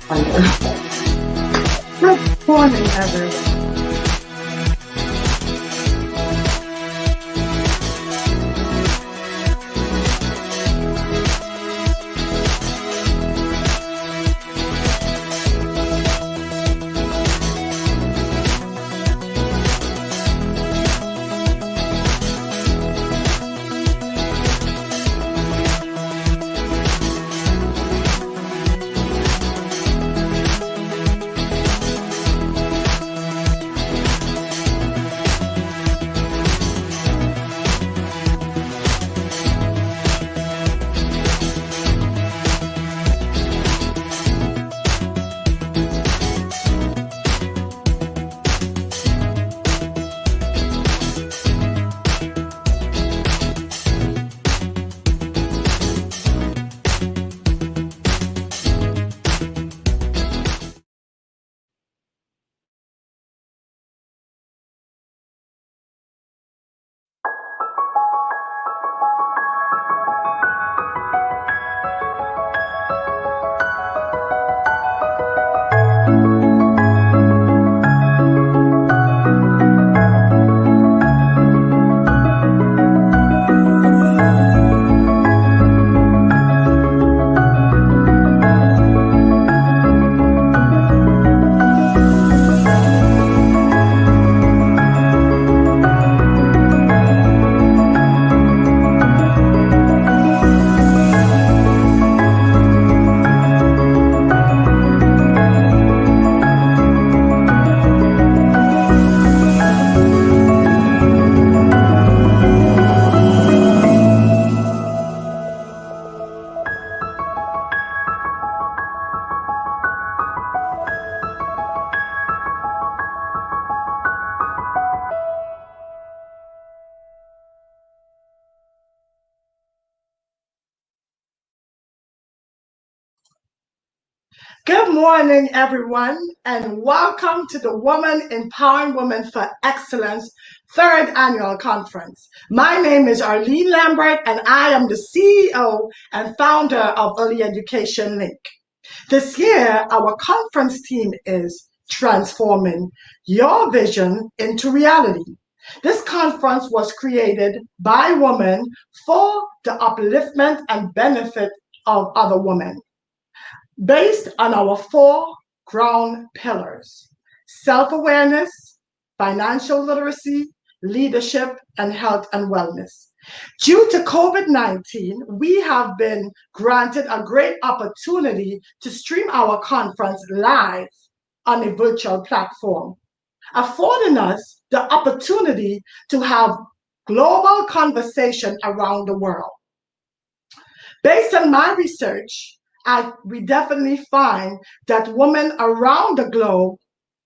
Good morning, everyone. Good morning, everyone, and welcome to the Woman Empowering Women for Excellence third annual conference. My name is Arleen Lambert, and I am the CEO and founder of Early Education Link. This year, our conference theme is Transforming Your Vision into Reality. This conference was created by women for the upliftment and benefit of other women, based on our four ground pillars: self-awareness, financial literacy, leadership, and health and wellness. Due to COVID-19, we have been granted a great opportunity to stream our conference live on a virtual platform, affording us the opportunity to have global conversation around the world. Based on my research, we definitely find that women around the globe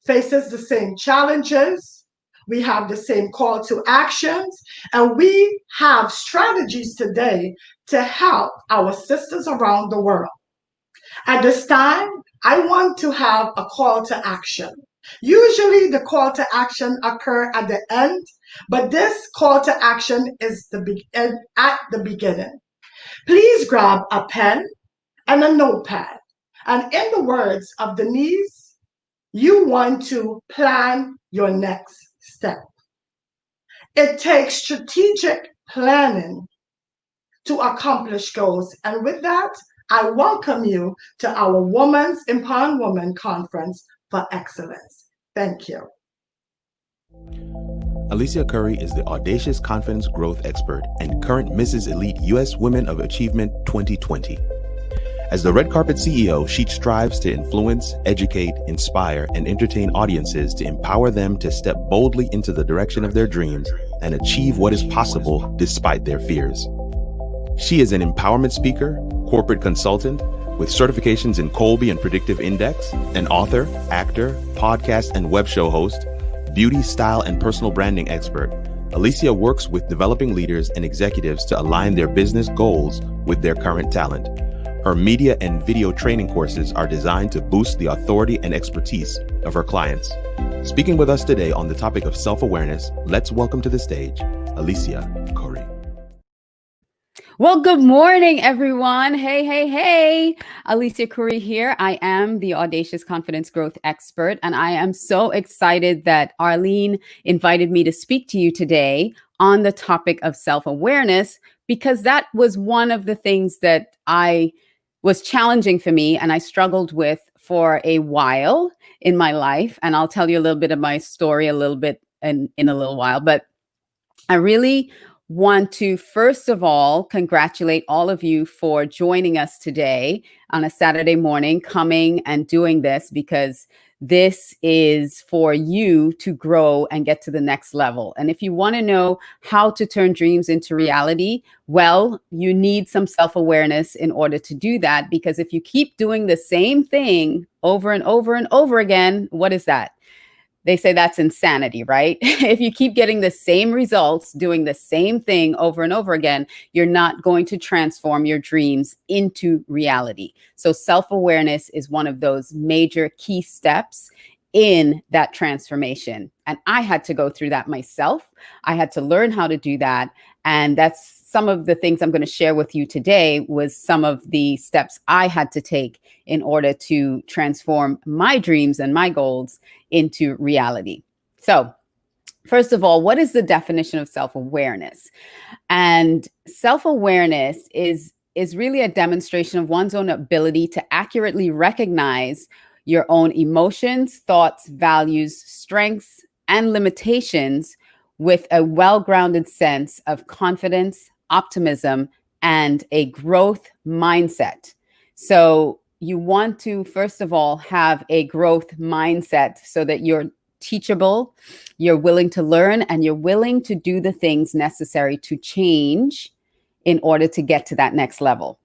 faces the same challenges. We have the same call to actions, and we have strategies today to help our sisters around the world. At this time, I want to have a call to action. Usually the call to action occurs at the end, but this call to action is at the beginning. Please grab a pen and a notepad. And in the words of Denise, you want to plan your next step. It takes strategic planning to accomplish goals. And with that, I welcome you to our Women's Empowering Women Conference for Excellence. Thank you. Alicia Couri is the audacious confidence growth expert and current Mrs. Elite U.S. Women of Achievement 2020. As the Red Carpet CEO, she strives to influence, educate, inspire, and entertain audiences to empower them to step boldly into the direction of their dreams and achieve what is possible despite their fears. She is an empowerment speaker, corporate consultant, with certifications in Kolbe and Predictive Index, an author, actor, podcast and web show host, beauty, style, and personal branding expert. Alicia works with developing leaders and executives to align their business goals with their current talent. Her media and video training courses are designed to boost the authority and expertise of her clients. Speaking with us today on the topic of self-awareness, let's welcome to the stage, Alicia Couri. Well, good morning, everyone. Hey, hey, hey. Alicia Couri here. I am the Audacious Confidence Growth Expert, and I am so excited that Arleen invited me to speak to you today on the topic of self-awareness, because that was one of the things that I was challenging for me and I struggled with for a while in my life. And I'll tell you a little bit of my story a little bit in a little while, but I really want to, first of all, congratulate all of you for joining us today on a Saturday morning, coming and doing this, because this is for you to grow and get to the next level. And if you want to know how to turn dreams into reality, well, you need some self-awareness in order to do that, because if you keep doing the same thing over and over and over again, what is that? They say that's insanity, right? If you keep getting the same results, doing the same thing over and over again, you're not going to transform your dreams into reality. So self-awareness is one of those major key steps in that transformation. And I had to go through that myself. I had to learn how to do that. And that's some of the things I'm going to share with you today, was some of the steps I had to take in order to transform my dreams and my goals into reality. So, first of all, what is the definition of self-awareness? And self-awareness is really a demonstration of one's own ability to accurately recognize your own emotions, thoughts, values, strengths, and limitations with a well-grounded sense of confidence, optimism, and a growth mindset. So you want to, first of all, have a growth mindset so that you're teachable, you're willing to learn, and you're willing to do the things necessary to change in order to get to that next level.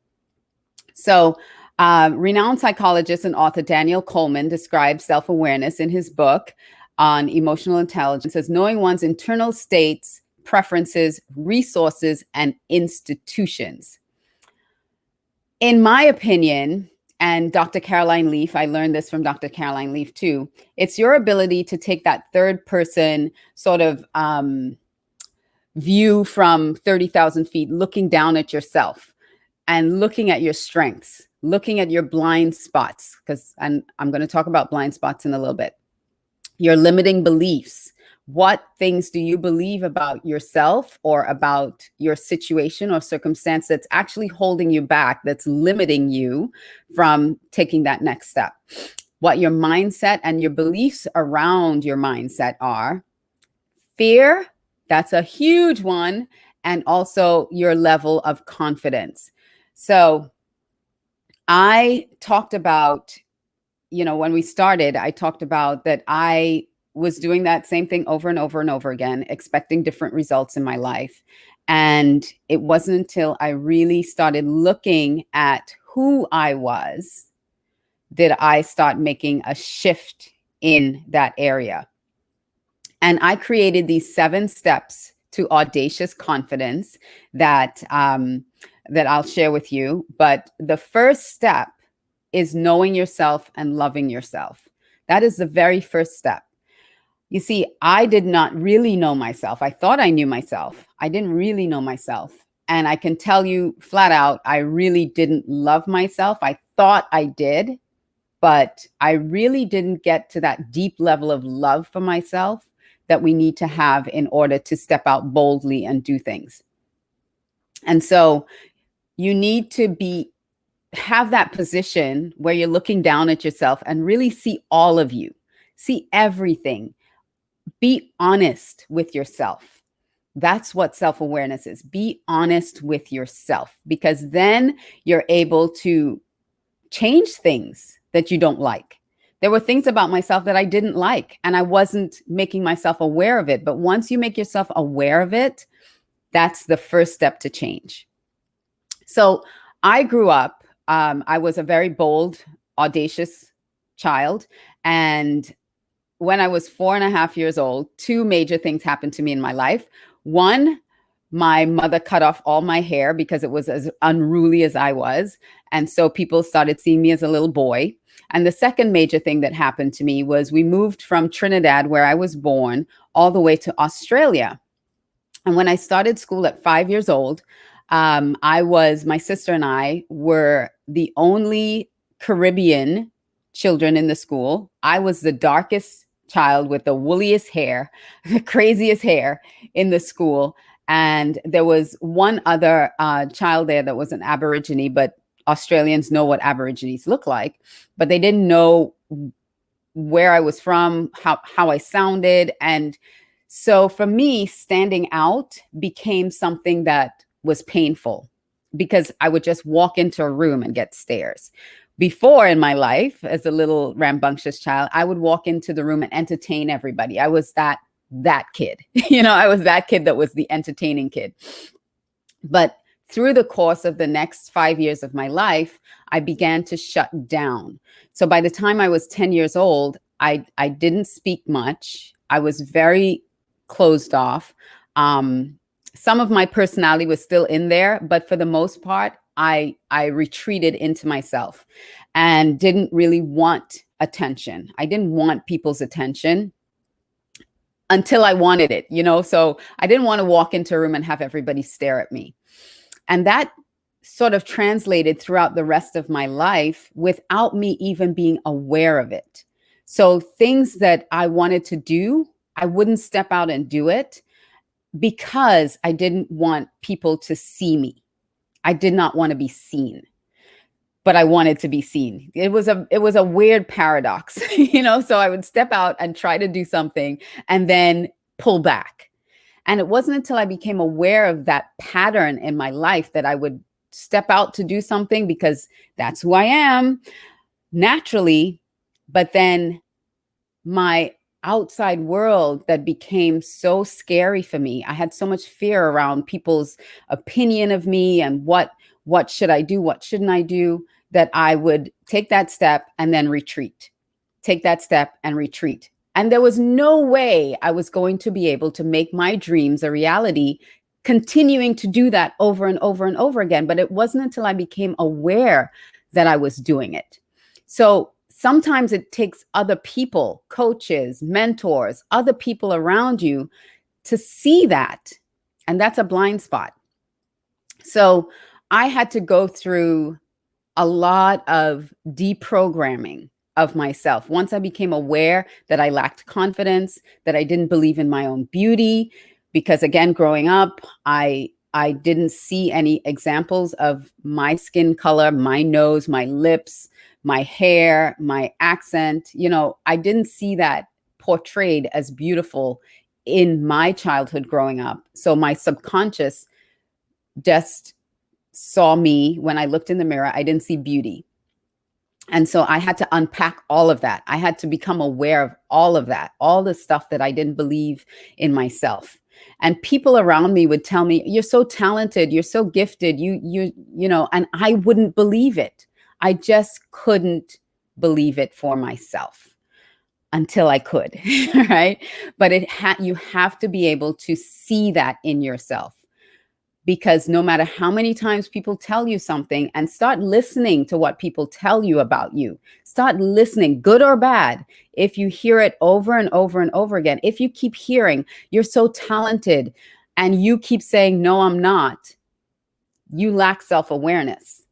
So renowned psychologist and author Daniel Coleman describes self-awareness in his book on emotional intelligence as knowing one's internal states, preferences, resources, and institutions. In my opinion, and Dr. Caroline Leaf, I learned this from Dr. Caroline Leaf too, it's your ability to take that third person sort of view from 30,000 feet, looking down at yourself and looking at your strengths, looking at your blind spots, and I'm going to talk about blind spots in a little bit. Your limiting beliefs. What things do you believe about yourself or about your situation or circumstance that's actually holding you back, that's limiting you from taking that next step? What your mindset and your beliefs around your mindset are. Fear, that's a huge one. And also your level of confidence. So I talked about, when we started, I talked about that I was doing that same thing over and over and over again, expecting different results in my life. And it wasn't until I really started looking at who I was did I start making a shift in that area. And I created these 7 steps to audacious confidence that I'll share with you. But the first step is knowing yourself and loving yourself. That is the very first step. You see, I did not really know myself. I thought I knew myself. I didn't really know myself. And I can tell you flat out, I really didn't love myself. I thought I did, but I really didn't get to that deep level of love for myself that we need to have in order to step out boldly and do things. And so you need to have that position where you're looking down at yourself and really see all of you, see everything. Be honest with yourself. That's what self-awareness is. Be honest with yourself, because then you're able to change things that you don't like. There were things about myself that I didn't like, and I wasn't making myself aware of it. But once you make yourself aware of it, that's the first step to change. So I grew up, I was a very bold, audacious child. And when I was 4.5 years old, 2 major things happened to me in my life. One, my mother cut off all my hair because it was as unruly as I was. And so people started seeing me as a little boy. And the second major thing that happened to me was we moved from Trinidad, where I was born, all the way to Australia. And when I started school at 5 years old, My sister and I were the only Caribbean children in the school. I was the darkest child with the woolliest hair, the craziest hair in the school. And there was one other child there that was an Aborigine, but Australians know what Aborigines look like, but they didn't know where I was from, how I sounded. And so for me, standing out became something that was painful because I would just walk into a room and get stares. Before in my life, as a little rambunctious child, I would walk into the room and entertain everybody. I was that kid. I was that kid that was the entertaining kid. But through the course of the next 5 years of my life, I began to shut down. So by the time I was 10 years old, I didn't speak much. I was very closed off. Some of my personality was still in there, but for the most part, I retreated into myself and didn't really want attention. I didn't want people's attention until I wanted it, so I didn't want to walk into a room and have everybody stare at me. And that sort of translated throughout the rest of my life without me even being aware of it. So things that I wanted to do, I wouldn't step out and do it because I didn't want people to see me. I did not want to be seen, but I wanted to be seen. It was a weird paradox, so I would step out and try to do something and then pull back. And it wasn't until I became aware of that pattern in my life that I would step out to do something because that's who I am naturally. But then my outside world that became so scary for me. I had so much fear around people's opinion of me and what should I do? What shouldn't I do? That I would take that step and then retreat, take that step and retreat. And there was no way I was going to be able to make my dreams a reality, continuing to do that over and over and over again. But it wasn't until I became aware that I was doing it. So sometimes it takes other people, coaches, mentors, other people around you to see that. And that's a blind spot. So I had to go through a lot of deprogramming of myself. Once I became aware that I lacked confidence, that I didn't believe in my own beauty, because again, growing up, I didn't see any examples of my skin color, my nose, my lips, my hair, my accent. I didn't see that portrayed as beautiful in my childhood growing up. So my subconscious just saw me when I looked in the mirror. I didn't see beauty. And so I had to unpack all of that. I had to become aware of all of that, all the stuff that I didn't believe in myself. And people around me would tell me, you're so talented, you're so gifted, and I wouldn't believe it. I just couldn't believe it for myself until I could, right? But you have to be able to see that in yourself. Because no matter how many times people tell you something, and start listening to what people tell you about you, start listening, good or bad. If you hear it over and over and over again, if you keep hearing, you're so talented, and you keep saying, no, I'm not, you lack self-awareness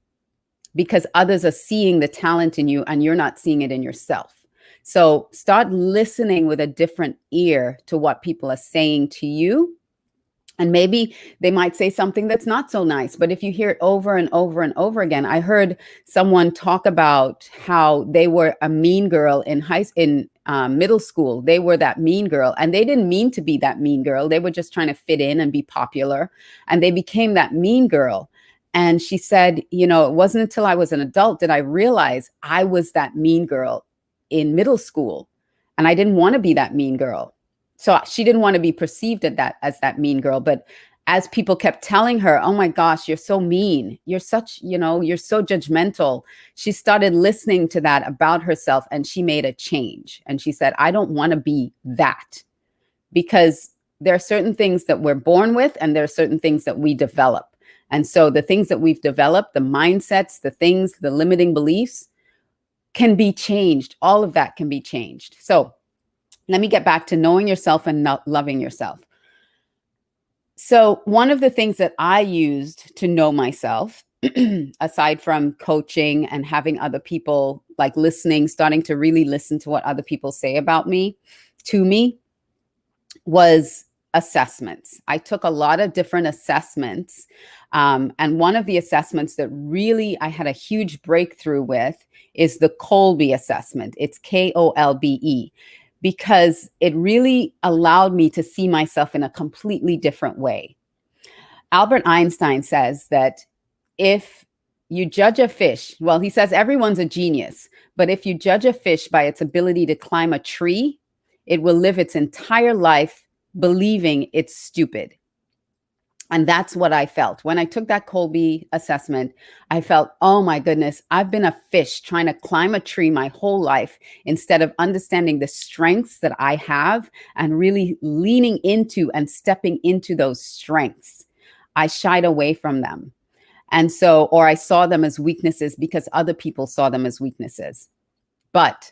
because others are seeing the talent in you and you're not seeing it in yourself. So start listening with a different ear to what people are saying to you. And maybe they might say something that's not so nice, but if you hear it over and over and over again, I heard someone talk about how they were a mean girl in middle school. They were that mean girl, and they didn't mean to be that mean girl. They were just trying to fit in and be popular, and they became that mean girl. And she said, it wasn't until I was an adult that I realized I was that mean girl in middle school, and I didn't want to be that mean girl. So she didn't want to be perceived as that mean girl. But as people kept telling her, oh my gosh, you're so mean. You're such, you're so judgmental. She started listening to that about herself, and she made a change. And she said, I don't want to be that, because there are certain things that we're born with, and there are certain things that we develop. And so the things that we've developed, the mindsets, the limiting beliefs can be changed. All of that can be changed. So let me get back to knowing yourself and not loving yourself. So one of the things that I used to know myself, aside from coaching and having other people like listening, starting to really listen to what other people say about me, to me, was assessments. I took a lot of different assessments. And one of the assessments that really I had a huge breakthrough with is the Kolbe assessment. It's Kolbe, because it really allowed me to see myself in a completely different way. Albert Einstein says that if you judge a fish, well, he says everyone's a genius, but if you judge a fish by its ability to climb a tree, it will live its entire life believing it's stupid. And that's what I felt. When I took that Kolbe assessment, I felt, oh my goodness, I've been a fish trying to climb a tree my whole life instead of understanding the strengths that I have and really leaning into and stepping into those strengths. I shied away from them. And so, or I saw them as weaknesses because other people saw them as weaknesses. But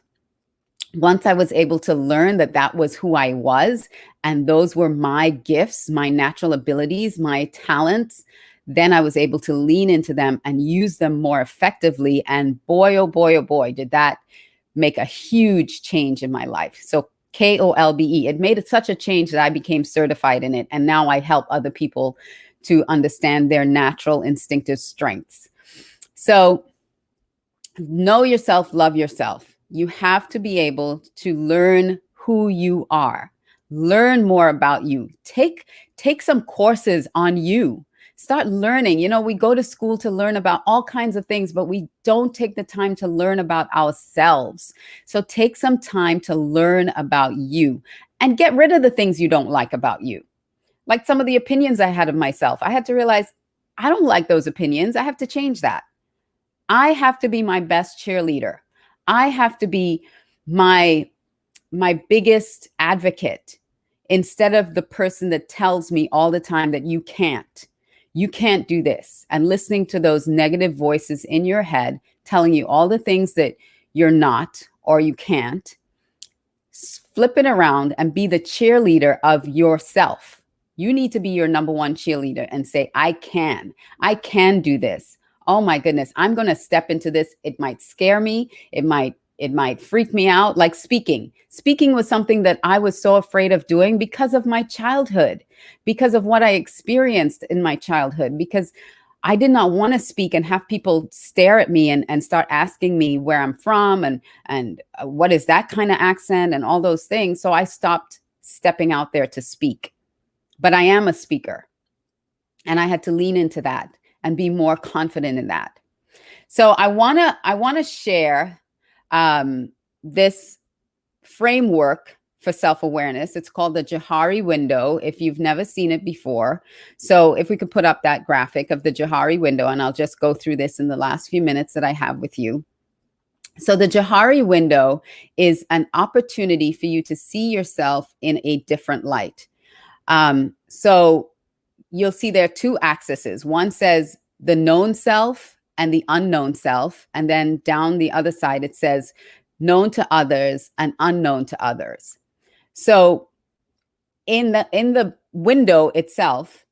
once I was able to learn that that was who I was, and those were my gifts, my natural abilities, my talents, then I was able to lean into them and use them more effectively. And boy, oh boy, oh boy, did that make a huge change in my life. So Kolbe, it made such a change that I became certified in it. And now I help other people to understand their natural instinctive strengths. So know yourself, love yourself. You have to be able to learn who you are, learn more about you, take some courses on you, start learning. You know, we go to school to learn about all kinds of things, but we don't take the time to learn about ourselves. So take some time to learn about you and get rid of the things you don't like about you. Like some of the opinions I had of myself, I had to realize I don't like those opinions. I have to change that. I have to be my best cheerleader. I have to be my biggest advocate instead of the person that tells me all the time that you can't do this, and listening to those negative voices in your head telling you all the things that you're not or you can't. Flip it around and be the cheerleader of yourself. You need to be your number one cheerleader and say, I can do this. Oh my goodness, I'm going to step into this. It might scare me. It might freak me out. Like speaking. Speaking was something that I was so afraid of doing because of my childhood, because of what I experienced in my childhood, because I did not want to speak and have people stare at me and start asking me where I'm from and what is that kind of accent and all those things. So I stopped stepping out there to speak. But I am a speaker, and I had to lean into that and be more confident in that. So I wanna share this framework for self-awareness. It's called the Johari window, if you've never seen it before. So if we could put up that graphic of the Johari window, and I'll just go through this in the last few minutes that I have with you. So the Johari window is an opportunity for you to see yourself in a different light. So you'll see there are two axes. One says the known self and the unknown self. And then down the other side, it says known to others and unknown to others. So in the window itself,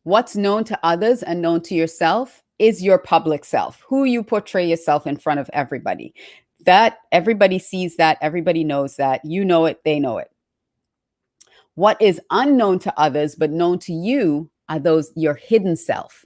what's known to others and known to yourself is your public self, who you portray yourself in front of everybody. That everybody sees that, everybody knows that, you know it, they know it. What is unknown to others but known to you are those your hidden self,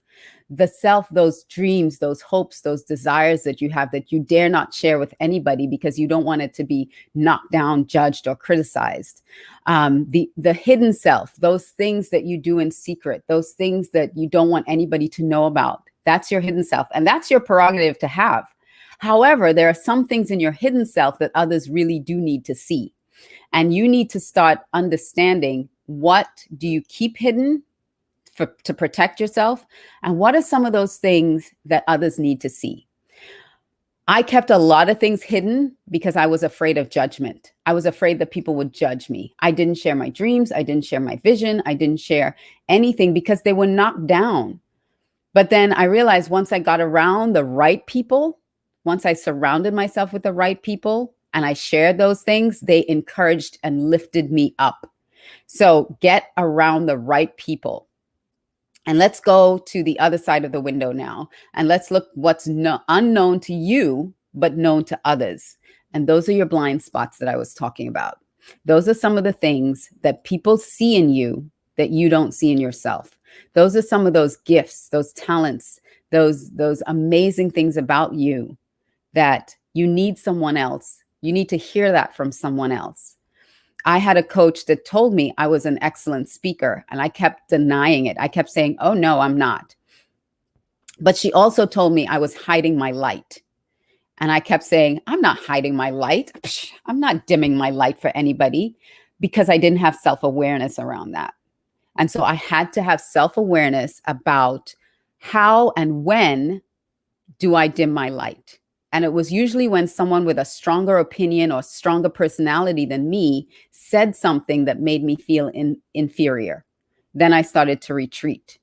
the self, those dreams, those hopes, those desires that you have that you dare not share with anybody because you don't want it to be knocked down, judged, or criticized. The hidden self, those things that you do in secret, those things that you don't want anybody to know about. That's your hidden self, and that's your prerogative to have. However, there are some things in your hidden self that others really do need to see. And you need to start understanding, what do you keep hidden to protect yourself? And what are some of those things that others need to see? I kept a lot of things hidden because I was afraid of judgment. I was afraid that people would judge me. I didn't share my dreams. I didn't share my vision. I didn't share anything because they were knocked down. But then I realized once I got around the right people, once I surrounded myself with the right people, and I shared those things, they encouraged and lifted me up. So get around the right people. And let's go to the other side of the window now. And let's look what's unknown to you, but known to others. And those are your blind spots that I was talking about. Those are some of the things that people see in you that you don't see in yourself. Those are some of those gifts, those talents, those amazing things about you that you need someone else. You need to hear that from someone else. I had a coach that told me I was an excellent speaker, and I kept denying it. I kept saying, oh, no, I'm not. But she also told me I was hiding my light. And I kept saying, I'm not hiding my light. I'm not dimming my light for anybody, because I didn't have self-awareness around that. And so I had to have self-awareness about how and when do I dim my light. And it was usually when someone with a stronger opinion or stronger personality than me said something that made me feel inferior. Then I started to retreat.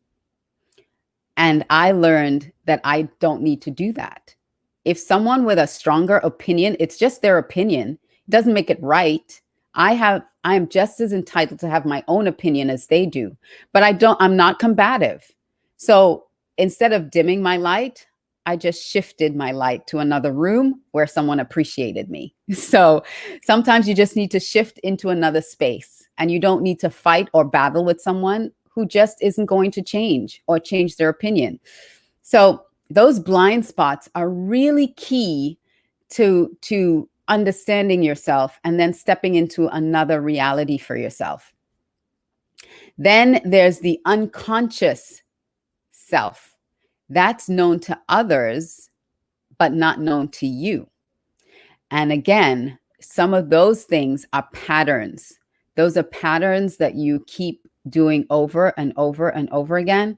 And I learned that I don't need to do that. If someone with a stronger opinion, it's just their opinion, it doesn't make it right. I am just as entitled to have my own opinion as they do, but I'm not combative. So instead of dimming my light, I just shifted my light to another room where someone appreciated me. So sometimes you just need to shift into another space, and you don't need to fight or battle with someone who just isn't going to change or change their opinion. So those blind spots are really key to understanding yourself and then stepping into another reality for yourself. Then there's the unconscious self. That's known to others, but not known to you. And again, some of those things are patterns. Those are patterns that you keep doing over and over and over again.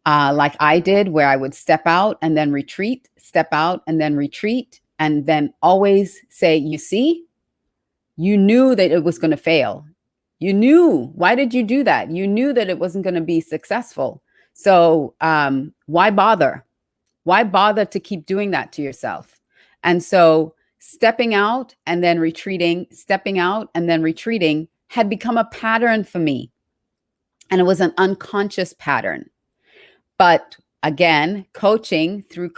Like I did, where I would step out and then retreat, step out and then retreat, and then always say, you see, you knew that it was going to fail. You knew. Why did you do that? You knew that it wasn't going to be successful. So why bother? Why bother to keep doing that to yourself? And so stepping out and then retreating, stepping out and then retreating had become a pattern for me. And it was an unconscious pattern. But again, through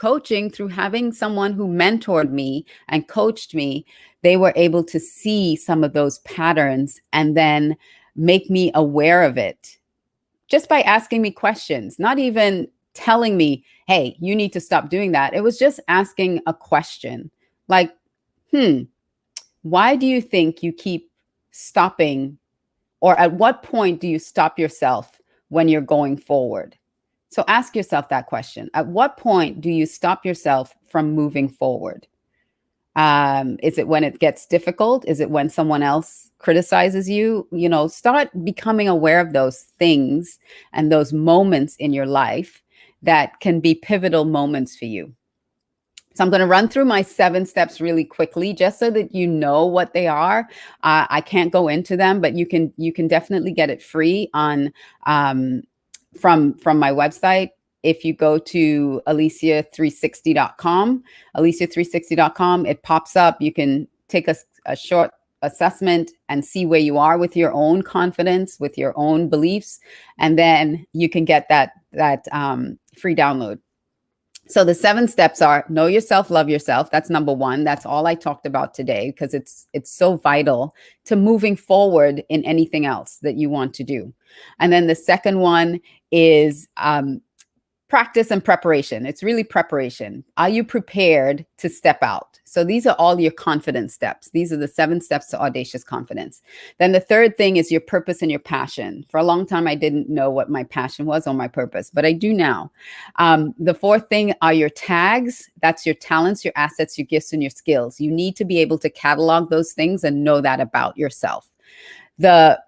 having someone who mentored me and coached me, they were able to see some of those patterns and then make me aware of it. Just by asking me questions, not even telling me, hey, you need to stop doing that. It was just asking a question like, why do you think you keep stopping? Or at what point do you stop yourself when you're going forward? So ask yourself that question. At what point do you stop yourself from moving forward? Is it when it gets difficult? Is it when someone else criticizes you? You know, start becoming aware of those things and those moments in your life that can be pivotal moments for you. So I'm going to run through my 7 steps really quickly, just so that you know what they are. I can't go into them, but you can definitely get it free on from my website. If you go to Alicia360.com, Alicia360.com, it pops up. You can take a short assessment and see where you are with your own confidence, with your own beliefs, and then you can get that free download. So the 7 steps are: know yourself, love yourself. That's number 1. That's all I talked about today, because it's so vital to moving forward in anything else that you want to do. And then the second one is practice and preparation. It's really preparation. Are you prepared to step out? So these are all your confidence steps. These are the 7 steps to audacious confidence. Then the third thing is your purpose and your passion. For a long time, I didn't know what my passion was or my purpose, but I do now. The fourth thing are your tags. That's your talents, your assets, your gifts, and your skills. You need to be able to catalog those things and know that about yourself. The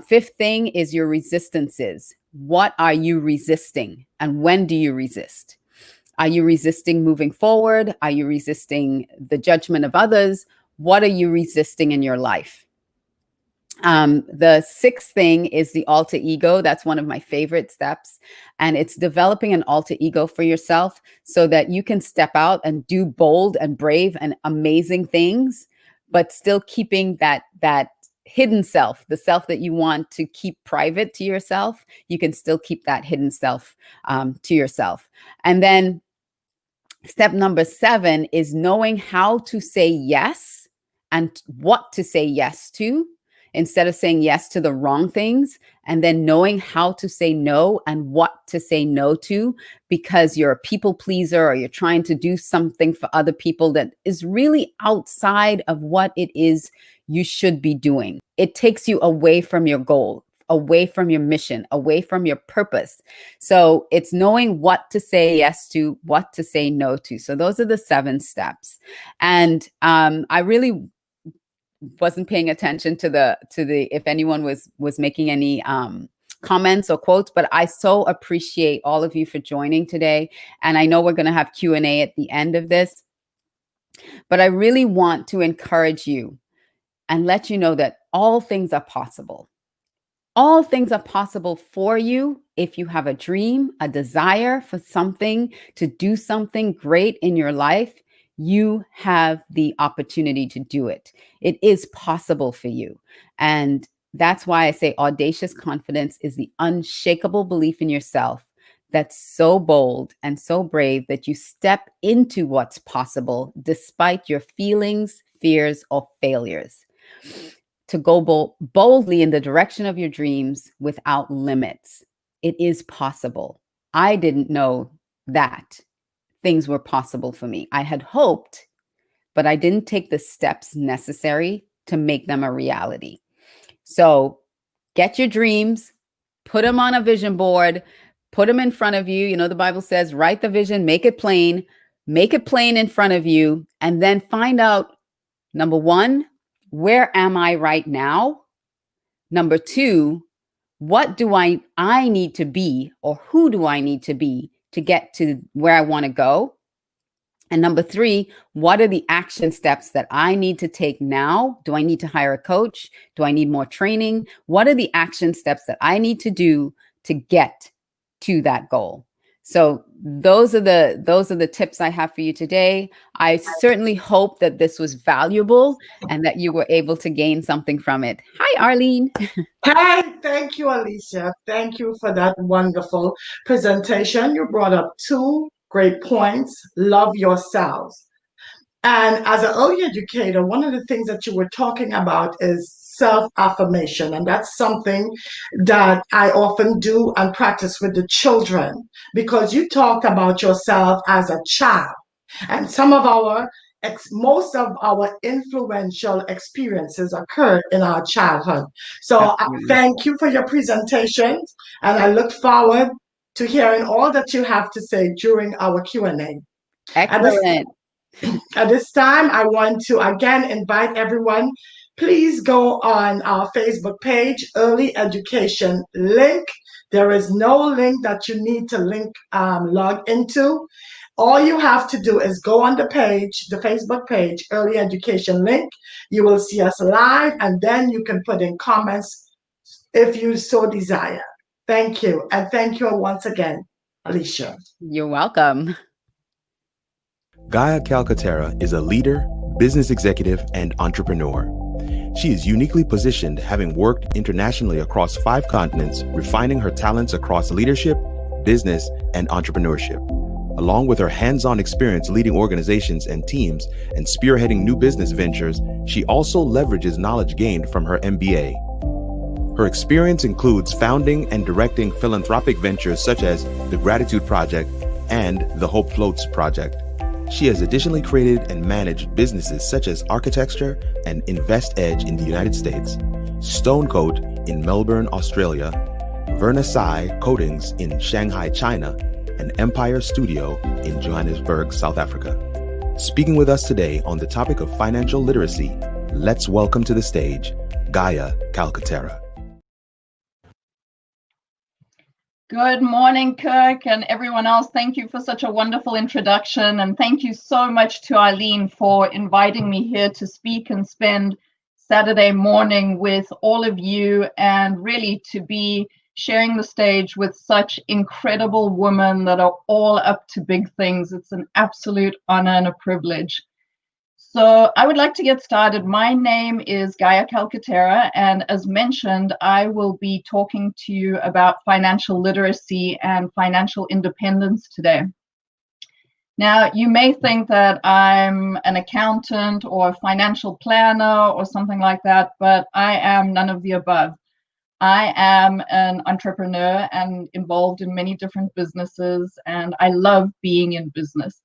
fifth thing is your resistances. What are you resisting, and when do you resist? Are you resisting moving forward? Are you resisting the judgment of others? What are you resisting in your life? The sixth thing is the alter ego. That's one of my favorite steps. And it's developing an alter ego for yourself so that you can step out and do bold and brave and amazing things, but still keeping that hidden self, the self that you want to keep private to yourself, you can still keep that hidden self to yourself. And then step number 7 is knowing how to say yes and what to say yes to, instead of saying yes to the wrong things, and then knowing how to say no and what to say no to, because you're a people pleaser or you're trying to do something for other people that is really outside of what it is you should be doing. It takes you away from your goal, away from your mission, away from your purpose. So it's knowing what to say yes to, what to say no to. So those are the 7 steps. And I really wasn't paying attention to the if anyone was making any comments or quotes, but I so appreciate all of you for joining today. And I know we're going to have Q&A at the end of this, but I really want to encourage you and let you know that all things are possible. All things are possible for you if you have a dream, a desire for something, to do something great in your life. You have the opportunity to do it. It is possible for you. And that's why I say audacious confidence is the unshakable belief in yourself that's so bold and so brave that you step into what's possible despite your feelings, fears, or failures. To go boldly in the direction of your dreams without limits. It is possible. I didn't know that things were possible for me. I had hoped, but I didn't take the steps necessary to make them a reality. So get your dreams, put them on a vision board, put them in front of you. You know, the Bible says, write the vision, make it plain in front of you, and then find out, number 1, where am I right now? Number 2, what do I need to be, or who do I need to be to get to where I want to go? And number 3, what are the action steps that I need to take now? Do I need to hire a coach? Do I need more training? What are the action steps that I need to do to get to that goal? So those are the tips I have for you today. I certainly hope that this was valuable and that you were able to gain something from it. Hi, Arleen. Hey, thank you, Alicia. Thank you for that wonderful presentation. You brought up 2 great points. Love yourselves. And as an early educator, one of the things that you were talking about is self-affirmation. And that's something that I often do and practice with the children, because you talked about yourself as a child. And most of our influential experiences occurred in our childhood. So thank you for your presentations. And I look forward to hearing all that you have to say during our Q&A. Excellent. At this time, I want to again invite everyone, please go on our Facebook page, Early Education Link. There is no link that you need to log into. All you have to do is go on the page, the Facebook page, Early Education Link. You will see us live, and then you can put in comments if you so desire. Thank you. And thank you once again, Alicia. You're welcome. Gaia Calcaterra is a leader, business executive, and entrepreneur. She is uniquely positioned, having worked internationally across 5 continents, refining her talents across leadership, business, and entrepreneurship. Along with her hands-on experience leading organizations and teams and spearheading new business ventures, she also leverages knowledge gained from her MBA. Her experience includes founding and directing philanthropic ventures such as the Gratitude Project and the Hope Floats Project. She has additionally created and managed businesses such as Architecture and Invest Edge in the United States, Stonecoat in Melbourne, Australia, Vernasai Coatings in Shanghai, China, and Empire Studio in Johannesburg, South Africa. Speaking with us today on the topic of financial literacy, let's welcome to the stage Gaia Calcaterra. Good morning, Kirk, and everyone else. Thank you for such a wonderful introduction. And thank you so much to Arleen for inviting me here to speak and spend Saturday morning with all of you, and really to be sharing the stage with such incredible women that are all up to big things. It's an absolute honor and a privilege. So I would like to get started. My name is Gaia Calcaterra, and as mentioned, I will be talking to you about financial literacy and financial independence today. Now, you may think that I'm an accountant or a financial planner or something like that, but I am none of the above. I am an entrepreneur and involved in many different businesses, and I love being in business.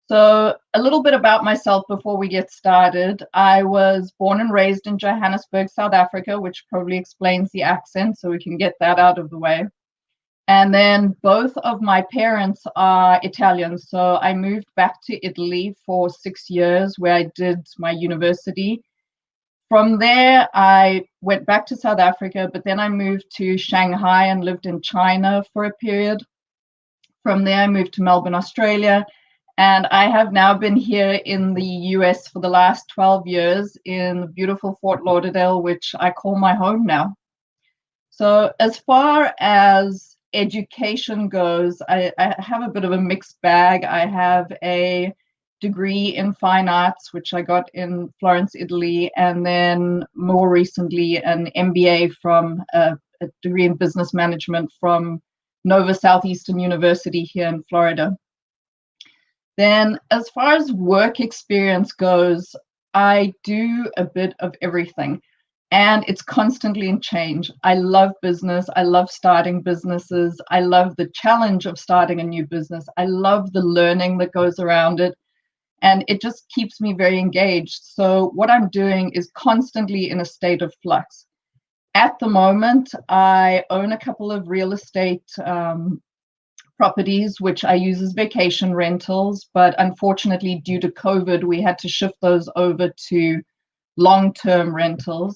So a little bit about myself before we get started. I was born and raised in Johannesburg, South Africa, which probably explains the accent, so we can get that out of the way. And then both of my parents are Italian, so I moved back to Italy for 6 years where I did my university. From there, I went back to South Africa, but then I moved to Shanghai and lived in China for a period. From there, I moved to Melbourne, Australia, and I have now been here in the US for the last 12 years in beautiful Fort Lauderdale, which I call my home now. So as far as education goes, I have a bit of a mixed bag. I have a degree in fine arts, which I got in Florence, Italy, and then more recently an MBA from a degree in business management from Nova Southeastern University here in Florida. Then as far as work experience goes, I do a bit of everything. And it's constantly in change. I love business. I love starting businesses. I love the challenge of starting a new business. I love the learning that goes around it. And it just keeps me very engaged. So what I'm doing is constantly in a state of flux. At the moment, I own a couple of real estate properties, which I use as vacation rentals. But unfortunately, due to COVID, we had to shift those over to long-term rentals.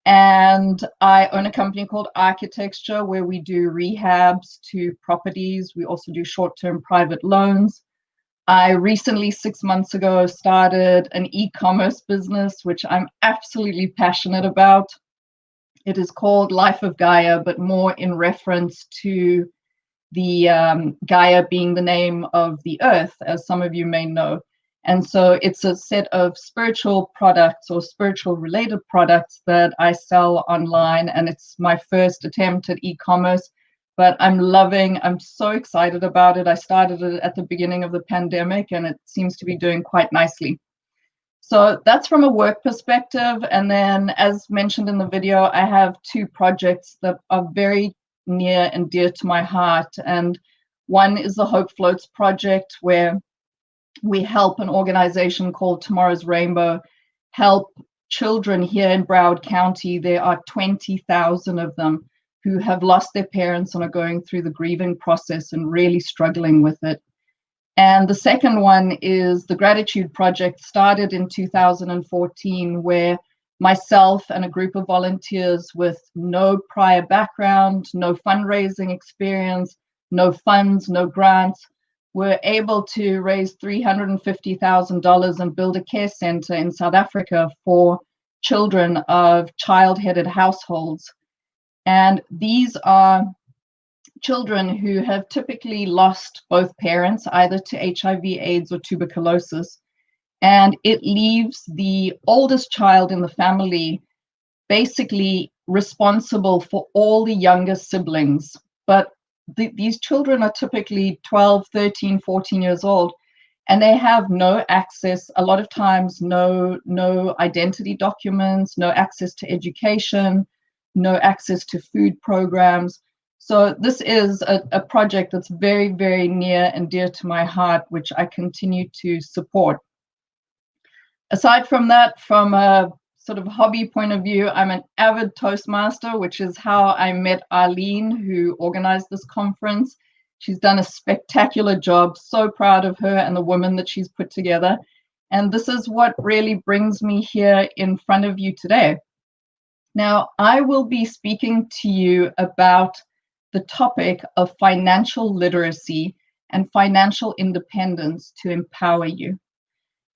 And I own a company called Architecture, where we do rehabs to properties. We also do short-term private loans. I recently, 6 months ago, started an e-commerce business, which I'm absolutely passionate about. It is called Life of Gaia, but more in reference to the Gaia being the name of the earth, as some of you may know. And so it's a set of spiritual products or spiritual related products that I sell online. And it's my first attempt at e-commerce, but I'm so excited about it. I started it at the beginning of the pandemic and it seems to be doing quite nicely. So that's from a work perspective. And then as mentioned in the video, I have 2 projects that are very near and dear to my heart. And one is the Hope Floats project, where we help an organization called Tomorrow's Rainbow help children here in Broward County. There are 20,000 of them who have lost their parents and are going through the grieving process and really struggling with it. And the second one is the Gratitude Project, started in 2014, where myself and a group of volunteers with no prior background, no fundraising experience, no funds, no grants, were able to raise $350,000 and build a care center in South Africa for children of child-headed households. And these are children who have typically lost both parents, either to HIV, AIDS, or tuberculosis. And it leaves the oldest child in the family basically responsible for all the younger siblings. But these children are typically 12, 13, 14 years old, and they have no access, a lot of times no identity documents, no access to education, no access to food programs. So this is a project that's very, very near and dear to my heart, which I continue to support. Aside from that, from a sort of hobby point of view, I'm an avid Toastmaster, which is how I met Arleen, who organized this conference. She's done a spectacular job. So proud of her and the women that she's put together. And this is what really brings me here in front of you today. Now, I will be speaking to you about the topic of financial literacy and financial independence to empower you.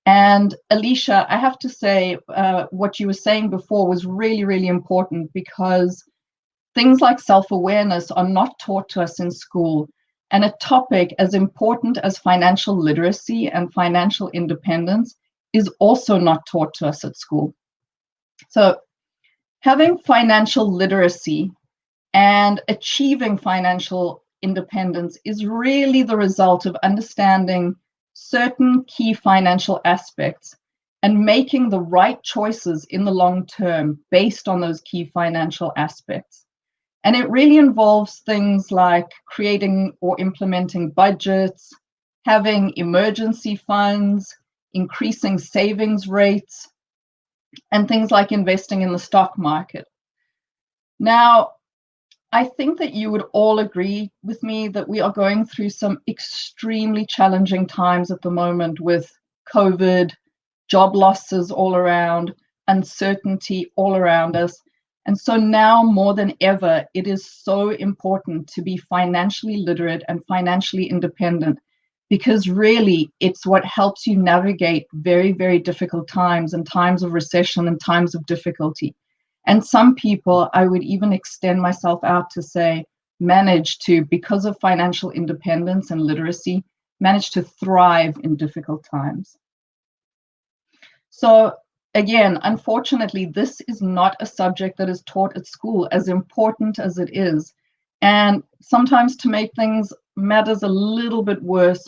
And Alicia, I have to say, what you were saying before was really, really important, because things like self-awareness are not taught to us in school. And a topic as important as financial literacy and financial independence is also not taught to us at school. So having financial literacy and achieving financial independence is really the result of understanding certain key financial aspects and making the right choices in the long term based on those key financial aspects. And it really involves things like creating or implementing budgets, having emergency funds, increasing savings rates, and things like investing in the stock market. Now, I think that you would all agree with me that we are going through some extremely challenging times at the moment with COVID, job losses all around, uncertainty all around us. And so now more than ever, it is so important to be financially literate and financially independent, because really it's what helps you navigate very, very difficult times and times of recession and times of difficulty. And some people, I would even extend myself out to say, manage to, because of financial independence and literacy, manage to thrive in difficult times. So again, unfortunately, this is not a subject that is taught at school, as important as it is. And sometimes, to make things matters a little bit worse,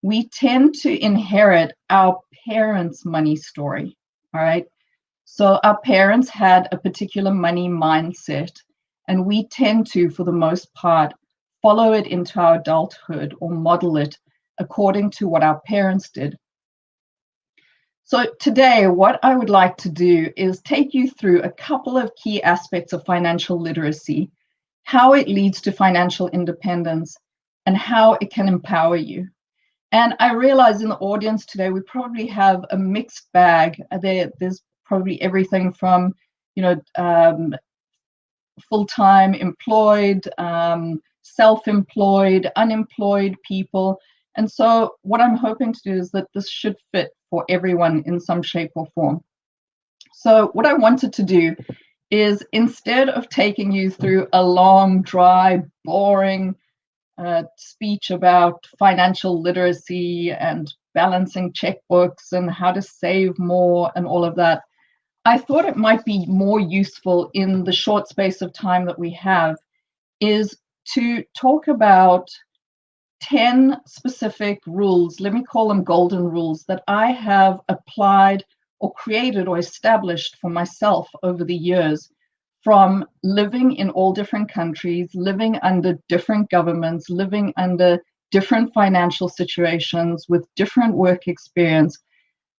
we tend to inherit our parents' money story, all right? So our parents had a particular money mindset, and we tend to, for the most part, follow it into our adulthood or model it according to what our parents did. So today, what I would like to do is take you through a couple of key aspects of financial literacy, how it leads to financial independence, and how it can empower you. And I realize in the audience today, we probably have a mixed bag. There's probably everything from, full-time employed, self-employed, unemployed people. And so what I'm hoping to do is that this should fit for everyone in some shape or form. So what I wanted to do is, instead of taking you through a long, dry, boring speech about financial literacy and balancing checkbooks and how to save more and all of that, I thought it might be more useful in the short space of time that we have is to talk about 10 specific rules, let me call them golden rules, that I have applied or created or established for myself over the years, from living in all different countries, living under different governments, living under different financial situations with different work experience.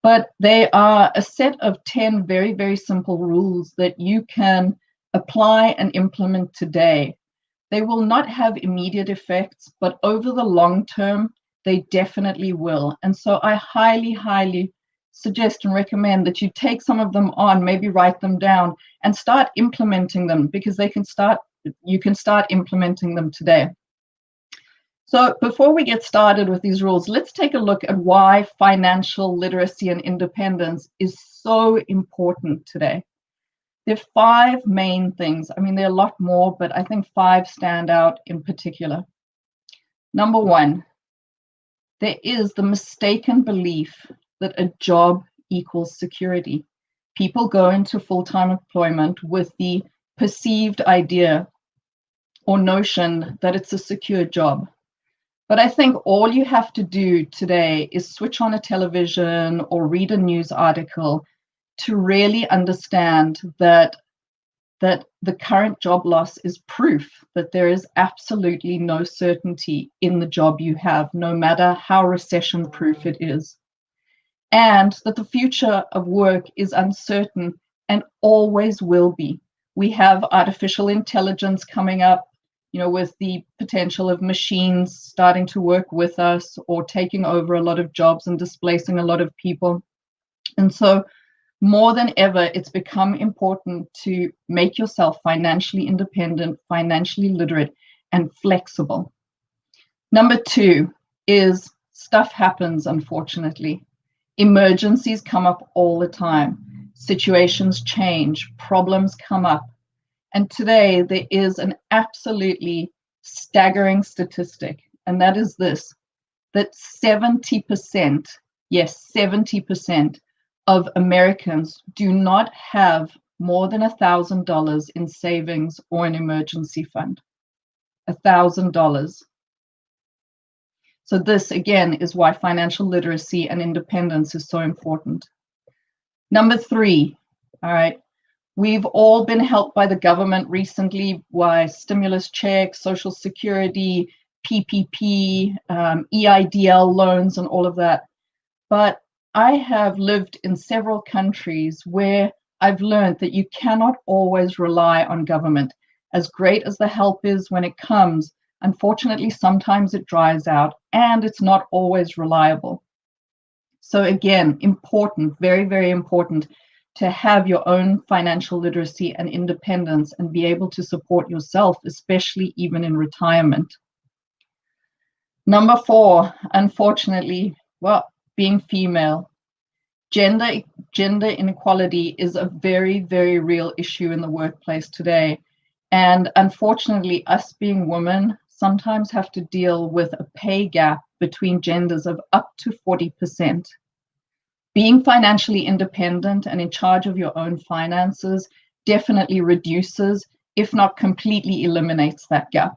But they are a set of 10 very, very simple rules that you can apply and implement today. They will not have immediate effects, but over the long term, they definitely will. And so I highly, highly suggest and recommend that you take some of them on, maybe write them down and start implementing them, because you can start implementing them today. So before we get started with these rules, let's take a look at why financial literacy and independence is so important today. There are 5 main things. I mean, there are a lot more, but I think 5 stand out in particular. Number 1, there is the mistaken belief that a job equals security. People go into full-time employment with the perceived idea or notion that it's a secure job. But I think all you have to do today is switch on a television or read a news article to really understand that the current job loss is proof that there is absolutely no certainty in the job you have, no matter how recession-proof it is. And that the future of work is uncertain and always will be. We have artificial intelligence coming up, with the potential of machines starting to work with us or taking over a lot of jobs and displacing a lot of people. And so more than ever, it's become important to make yourself financially independent, financially literate, and flexible. Number 2 is stuff happens, unfortunately. Emergencies come up all the time. Situations change, problems come up. And today there is an absolutely staggering statistic, and that is this, that 70%, yes, 70% of Americans do not have more than $1,000 in savings or an emergency fund. $1,000. So this, again, is why financial literacy and independence is so important. Number 3, all right, we've all been helped by the government recently by stimulus checks, Social Security, PPP, EIDL loans, and all of that. But I have lived in several countries where I've learned that you cannot always rely on government. As great as the help is when it comes, unfortunately, sometimes it dries out and it's not always reliable. So again, important, very, very important to have your own financial literacy and independence and be able to support yourself, especially even in retirement. Number 4, unfortunately, well, being female. Gender inequality is a very, very real issue in the workplace today. And unfortunately, us being women sometimes have to deal with a pay gap between genders of up to 40%. Being financially independent and in charge of your own finances definitely reduces, if not completely eliminates, that gap.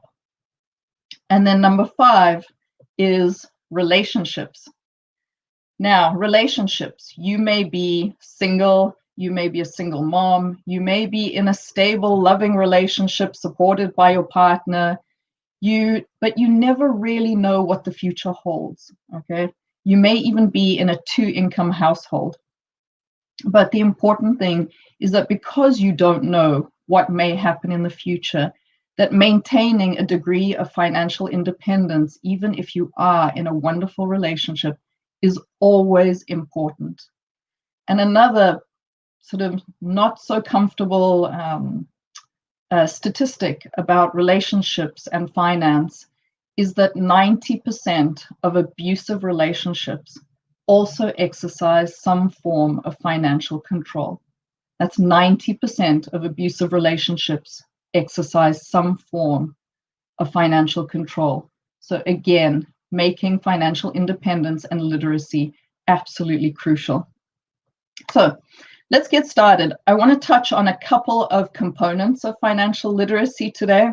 And then number 5 is relationships. Now, relationships, you may be single, you may be a single mom, you may be in a stable, loving relationship supported by your partner, but you never really know what the future holds, okay? You may even be in a 2-income household. But the important thing is that because you don't know what may happen in the future, that maintaining a degree of financial independence, even if you are in a wonderful relationship, is always important. And another sort of not so comfortable statistic about relationships and finance is that 90% of abusive relationships also exercise some form of financial control. That's 90% of abusive relationships exercise some form of financial control. So again, making financial independence and literacy absolutely crucial. So let's get started. I want to touch on a couple of components of financial literacy today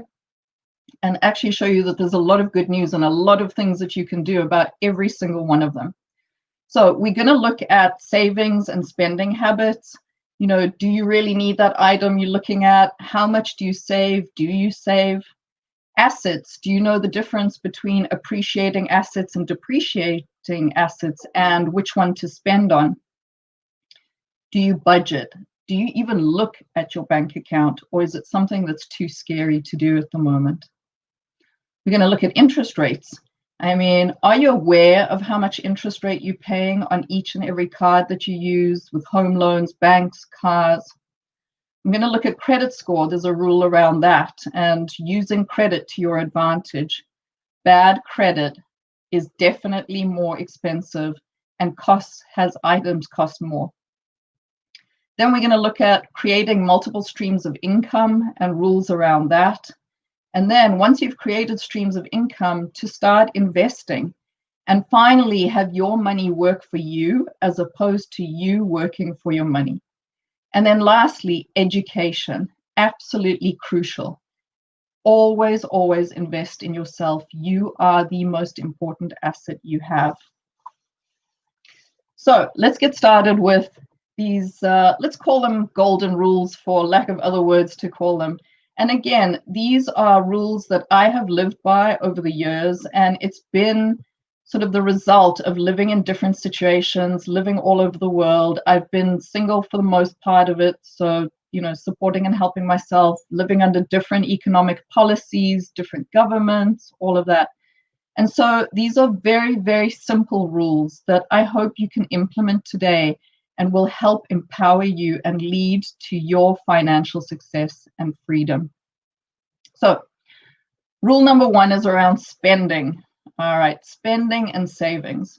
and actually show you that there's a lot of good news and a lot of things that you can do about every single one of them. So we're going to look at savings and spending habits. You know, do you really need that item you're looking at? How much do you save? Do you save? Assets, do you know the difference between appreciating assets and depreciating assets and which one to spend on? Do you budget? Do you even look at your bank account, or is it something that's too scary to do at the moment? We're going to look at interest rates. I mean, are you aware of how much interest rate you're paying on each and every card that you use with home loans, banks, cars? I'm going to look at credit score. There's a rule around that and using credit to your advantage. Bad credit is definitely more expensive and items cost more. Then we're going to look at creating multiple streams of income and rules around that. And then once you've created streams of income, to start investing and finally have your money work for you as opposed to you working for your money. And then lastly, education, absolutely crucial. Always, always invest in yourself. You are the most important asset you have. So let's get started with these, let's call them golden rules for lack of other words to call them. And again, these are rules that I have lived by over the years, and it's been sort of the result of living in different situations, living all over the world. I've been single for the most part of it. So, you know, supporting and helping myself, living under different economic policies, different governments, all of that. And so these are very, very simple rules that I hope you can implement today and will help empower you and lead to your financial success and freedom. So rule number 1 is around spending. All right, spending and savings.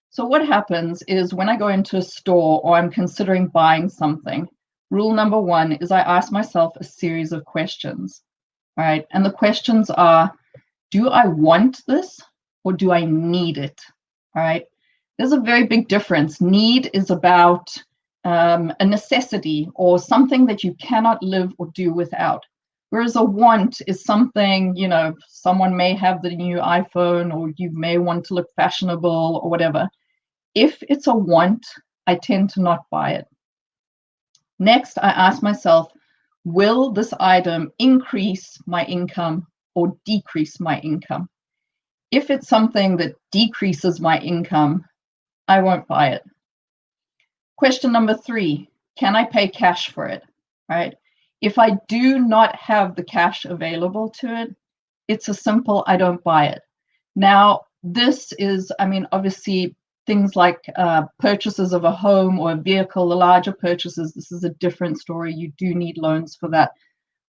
So what happens is when I go into a store or I'm considering buying something, rule number 1 is I ask myself a series of questions. All right, and the questions are, do I want this or do I need it? All right, there's a very big difference. Need is about a necessity or something that you cannot live or do without. Whereas a want is something, you know, someone may have the new iPhone, or you may want to look fashionable or whatever. If it's a want, I tend to not buy it. Next, I ask myself, will this item increase my income or decrease my income? If it's something that decreases my income, I won't buy it. Question number 3, can I pay cash for it, right? If I do not have the cash available to it, it's a simple, I don't buy it. Now, this is, I mean, obviously things like purchases of a home or a vehicle, the larger purchases, this is a different story. You do need loans for that.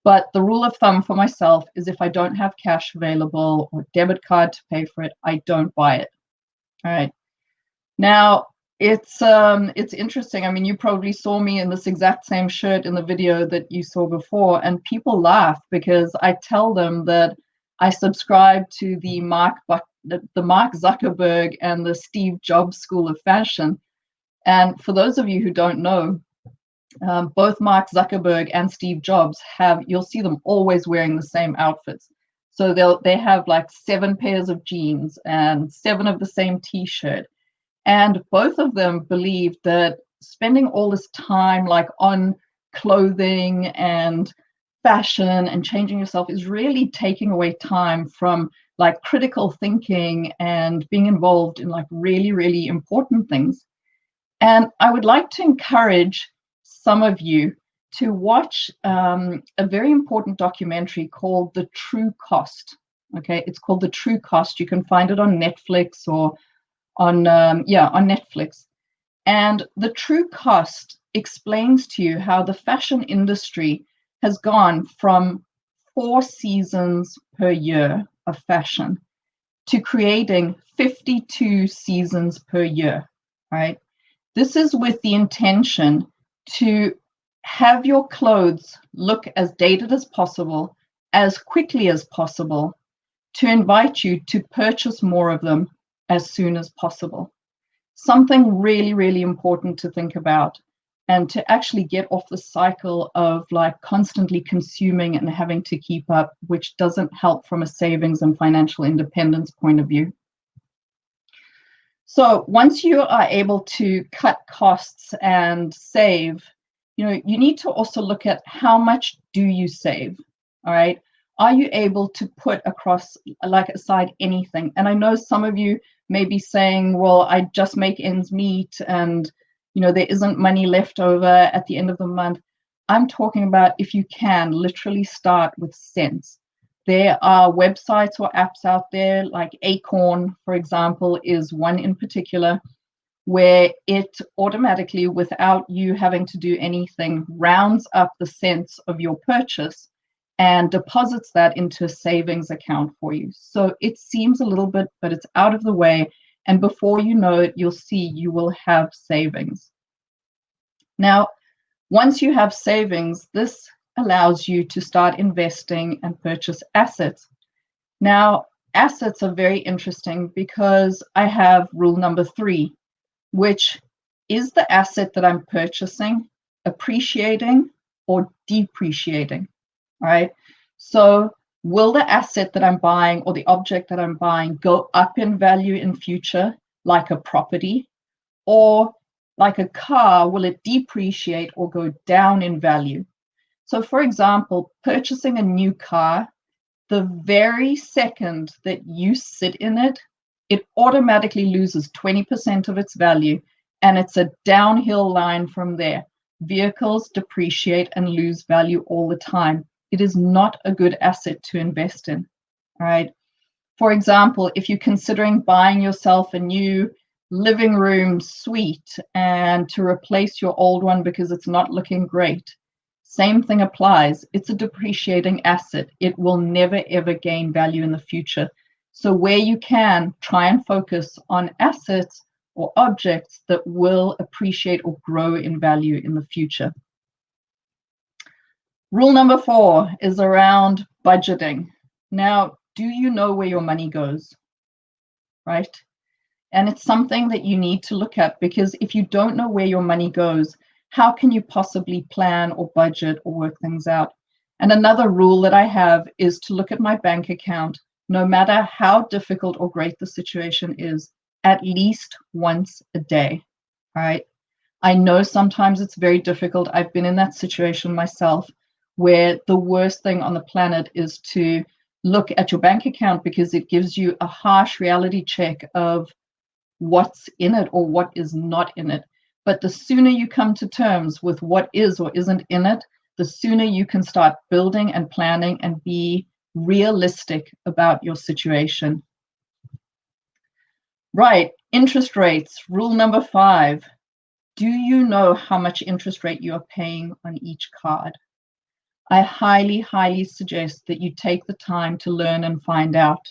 But the rule of thumb for myself is if I don't have cash available or debit card to pay for it, I don't buy it. All right. Now, it's interesting. I mean, you probably saw me in this exact same shirt in the video that you saw before, and people laugh because I tell them that I subscribe to the Mark Zuckerberg and the Steve Jobs School of Fashion. And for those of you who don't know, both Mark Zuckerberg and Steve Jobs you'll see them always wearing the same outfits. So they have like 7 pairs of jeans and 7 of the same t-shirt. And both of them believe that spending all this time like on clothing and fashion and changing yourself is really taking away time from like critical thinking and being involved in like really, really important things. And I would like to encourage some of you to watch a very important documentary called The True Cost. Okay, it's called The True Cost. You can find it on Netflix or on Netflix. And The True Cost explains to you how the fashion industry has gone from 4 seasons per year of fashion to creating 52 seasons per year, right? This is with the intention to have your clothes look as dated as possible, as quickly as possible, to invite you to purchase more of them as soon as possible. Something really, really important to think about, and to actually get off the cycle of like constantly consuming and having to keep up, which doesn't help from a savings and financial independence point of view. So once you are able to cut costs and save, you know, you need to also look at how much do you save, all right? Are you able to put aside anything? And I know some of you may be saying, well, I just make ends meet and, you know, there isn't money left over at the end of the month. I'm talking about if you can literally start with cents. There are websites or apps out there like Acorn, for example, is one in particular, where it automatically, without you having to do anything, rounds up the cents of your purchase and deposits that into a savings account for you. So it seems a little bit, but it's out of the way. And before you know it, you'll see you will have savings. Now, once you have savings, this allows you to start investing and purchase assets. Now, assets are very interesting because I have rule number 3, which is the asset that I'm purchasing appreciating or depreciating, all right? So will the asset that I'm buying or the object that I'm buying go up in value in future, like a property, or like a car, will it depreciate or go down in value? So for example, purchasing a new car, the very second that you sit in it, it automatically loses 20% of its value, and it's a downhill line from there. Vehicles depreciate and lose value all the time. It is not a good asset to invest in, all right? For example, if you're considering buying yourself a new living room suite and to replace your old one because it's not looking great, same thing applies. It's a depreciating asset. It will never, ever gain value in the future. So where you can, try and focus on assets or objects that will appreciate or grow in value in the future. Rule number 4 is around budgeting. Now, do you know where your money goes, right? And it's something that you need to look at, because if you don't know where your money goes, how can you possibly plan or budget or work things out? And another rule that I have is to look at my bank account, no matter how difficult or great the situation is, at least once a day, right? I know sometimes it's very difficult. I've been in that situation myself, where the worst thing on the planet is to look at your bank account, because it gives you a harsh reality check of what's in it or what is not in it. But the sooner you come to terms with what is or isn't in it, the sooner you can start building and planning and be realistic about your situation. Right, interest rates, rule number 5. Do you know how much interest rate you are paying on each card? I highly, highly suggest that you take the time to learn and find out.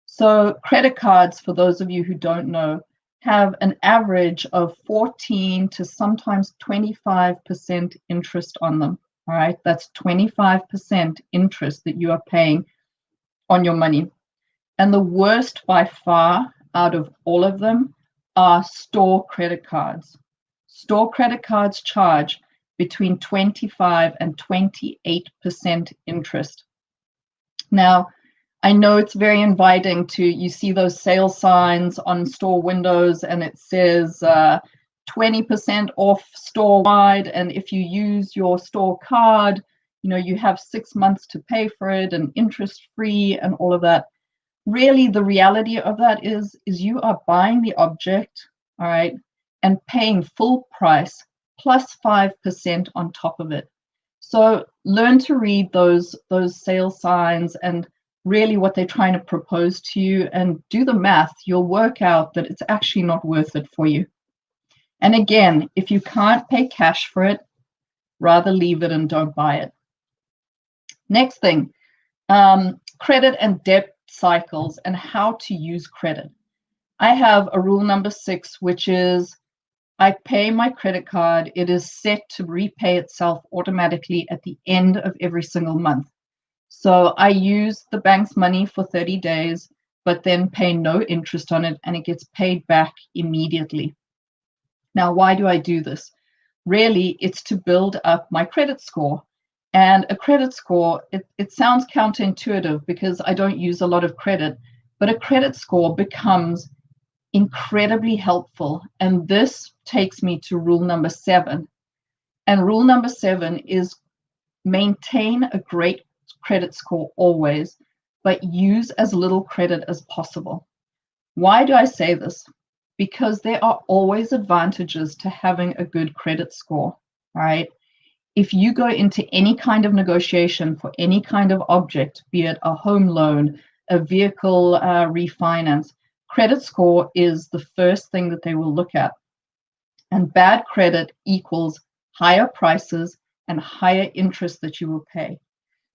So credit cards, for those of you who don't know, have an average of 14 to sometimes 25% interest on them. All right, that's 25% interest that you are paying on your money. And the worst by far out of all of them are store credit cards. Store credit cards charge between 25 and 28% interest. Now, I know it's very inviting to, you see those sale signs on store windows and it says 20% off store-wide, and if you use your store card, you know, you have 6 months to pay for it and interest-free and all of that. Really, the reality of that is you are buying the object, all right, and paying full price plus 5% on top of it. So learn to read those sale signs and really what they're trying to propose to you, and do the math. You'll work out that it's actually not worth it for you. And again, if you can't pay cash for it, rather leave it and don't buy it. Next thing, credit and debt cycles and how to use credit. I have a rule number 6, which is I pay my credit card. It is set to repay itself automatically at the end of every single month. So I use the bank's money for 30 days, but then pay no interest on it, and it gets paid back immediately. Now, why do I do this? Really, it's to build up my credit score. And a credit score, it sounds counterintuitive because I don't use a lot of credit, but a credit score becomes incredibly helpful. And this takes me to rule number 7. And rule number 7 is maintain a great credit score always, but use as little credit as possible. Why do I say this? Because there are always advantages to having a good credit score, right? If you go into any kind of negotiation for any kind of object, be it a home loan, a vehicle refinance, credit score is the first thing that they will look at. And bad credit equals higher prices and higher interest that you will pay.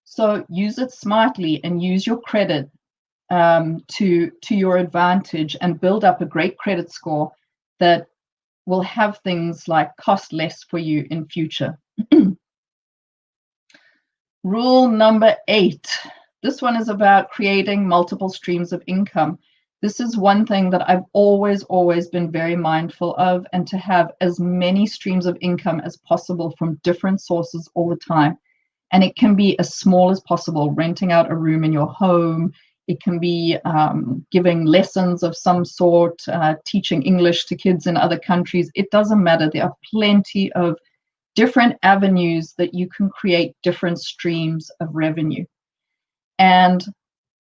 So use it smartly and use your credit to your advantage, and build up a great credit score that will have things like cost less for you in future. Rule number 8. This one is about creating multiple streams of income. This is one thing that I've always been very mindful of, and to have as many streams of income as possible from different sources all the time. And it can be as small as possible, renting out a room in your home. It can be giving lessons of some sort, teaching English to kids in other countries. It doesn't matter. There are plenty of different avenues that you can create different streams of revenue. And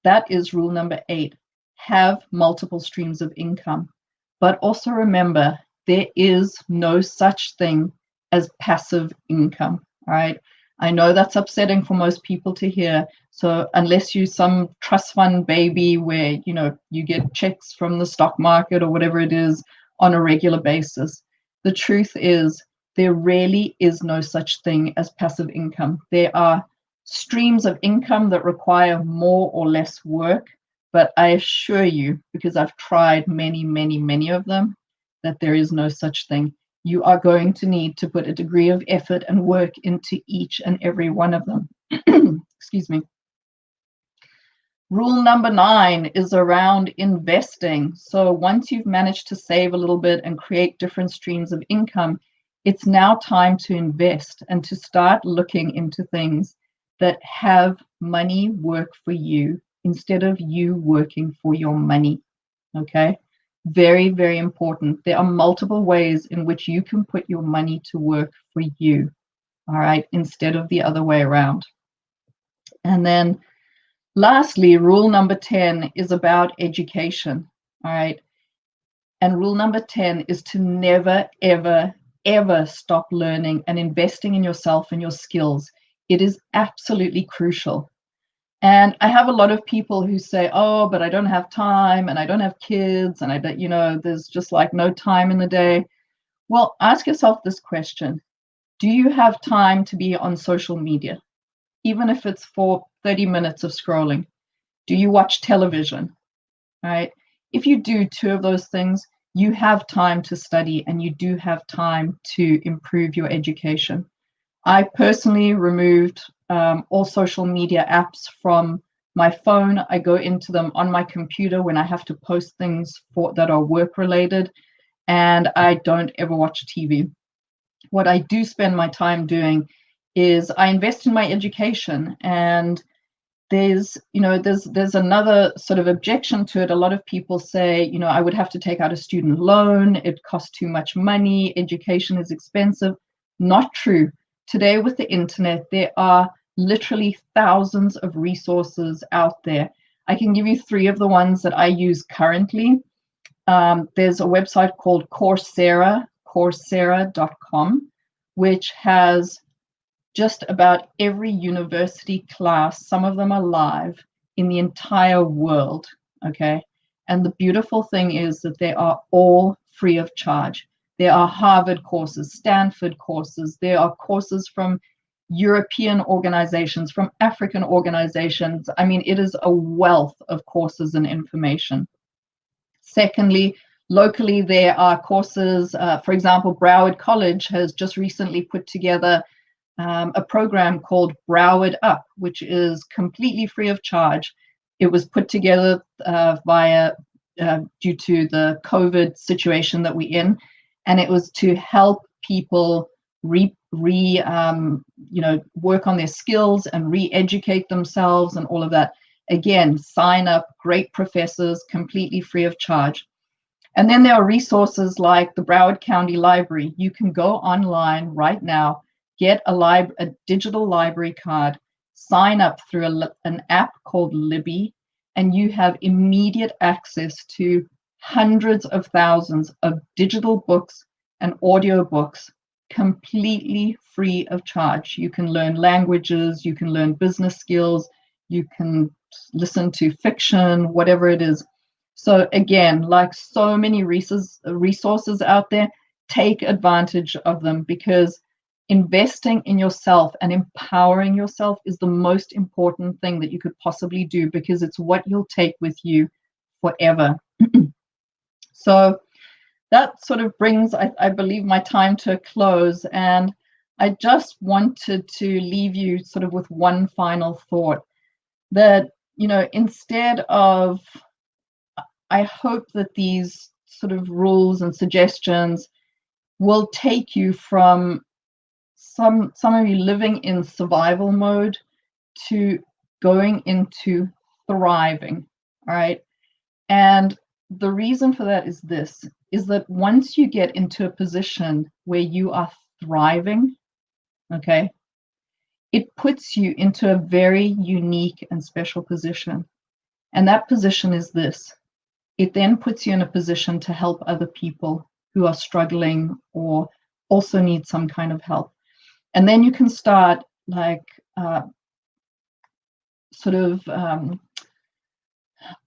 that is rule number 8. Have multiple streams of income. But also remember, there is no such thing as passive income, all right? I know that's upsetting for most people to hear. So unless you're some trust fund baby where, you know, you get checks from the stock market or whatever it is on a regular basis, the truth is there really is no such thing as passive income. There are streams of income that require more or less work, but I assure you, because I've tried many of them, that there is no such thing. You are going to need to put a degree of effort and work into each and every one of them. Excuse me. Rule number 9 is around investing. So once you've managed to save a little bit and create different streams of income, It's now time to invest and to start looking into things that have money work for you instead of you working for your money. Okay? Very, very important. There are multiple ways in which you can put your money to work for you, all right, instead of the other way around. And then lastly, rule number 10 is about education, all right? And rule number 10 is to never, ever, ever stop learning and investing in yourself and your skills. It is absolutely crucial. And I have a lot of people who say, oh, but I don't have time and I don't have kids and I don't, you know, there's just like no time in the day. Well, ask yourself this question. Do you have time to be on social media, even if it's for 30 minutes of scrolling? Do you watch television? Right? If you do two of those things, you have time to study and you do have time to improve your education. I personally removed all social media apps from my phone. I go into them on my computer when I have to post things that are work related, and I don't ever watch TV. What I do spend my time doing is I invest in my education, and there's another sort of objection to it. A lot of people say, I would have to take out a student loan. It costs too much money. Education is expensive. Not true. Today with the internet, there are literally thousands of resources out there. I can give you 3 of the ones that I use currently. There's a website called Coursera, Coursera.com, which has just about every university class, some of them are live, in the entire world, okay? And the beautiful thing is that they are all free of charge. There are Harvard courses, Stanford courses, there are courses from European organizations, from African organizations. I mean, it is a wealth of courses and information. Secondly, locally, there are courses, for example, Broward College has just recently put together a program called Broward Up, which is completely free of charge. It was put together due to the COVID situation that we're in, and it was to help people work on their skills and re-educate themselves and all of that. Again, sign up, great professors, completely free of charge. And then there are resources like the Broward County Library. You can go online right now, get a digital library card, sign up through an app called Libby, and you have immediate access to hundreds of thousands of digital books and audio books completely free of charge. You can learn languages, you can learn business skills, you can listen to fiction, whatever it is. So again, like so many resources out there, take advantage of them, because investing in yourself and empowering yourself is the most important thing that you could possibly do, because it's what you'll take with you forever. So that sort of brings, I believe, my time to a close. And I just wanted to leave you sort of with one final thought that, instead of, I hope that these sort of rules and suggestions will take you from some of you living in survival mode to going into thriving, all right? And the reason for that is this, is that once you get into a position where you are thriving, okay, it puts you into a very unique and special position. And that position is this. It then puts you in a position to help other people who are struggling or also need some kind of help. And then you can start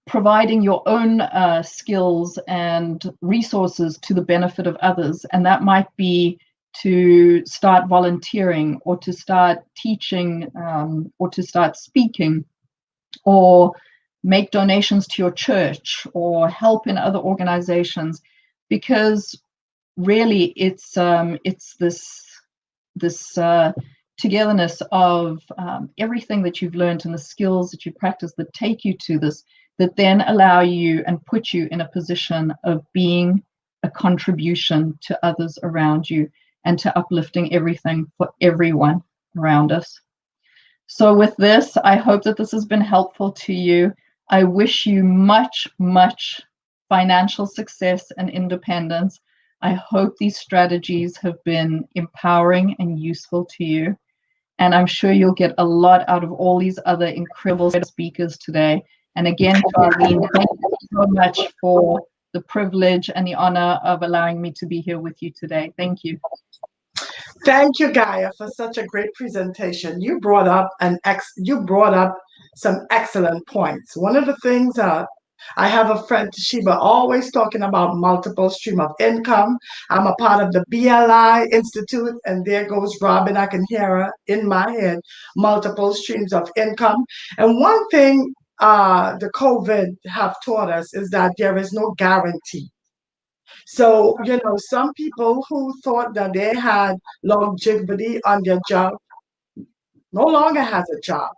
providing your own skills and resources to the benefit of others. And that might be to start volunteering, or to start teaching, or to start speaking, or make donations to your church, or help in other organizations. Because really it's this togetherness of everything that you've learned and the skills that you practice that take you to this, that then allow you and put you in a position of being a contribution to others around you. and to uplifting everything for everyone around us. So with this, I hope that this has been helpful to you. I wish you much, much financial success and independence. I hope these strategies have been empowering and useful to you. And I'm sure you'll get a lot out of all these other incredible speakers today. And again, Arleen, thank you so much for the privilege and the honor of allowing me to be here with you today. Thank you. Thank you, Gaia, for such a great presentation. You brought up some excellent points. One of the things I have a friend, Toshiba, always talking about multiple stream of income. I'm a part of the BLI Institute, and there goes Robin. I can hear her in my head, multiple streams of income. And one thing the COVID have taught us is that there is no guarantee. So, some people who thought that they had longevity on their job no longer has a job.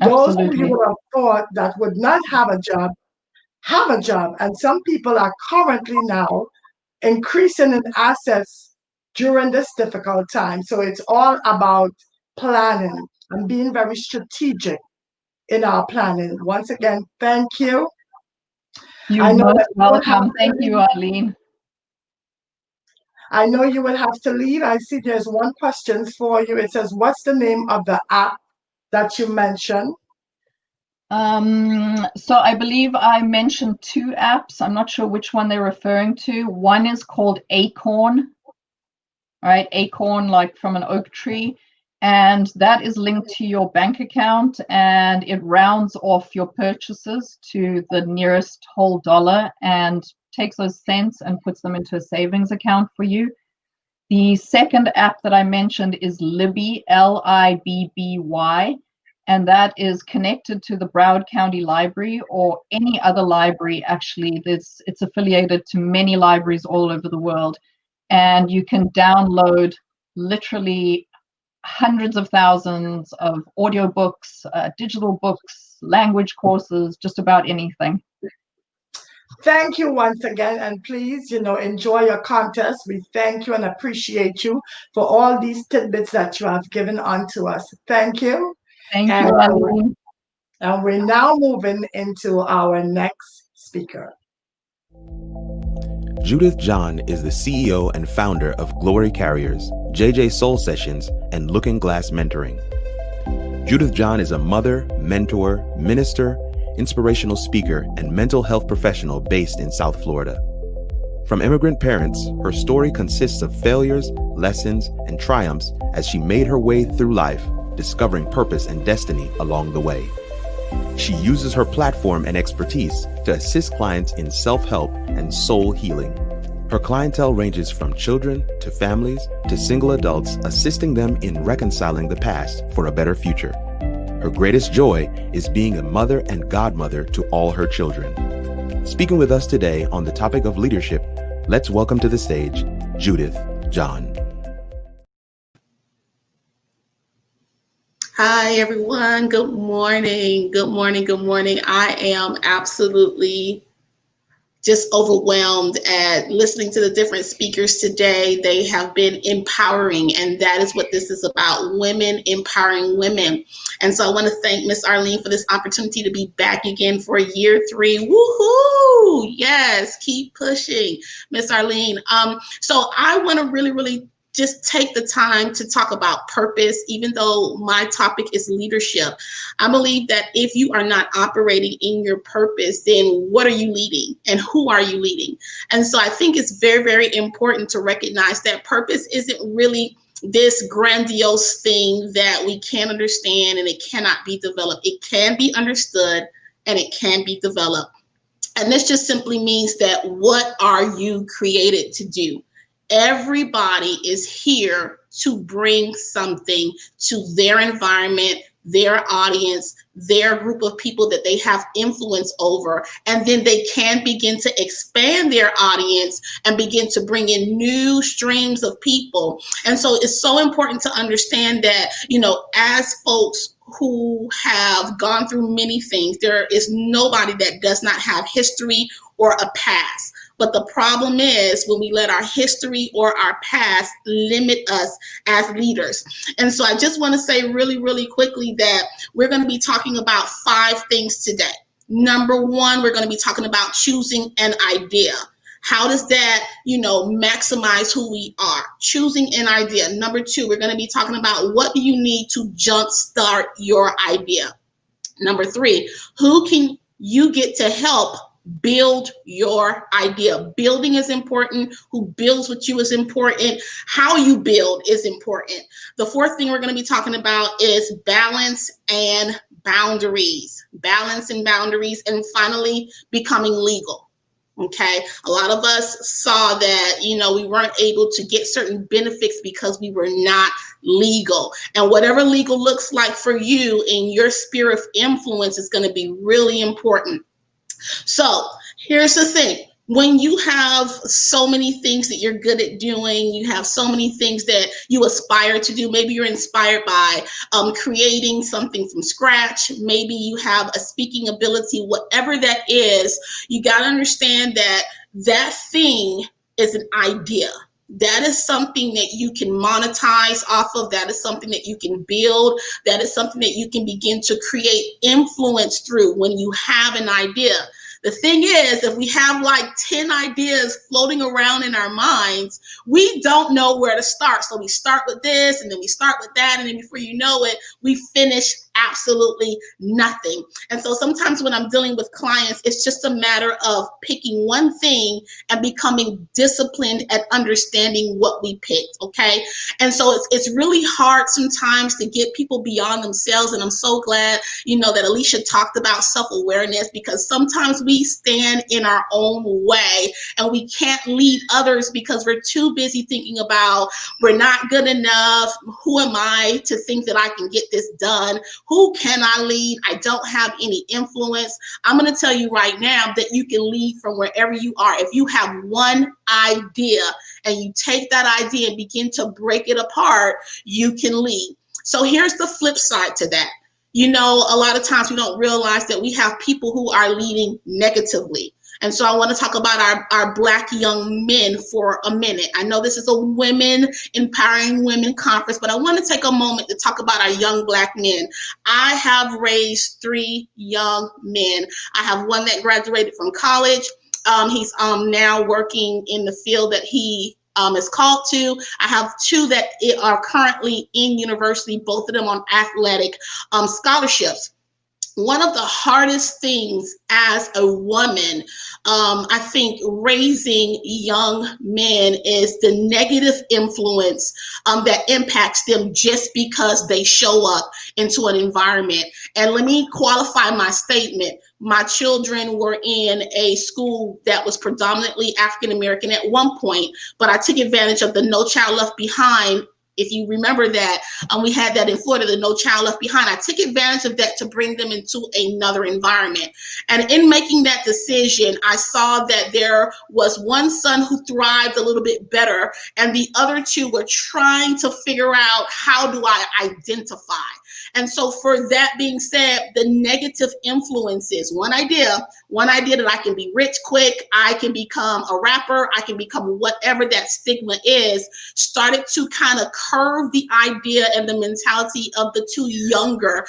Those who you would have thought that would not have a job have a job. And some people are currently now increasing in assets during this difficult time. So it's all about planning and being very strategic in our planning. Once again, thank you. You're most welcome. Thank you, Arleen. I know you will have to leave. I see there's one question for you. It says, what's the name of the app that you mentioned? So I believe I mentioned two apps. I'm not sure which one they're referring to. One is called Acorn, right? Acorn, like from an oak tree. And that is linked to your bank account, and it rounds off your purchases to the nearest whole dollar and takes those cents and puts them into a savings account for you. The second app that I mentioned is Libby, Libby, and that is connected to the Broward County Library or any other library. Actually, it's affiliated to many libraries all over the world, and you can download literally hundreds of thousands of audiobooks, digital books, language courses, just about anything. Thank you once again, and please, enjoy your contest. We thank you and appreciate you for all these tidbits that you have given unto us. Thank you. Thank you, Arleen. And we're now moving into our next speaker. Judith John is the CEO and founder of Glory Carriers, JJ Soul Sessions, and Looking Glass Mentoring. Judith John is a mother, mentor, minister, inspirational speaker, and mental health professional based in South Florida. From immigrant parents, her story consists of failures, lessons, and triumphs as she made her way through life, discovering purpose and destiny along the way. She uses her platform and expertise to assist clients in self-help and soul healing. Her clientele ranges from children to families to single adults, assisting them in reconciling the past for a better future. Her greatest joy is being a mother and godmother to all her children. Speaking with us today on the topic of leadership, let's welcome to the stage Judith John. Hi, everyone. Good morning. Good morning. Good morning. I am absolutely just overwhelmed at listening to the different speakers today. They have been empowering, and that is what this is about, women empowering women. And so I want to thank Miss Arleen for this opportunity to be back again for year 3. Woohoo! Yes, keep pushing, Miss Arleen. So I want to really just take the time to talk about purpose, even though my topic is leadership. I believe that if you are not operating in your purpose, then what are you leading and who are you leading? And so I think it's very, very important to recognize that purpose isn't really this grandiose thing that we can't understand and it cannot be developed. It can be understood and it can be developed. And this just simply means that what are you created to do? Everybody is here to bring something to their environment, their audience, their group of people that they have influence over, and then they can begin to expand their audience and begin to bring in new streams of people. And so it's so important to understand that, as folks who have gone through many things, there is nobody that does not have history or a past. But the problem is when we let our history or our past limit us as leaders. And so I just want to say really, really quickly that we're going to be talking about 5 things today. Number 1, we're going to be talking about choosing an idea. How does that, maximize who we are? Choosing an idea. Number 2, we're going to be talking about what do you need to jumpstart your idea. Number 3, who can you get to help build your idea? Building is important. Who builds with you is important. How you build is important. The 4th thing we're going to be talking about is balance and boundaries. Balance and boundaries. And finally, becoming legal. Okay, a lot of us saw that, we weren't able to get certain benefits because we were not legal. And whatever legal looks like for you in your sphere of influence is going to be really important. So here's the thing. When you have so many things that you're good at doing, you have so many things that you aspire to do. Maybe you're inspired by creating something from scratch. Maybe you have a speaking ability, whatever that is, you got to understand that that thing is an idea. That is something that you can monetize off of. That is something that you can build. That is something that you can begin to create influence through when you have an idea. The thing is, if we have like 10 ideas floating around in our minds, we don't know where to start. So we start with this, and then we start with that, and then before you know it, we finish absolutely nothing. And so sometimes when I'm dealing with clients, it's just a matter of picking one thing and becoming disciplined at understanding what we picked, okay? And so it's really hard sometimes to get people beyond themselves, and I'm so glad, that Alicia talked about self-awareness, because sometimes we stand in our own way and we can't lead others because we're too busy thinking about we're not good enough. Who am I to think that I can get this done? Who can I lead? I don't have any influence. I'm going to tell you right now that you can lead from wherever you are. If you have one idea and you take that idea and begin to break it apart, you can lead. So here's the flip side to that. A lot of times we don't realize that we have people who are leading negatively. And so I want to talk about our Black young men for a minute. I know this is a Women Empowering Women conference, but I want to take a moment to talk about our young Black men. I have raised 3 young men. I have one that graduated from college. He's now working in the field that he is called to. I have 2 that are currently in university, both of them on athletic scholarships. One of the hardest things as a woman, I think, raising young men is the negative influence that impacts them just because they show up into an environment. And let me qualify my statement. My children were in a school that was predominantly African American at one point, but I took advantage of the No Child Left Behind. If you remember that, we had that in Florida, the No Child Left Behind. I took advantage of that to bring them into another environment. And in making that decision, I saw that there was one son who thrived a little bit better, and the other 2 were trying to figure out, how do I identify? And so for that being said, the negative influences, one idea that I can be rich quick, I can become a rapper, I can become whatever that stigma is, started to kind of curve the idea and the mentality of the 2 younger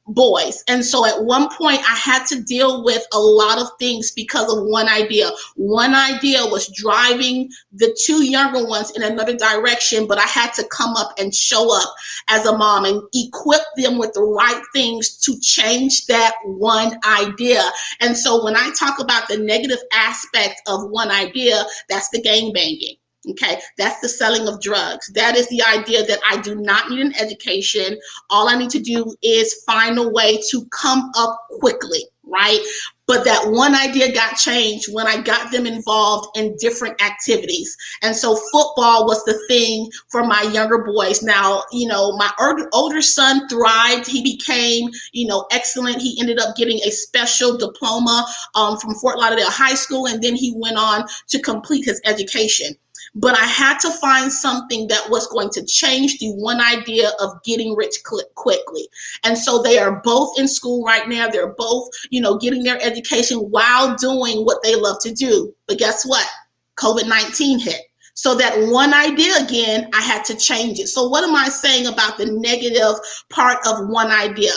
boys. And so at one point I had to deal with a lot of things because of one idea. One idea was driving the 2 younger ones in another direction, but I had to come up and show up as a mom and equip them with the right things to change that one idea. And so when I talk about the negative aspect of one idea, that's the gangbanging. Okay, that's the selling of drugs. That is the idea that I do not need an education. All I need to do is find a way to come up quickly, right? But that one idea got changed when I got them involved in different activities. And so football was the thing for my younger boys. Now, my older son thrived. He became, excellent. He ended up getting a special diploma from Fort Lauderdale High School, and then he went on to complete his education. but I had to find something that was going to change the one idea of getting rich quickly. And so they are both in school right now. They're both, getting their education while doing what they love to do. But guess what? COVID-19 hit. So that one idea again, I had to change it. So what am I saying about the negative part of one idea?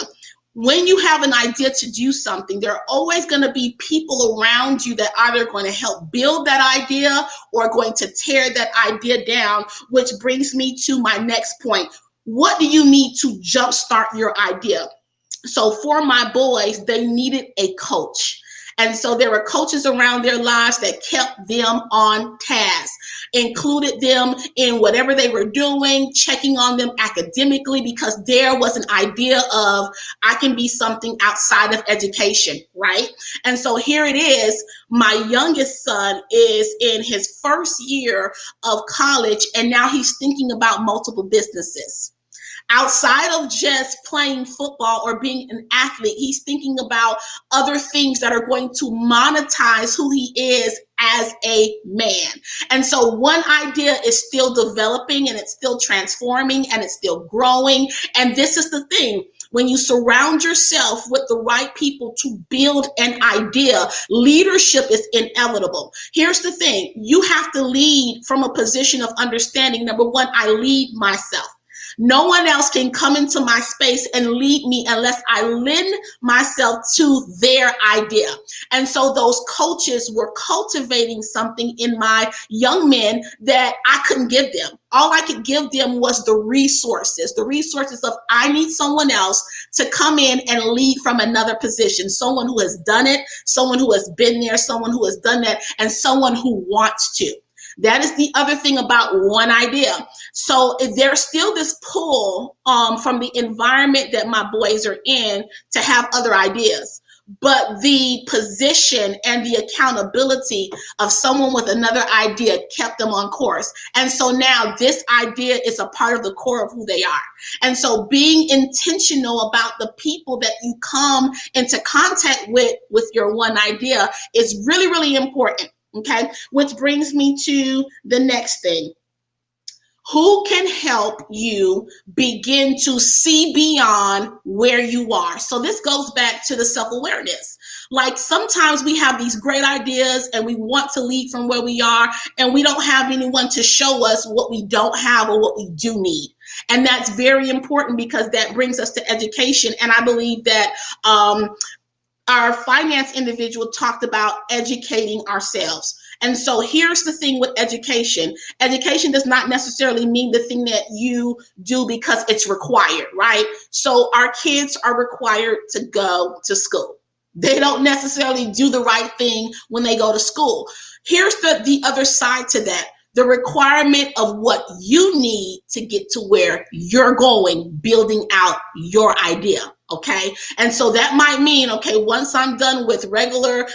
When you have an idea to do something, there are always going to be people around you that either going to help build that idea or going to tear that idea down, which brings me to my next point. What do you need to jumpstart your idea? So for my boys, they needed a coach. And so there were coaches around their lives that kept them on task, included them in whatever they were doing, checking on them academically, because there was an idea of I can be something outside of education, right? And so here it is. My youngest son is in his first year of college, and now he's thinking about multiple businesses. Outside of just playing football or being an athlete, he's thinking about other things that are going to monetize who he is as a man. And so one idea is still developing, and it's still transforming, and it's still growing. And this is the thing. When you surround yourself with the right people to build an idea, leadership is inevitable. Here's the thing. You have to lead from a position of understanding. Number one, I lead myself. No one else can come into my space and lead me unless I lend myself to their idea. And so those coaches were cultivating something in my young men that I couldn't give them. All I could give them was the resources of I need someone else to come in and lead from another position, someone who has done it, someone who has been there, someone who has done that, and someone who wants to. That is the other thing about one idea. So there's still this pull from the environment that my boys are in to have other ideas. But the position and the accountability of someone with another idea kept them on course. And so now this idea is a part of the core of who they are. And so being intentional about the people that you come into contact with your one idea is really, really important. Okay, which brings me to the next thing. Who can help you begin to see beyond where you are? So this goes back to the self-awareness. Like sometimes we have these great ideas and we want to lead from where we are, and we don't have anyone to show us what we don't have or what we do need. And that's very important because that brings us to education. And I believe that our finance individual talked about educating ourselves. And so here's the thing with education. Education does not necessarily mean the thing that you do because it's required, right? So our kids are required to go to school. They don't necessarily do the right thing when they go to school. Here's the other side to that. The requirement of what you need to get to where you're going, building out your idea, okay? And so that might mean, okay, once I'm done with regular,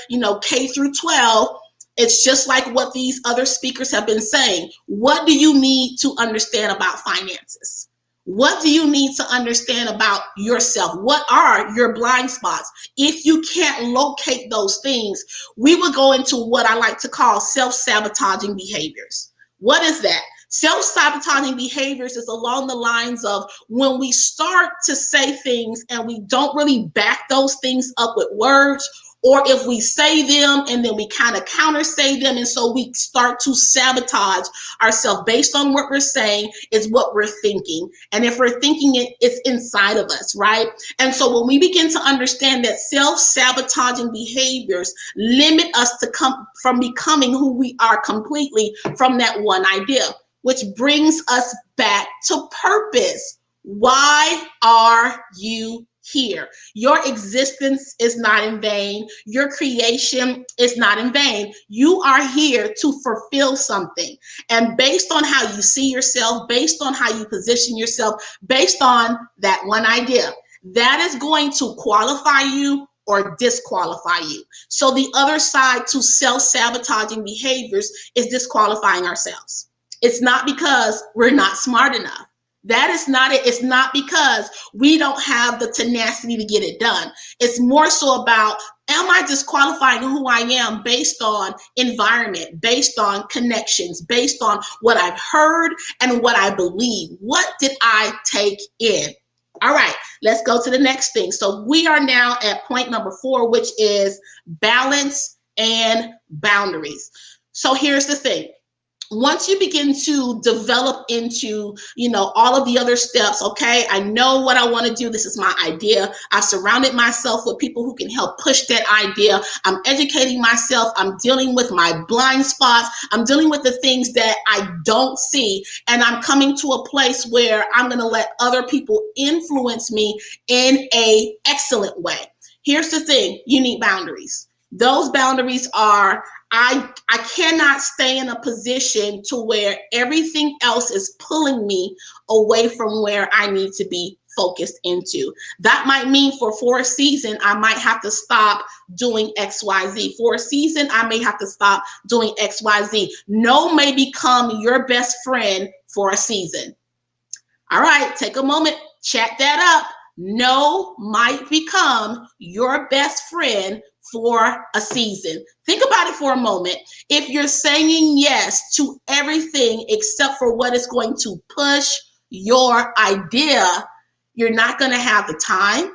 K through 12, it's just like what these other speakers have been saying. What do you need to understand about finances? What do you need to understand about yourself? What are your blind spots? If you can't locate those things, we will go into what I like to call self-sabotaging behaviors. What is that? Self-sabotaging behaviors is along the lines of when we start to say things and we don't really back those things up with words, or if we say them and then we kind of counter say them, and so we start to sabotage ourselves based on what we're saying is what we're thinking. And if we're thinking it, it's inside of us, right? And so when we begin to understand that self-sabotaging behaviors limit us to come from becoming who we are completely from that one idea, which brings us back to purpose. Why are you here? Your existence is not in vain. Your creation is not in vain. You are here to fulfill something. And based on how you see yourself, based on how you position yourself, based on that one idea, that is going to qualify you or disqualify you. So the other side to self-sabotaging behaviors is disqualifying ourselves. It's not because we're not smart enough. That is not it. It's not because we don't have the tenacity to get it done. It's more so about, am I disqualifying who I am based on environment, based on connections, based on what I've heard and what I believe? What did I take in? All right, let's go to the next thing. So we are now at point number 4, which is balance and boundaries. So here's the thing. Once you begin to develop into, all of the other steps, okay, I know what I want to do. This is my idea. I've surrounded myself with people who can help push that idea. I'm educating myself. I'm dealing with my blind spots. I'm dealing with the things that I don't see. And I'm coming to a place where I'm going to let other people influence me in an excellent way. Here's the thing. You need boundaries. Those boundaries are, I cannot stay in a position to where everything else is pulling me away from where I need to be focused into. That might mean for a season, I might have to stop doing XYZ. For a season, I may have to stop doing XYZ. No may become your best friend for a season. All right, take a moment, chat that up. No might become your best friend for a season. Think about it for a moment. If you're saying yes to everything except for what is going to push your idea, you're not going to have the time,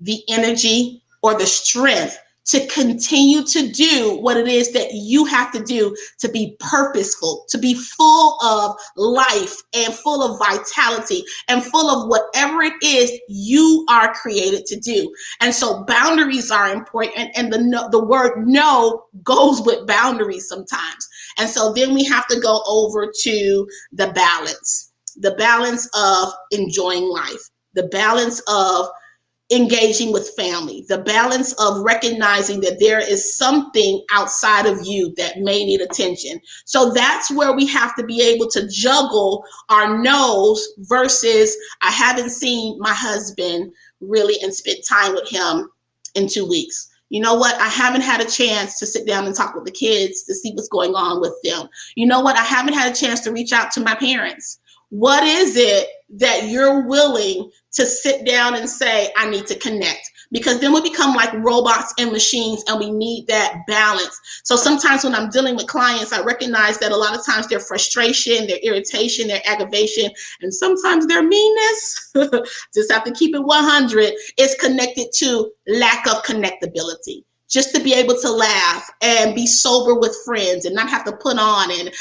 the energy, or the strength to continue to do what it is that you have to do to be purposeful, to be full of life and full of vitality and full of whatever it is you are created to do. And so boundaries are important, and the word no goes with boundaries sometimes. And so then we have to go over to the balance of enjoying life, the balance of engaging with family, the balance of recognizing that there is something outside of you that may need attention. So that's where we have to be able to juggle our no's versus I haven't seen my husband really and spend time with him in 2 weeks. You know what? I haven't had a chance to sit down and talk with the kids to see what's going on with them. You know what? I haven't had a chance to reach out to my parents. What is it that you're willing to sit down and say, I need to connect? Because then we become like robots and machines, and we need that balance. So sometimes when I'm dealing with clients, I recognize that a lot of times their frustration, their irritation, their aggravation, and sometimes their meanness, just have to keep it 100, is connected to lack of connectability. Just to be able to laugh and be sober with friends and not have to put on and,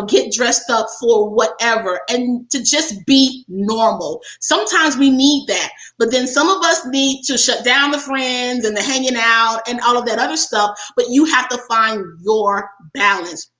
get dressed up for whatever, and to just be normal. Sometimes we need that, but then some of us need to shut down the friends and the hanging out and all of that other stuff, but you have to find your balance.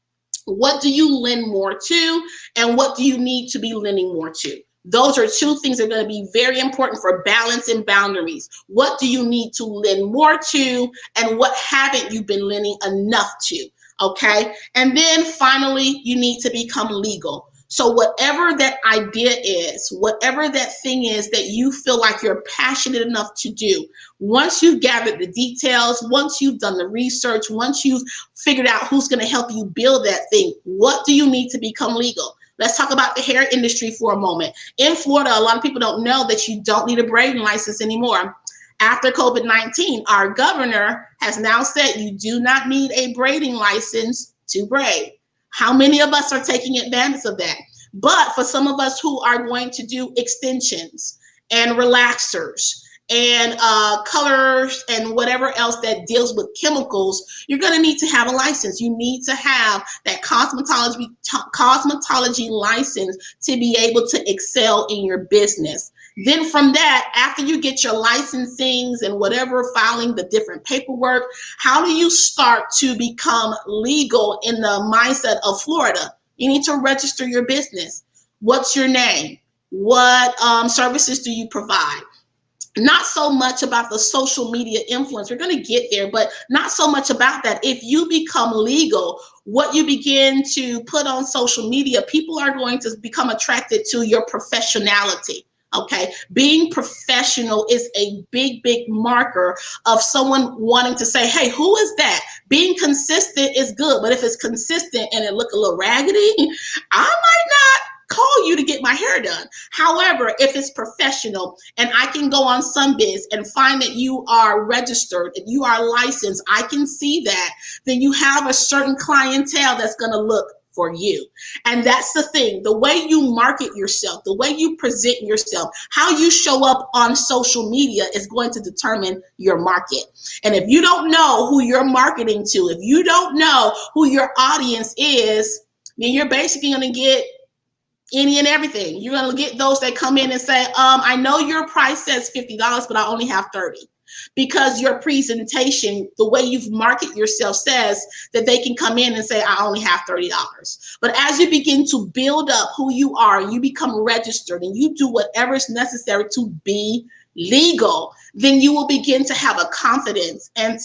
What do you lend more to, and what do you need to be lending more to? Those are 2 things that are going to be very important for balance and boundaries. What do you need to lend more to, and what haven't you been lending enough to? Okay. And then finally, you need to become legal. So whatever that idea is, whatever that thing is that you feel like you're passionate enough to do, once you've gathered the details, once you've done the research, once you've figured out who's going to help you build that thing, what do you need to become legal? Let's talk about the hair industry for a moment. In Florida, a lot of people don't know that you don't need a braiding license anymore. After COVID-19, our governor has now said you do not need a braiding license to braid. How many of us are taking advantage of that? But for some of us who are going to do extensions and relaxers and colors and whatever else that deals with chemicals, you're going to need to have a license. You need to have that cosmetology license to be able to excel in your business. Then from that, after you get your licensings and whatever, filing the different paperwork, how do you start to become legal in the mindset of Florida? You need to register your business. What's your name? What services do you provide? Not so much about the social media influence. We're going to get there, but not so much about that. If you become legal, what you begin to put on social media, people are going to become attracted to your professionality. Okay, being professional is a big, big marker of someone wanting to say, hey, who is that? Being consistent is good, but if it's consistent and it look a little raggedy, I might not call you to get my hair done. However, if it's professional and I can go on Sunbiz and find that you are registered and you are licensed, I can see that, then you have a certain clientele that's going to look for you. And that's the thing, the way you market yourself, the way you present yourself, how you show up on social media is going to determine your market. And if you don't know who you're marketing to, if you don't know who your audience is, then you're basically going to get any and everything. You're going to get those that come in and say, I know your price says $50, but I only have 30. Because your presentation, the way you've marketed yourself says that they can come in and say, I only have $30. But as you begin to build up who you are, you become registered and you do whatever is necessary to be legal, then you will begin to have a confidence. And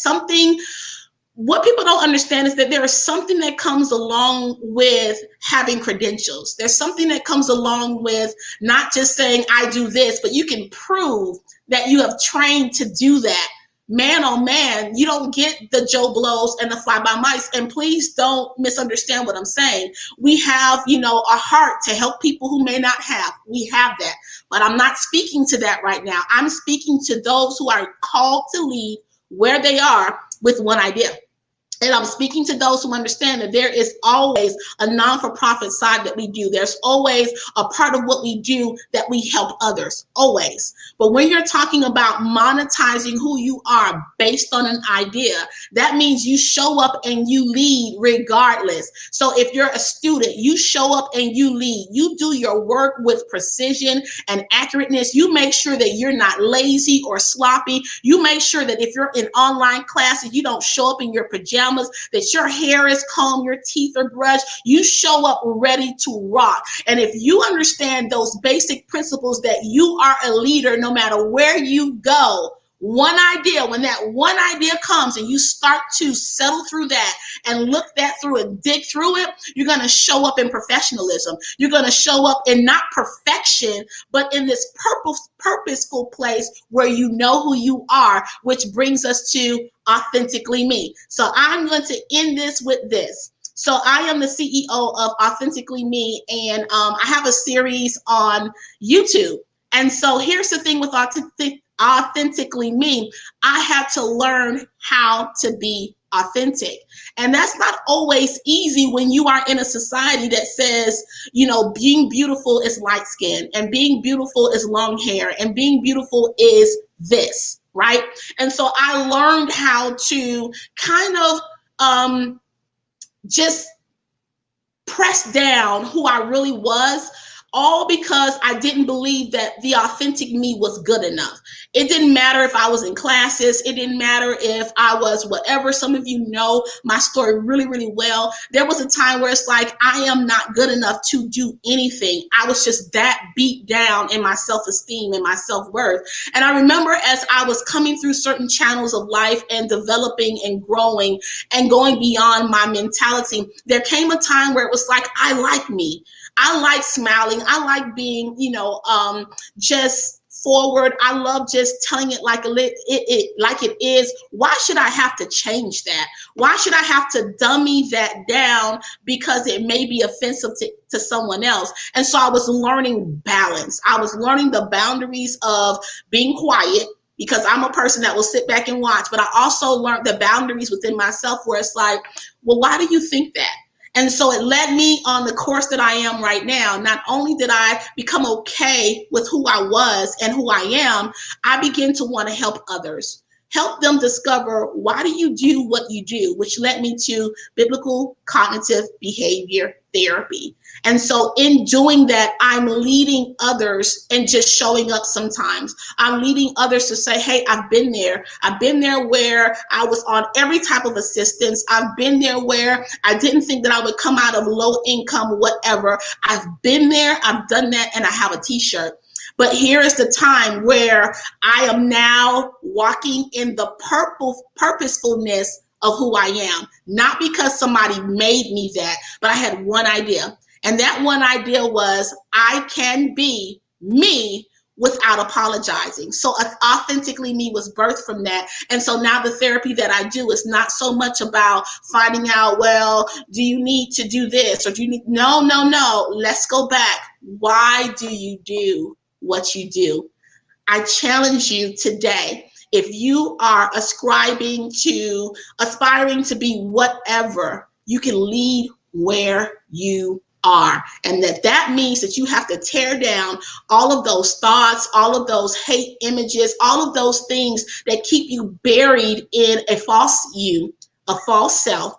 what people don't understand is that there is something that comes along with having credentials. There's something that comes along with not just saying I do this, but you can prove that you have trained to do that. Man, oh man, you don't get the Joe Blows and the fly-by-mice. And please don't misunderstand what I'm saying. We have, a heart to help people who may not have. We have that. But I'm not speaking to that right now. I'm speaking to those who are called to lead where they are with one idea. And I'm speaking to those who understand that there is always a non-for-profit side that we do. There's always a part of what we do that we help others, always. But when you're talking about monetizing who you are based on an idea, that means you show up and you lead regardless. So if you're a student, you show up and you lead. You do your work with precision and accurateness. You make sure that you're not lazy or sloppy. You make sure that if you're in online classes, you don't show up in your pajamas, that your hair is combed, your teeth are brushed. You show up ready to rock. And if you understand those basic principles that you are a leader no matter where you go, one idea, when that one idea comes and you start to settle through that and look that through and dig through it, you're going to show up in professionalism. You're going to show up in not perfection, but in this purposeful place where you know who you are, which brings us to authentically me. So I'm going to end this with this. So I am the CEO of Authentically Me, and I have a series on YouTube. And so here's the thing with Authentically Me, I had to learn how to be authentic. And that's not always easy when you are in a society that says, being beautiful is light skin, and being beautiful is long hair, and being beautiful is this, right? And so I learned how to kind of just press down who I really was, all because I didn't believe that the authentic me was good enough. It didn't matter if I was in classes. It didn't matter if I was whatever. Some of you know my story really, really well. There was a time where it's like, I am not good enough to do anything. I was just that beat down in my self-esteem and my self-worth. And I remember as I was coming through certain channels of life and developing and growing and going beyond my mentality, there came a time where it was like, I like me. I like smiling. I like being, just forward. I love just telling it like it is. Why should I have to change that? Why should I have to dummy that down because it may be offensive to someone else? And so I was learning balance. I was learning the boundaries of being quiet, because I'm a person that will sit back and watch. But I also learned the boundaries within myself where it's like, well, why do you think that? And so it led me on the course that I am right now. Not only did I become okay with who I was and who I am, I began to want to help others, help them discover why do you do what you do, which led me to biblical cognitive behavior therapy. And so in doing that, I'm leading others and just showing up sometimes. I'm leading others to say, hey, I've been there. I've been there where I was on every type of assistance. I've been there where I didn't think that I would come out of low income, whatever. I've been there, I've done that, and I have a t-shirt. But here is the time where I am now walking in the purposefulness of who I am. Not because somebody made me that, but I had one idea. And that one idea was I can be me without apologizing. So authentically me was birthed from that. And so now the therapy that I do is not so much about finding out, well, do you need to do this or do you need, no. Let's go back. Why do you do what you do? I challenge you today. If you are aspiring to be whatever, you can lead where you are. And that means that you have to tear down all of those thoughts, all of those hate images, all of those things that keep you buried in a false you, a false self,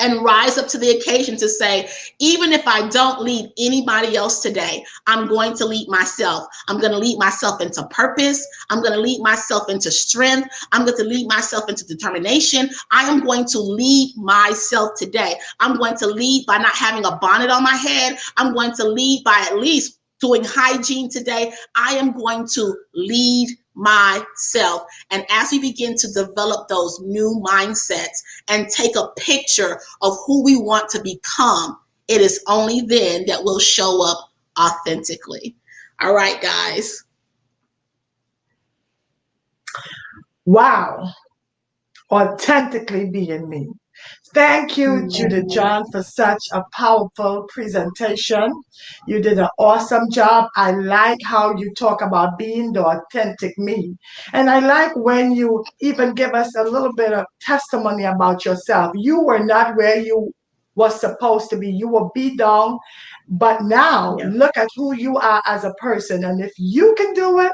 and rise up to the occasion to say, even if I don't lead anybody else today, I'm going to lead myself. I'm going to lead myself into purpose. I'm going to lead myself into strength. I'm going to lead myself into determination. I am going to lead myself today. I'm going to lead by not having a bonnet on my head. I'm going to lead by at least doing hygiene today. I am going to lead myself. And as we begin to develop those new mindsets and take a picture of who we want to become, it is only then that we'll show up authentically. All right, guys. Wow. Authentically being me. Thank you, Judith John, for such a powerful presentation. You did an awesome job. I like how you talk about being the authentic me. And I like when you even give us a little bit of testimony about yourself. You were not where you were supposed to be. You were beat down. But now look at who you are as a person. And if you can do it,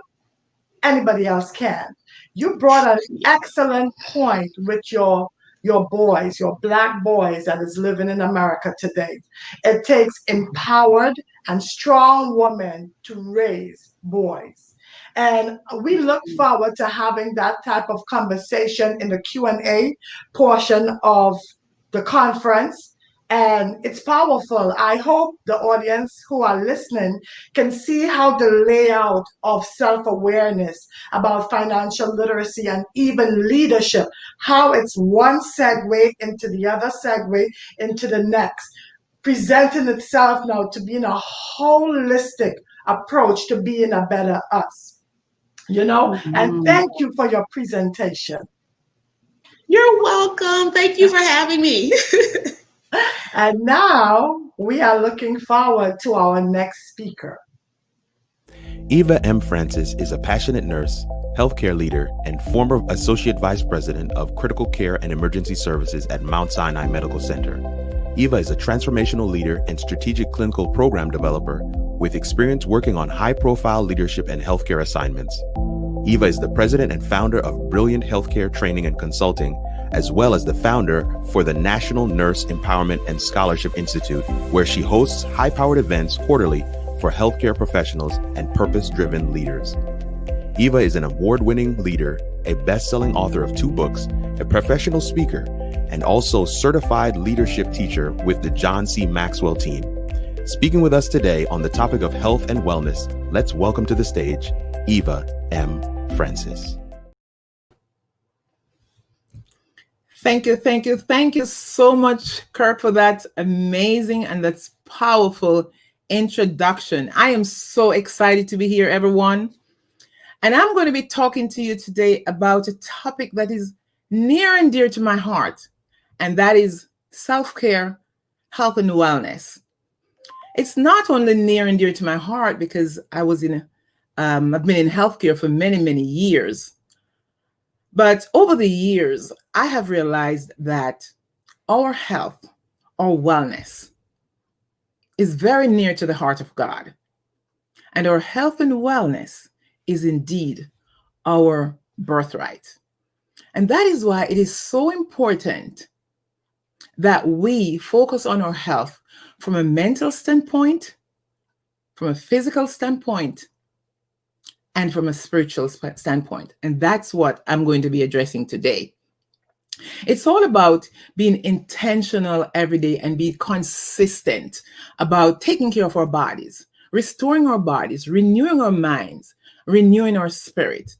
anybody else can. You brought an excellent point with your boys, your Black boys that is living in America today. It takes empowered and strong women to raise boys. And we look forward to having that type of conversation in the Q&A portion of the conference. And it's powerful. I hope the audience who are listening can see how the layout of self-awareness about financial literacy and even leadership, how it's one segue into the other segue into the next, presenting itself now to being a holistic approach to being a better us. And thank you for your presentation. You're welcome. Thank you for having me. And now we are looking forward to our next speaker. Eva M. Francis is a passionate nurse, healthcare leader, and former Associate Vice President of Critical Care and Emergency Services at Mount Sinai Medical Center. Eva is a transformational leader and strategic clinical program developer with experience working on high-profile leadership and healthcare assignments. Eva is the president and founder of Brilliant Healthcare Training and Consulting, as well as the founder for the National Nurse Empowerment and Scholarship Institute, where she hosts high-powered events quarterly for healthcare professionals and purpose-driven leaders. Eva is an award-winning leader, a best-selling author of 2 books, a professional speaker, and also certified leadership teacher with the John C. Maxwell team. Speaking with us today on the topic of health and wellness, let's welcome to the stage Eva M. Francis. Thank you so much, Kirk, for that amazing and that's powerful introduction. I am so excited to be here, everyone. And I'm going to be talking to you today about a topic that is near and dear to my heart, and that is self-care, health, and wellness. It's not only near and dear to my heart because I've been in healthcare for many, many years. But over the years, I have realized that our health, our wellness, is very near to the heart of God. And our health and wellness is indeed our birthright. And that is why it is so important that we focus on our health from a mental standpoint, from a physical standpoint, and from a spiritual standpoint. And that's what I'm going to be addressing today. It's all about being intentional every day and be consistent about taking care of our bodies, restoring our bodies, renewing our minds, renewing our spirit.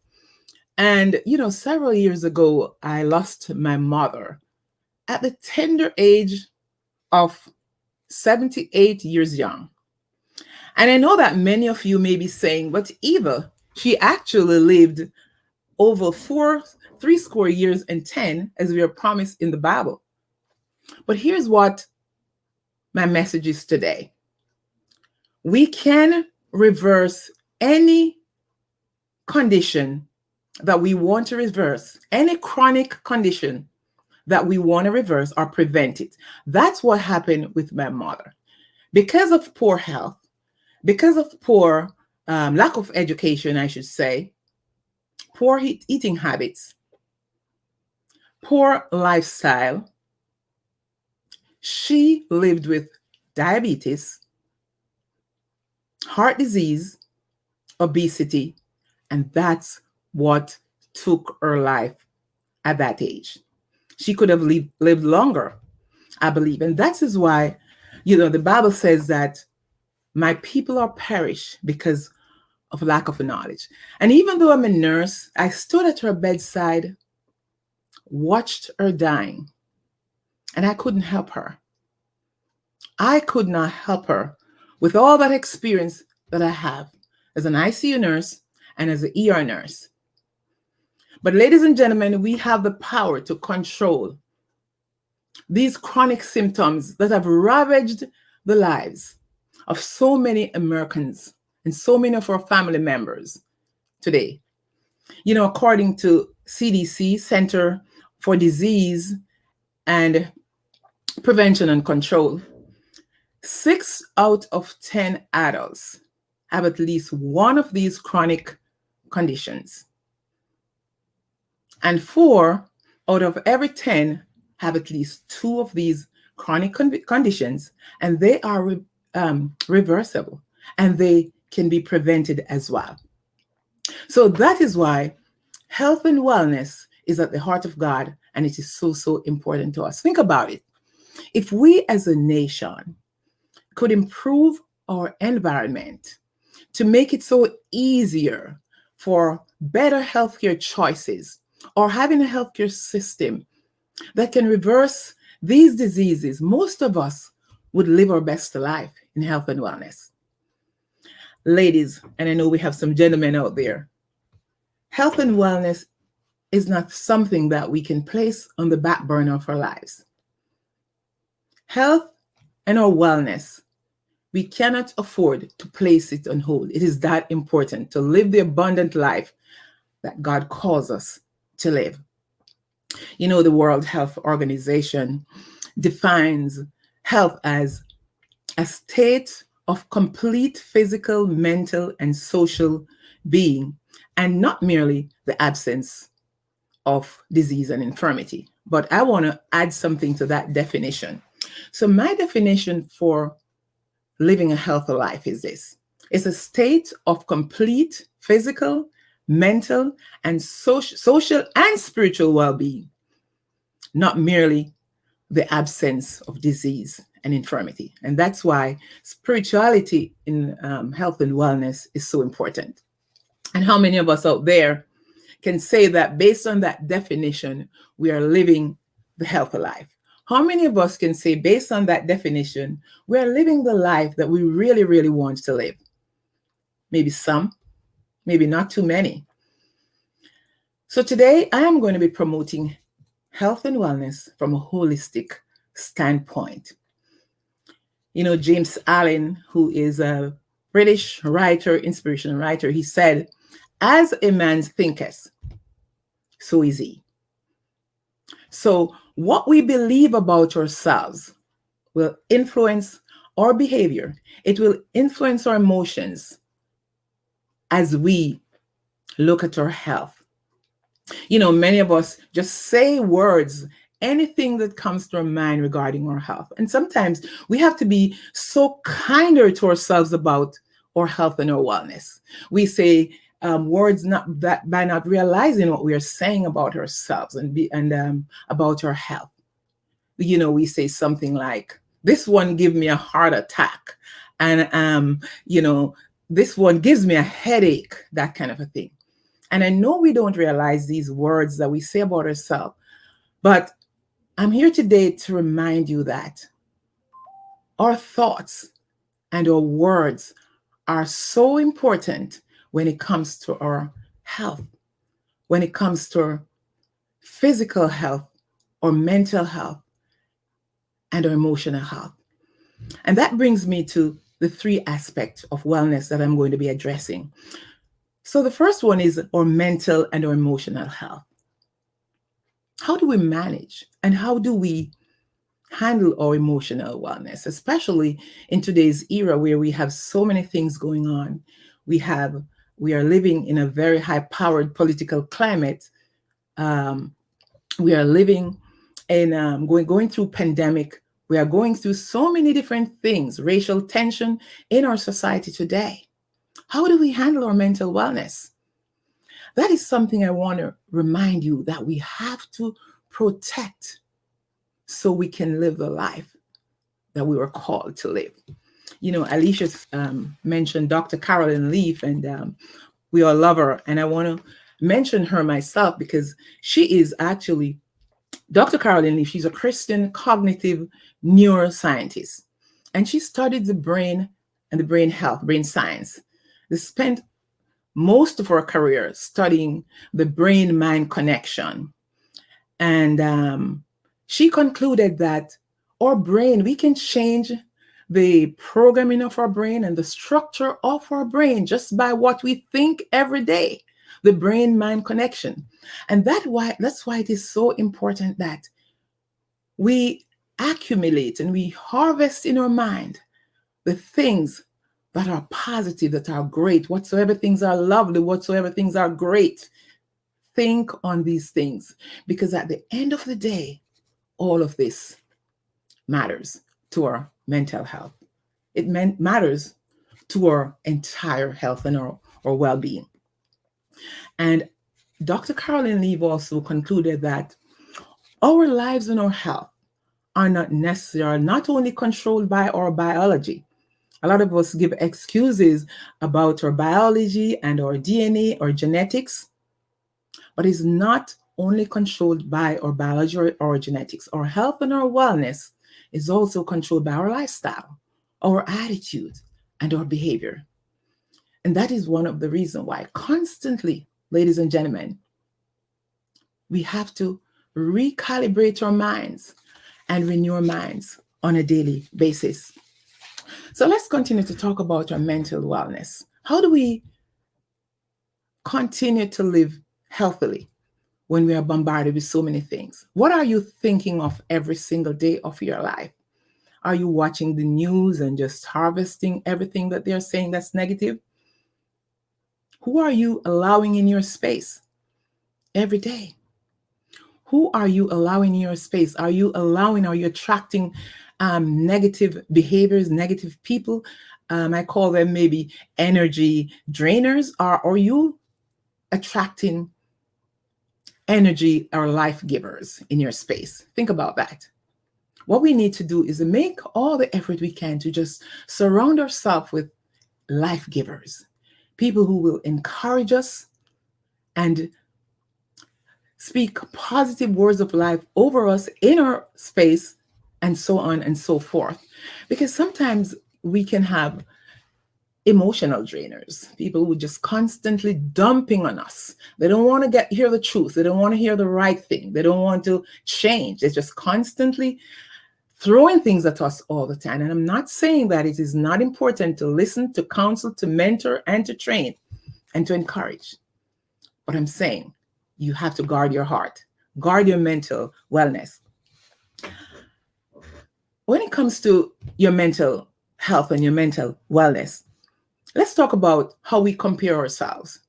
And, several years ago, I lost my mother at the tender age of 78 years young. And I know that many of you may be saying, but Eva, She actually lived over 3 years and 10, as we are promised in the Bible. But here's what my message is today. We can reverse any condition that we want to reverse, any chronic condition that we want to reverse or prevent it. That's what happened with my mother. Because of poor health, because of poor lack of education, I should say, poor eating habits, poor lifestyle, she lived with diabetes, heart disease, obesity, and that's what took her life at that age. She could have lived longer, I believe. And that is why, the Bible says that my people are perished because of lack of knowledge. And even though I'm a nurse, I stood at her bedside, watched her dying, and I couldn't help her. I could not help her with all that experience that I have as an ICU nurse and as an ER nurse. But ladies and gentlemen, we have the power to control these chronic symptoms that have ravaged the lives of so many Americans and so many of our family members today. According to CDC, Center for Disease and Prevention and Control, 6 out of 10 adults have at least one of these chronic conditions. And 4 out of every 10 have at least 2 of these chronic conditions, and they are reversible, and they can be prevented as well. So that is why health and wellness is at the heart of God, and it is so, so important to us. Think about it. If we as a nation could improve our environment to make it so easier for better healthcare choices, or having a healthcare system that can reverse these diseases, most of us would live our best life in health and wellness. Ladies, and I know we have some gentlemen out there, health and wellness is not something that we can place on the back burner of our lives. Health and our wellness, we cannot afford to place it on hold. It is that important to live the abundant life that God calls us to live. The World Health Organization defines health as a state of complete physical, mental, and social being, and not merely the absence of disease and infirmity. But I want to add something to that definition. So my definition for living a healthy life is this. It's a state of complete physical, mental, and social and spiritual well-being, not merely the absence of disease and infirmity. And that's why spirituality in health and wellness is so important. And how many of us out there can say that based on that definition, we are living the healthy life? How many of us can say based on that definition, we are living the life that we really, really want to live? Maybe some, maybe not too many. So today I am going to be promoting health and wellness from a holistic standpoint. James Allen, who is a British writer, inspirational writer, he said, "As a man thinketh, so is he." So what we believe about ourselves will influence our behavior. It will influence our emotions as we look at our health. Many of us just say words, anything that comes to our mind regarding our health. And sometimes we have to be so kinder to ourselves about our health and our wellness. We say words by not realizing what we are saying about ourselves and about our health. We say something like, "This one gives me a heart attack," and "This one gives me a headache," that kind of a thing. And I know we don't realize these words that we say about ourselves, but I'm here today to remind you that our thoughts and our words are so important when it comes to our health, when it comes to our physical health, or mental health, and our emotional health. And that brings me to the 3 aspects of wellness that I'm going to be addressing. So the first one is our mental and our emotional health. How do we manage and how do we handle our emotional wellness, especially in today's era where we have so many things going on? We are living in a very high-powered political climate. We are living in going through pandemic. We are going through so many different things, racial tension in our society today. How do we handle our mental wellness? That is something I want to remind you that we have to protect so we can live the life that we were called to live. You know, Alicia mentioned Dr. Caroline Leaf, and we all love her. And I want to mention her myself because she is actually, Dr. Caroline Leaf, she's a Christian cognitive neuroscientist. And she studied the brain and the brain health, brain science. They spent most of her career studying the brain-mind connection. And she concluded that our brain, we can change the programming of our brain and the structure of our brain just by what we think every day, the brain-mind connection. And that's why it is so important that we accumulate and we harvest in our mind the things that are positive, that are great, whatsoever things are lovely, whatsoever things are great. Think on these things, because at the end of the day, all of this matters to our mental health. It matters to our entire health and our well-being. And Dr. Caroline Leaf also concluded that our lives and our health are not only controlled by our biology. A lot of us give excuses about our biology and our DNA or genetics, but it's not only controlled by our biology or our genetics. Our health and our wellness is also controlled by our lifestyle, our attitude, and our behavior. And that is one of the reasons why constantly, ladies and gentlemen, we have to recalibrate our minds and renew our minds on a daily basis. So let's continue to talk about our mental wellness. How do we continue to live healthily when we are bombarded with so many things? What are you thinking of every single day of your life? Are you watching the news and just harvesting everything that they're saying that's negative? Who are you allowing in your space every day? Who are you allowing in your space? Are you attracting negative behaviors, negative people? I call them maybe energy drainers. Or are you attracting energy or life givers in your space? Think about that. What we need to do is make all the effort we can to just surround ourselves with life givers, people who will encourage us and speak positive words of life over us in our space, and so on and so forth. Because sometimes we can have emotional drainers, people who just constantly dumping on us. They don't want to hear the truth. They don't want to hear the right thing. They don't want to change. They're just constantly throwing things at us all the time. And I'm not saying that it is not important to listen, to counsel, to mentor, and to train, and to encourage. But I'm saying you have to guard your heart, guard your mental wellness. When it comes to your mental health and your mental wellness, let's talk about how we compare ourselves.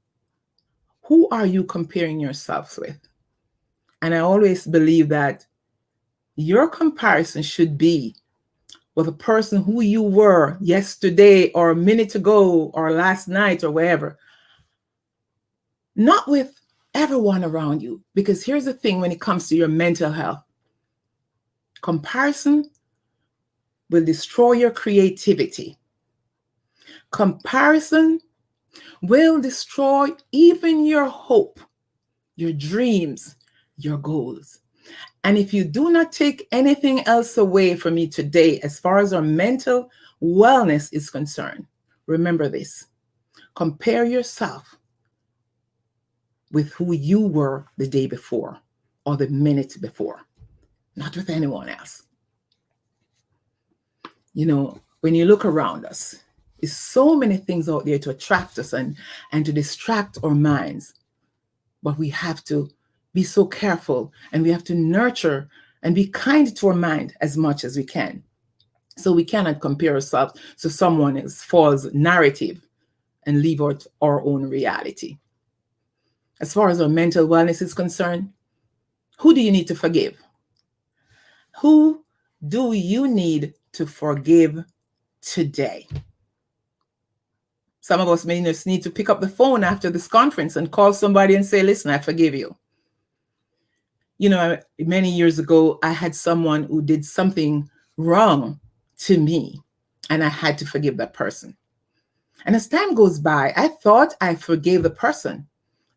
Who are you comparing yourselves with? And I always believe that your comparison should be with a person who you were yesterday or a minute ago or last night or wherever, not with everyone around you. Because here's the thing when it comes to your mental health, comparison will destroy your creativity. Comparison will destroy even your hope, your dreams, your goals. And if you do not take anything else away from me today, as far as our mental wellness is concerned, remember this: compare yourself with who you were the day before or the minute before, not with anyone else. You know, when you look around us, there's so many things out there to attract us and to distract our minds. But we have to be so careful, and we have to nurture and be kind to our mind as much as we can. So we cannot compare ourselves to someone else's false narrative and leave out our own reality. As far as our mental wellness is concerned, who do you need to forgive? Who do you need to forgive today? Some of us may just need to pick up the phone after this conference and call somebody and say, listen, I forgive you. You know, many years ago, I had someone who did something wrong to me, and I had to forgive that person. And as time goes by, I thought I forgave the person.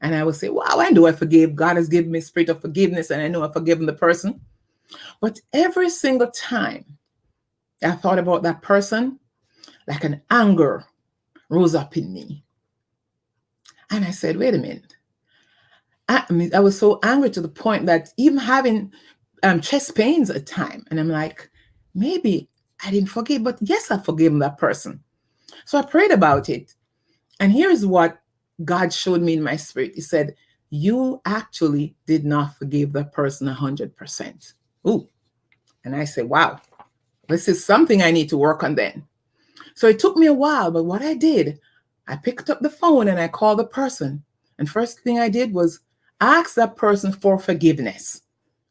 And I would say, wow, I know I forgave. God has given me a spirit of forgiveness, and I know I've forgiven the person. But every single time I thought about that person, like an anger rose up in me. And I said, wait a minute. I was so angry to the point that even having chest pains at time. And I'm like, maybe I didn't forgive, but yes, I forgave that person. So I prayed about it. And here's what God showed me in my spirit. He said, you actually did not forgive that person 100%. Ooh. And I said, wow, this is something I need to work on then. So it took me a while, but what I did, I picked up the phone and I called the person. And first thing I did was ask that person for forgiveness.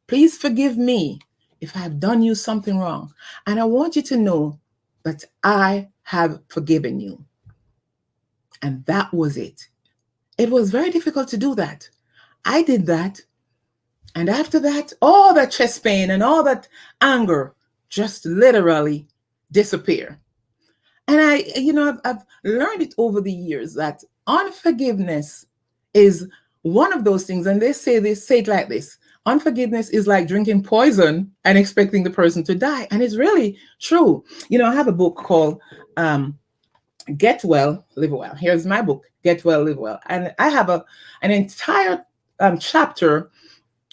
Please forgive me if I've done you something wrong. And I want you to know that I have forgiven you. And that was it. It was very difficult to do that. I did that. And after that, all that chest pain and all that anger just literally disappeared. And I've learned it over the years that unforgiveness is one of those things. And they say it like this. Unforgiveness is like drinking poison and expecting the person to die. And it's really true. You know, I have a book called Get Well, Live Well. Here's my book, Get Well, Live Well. And I have an entire chapter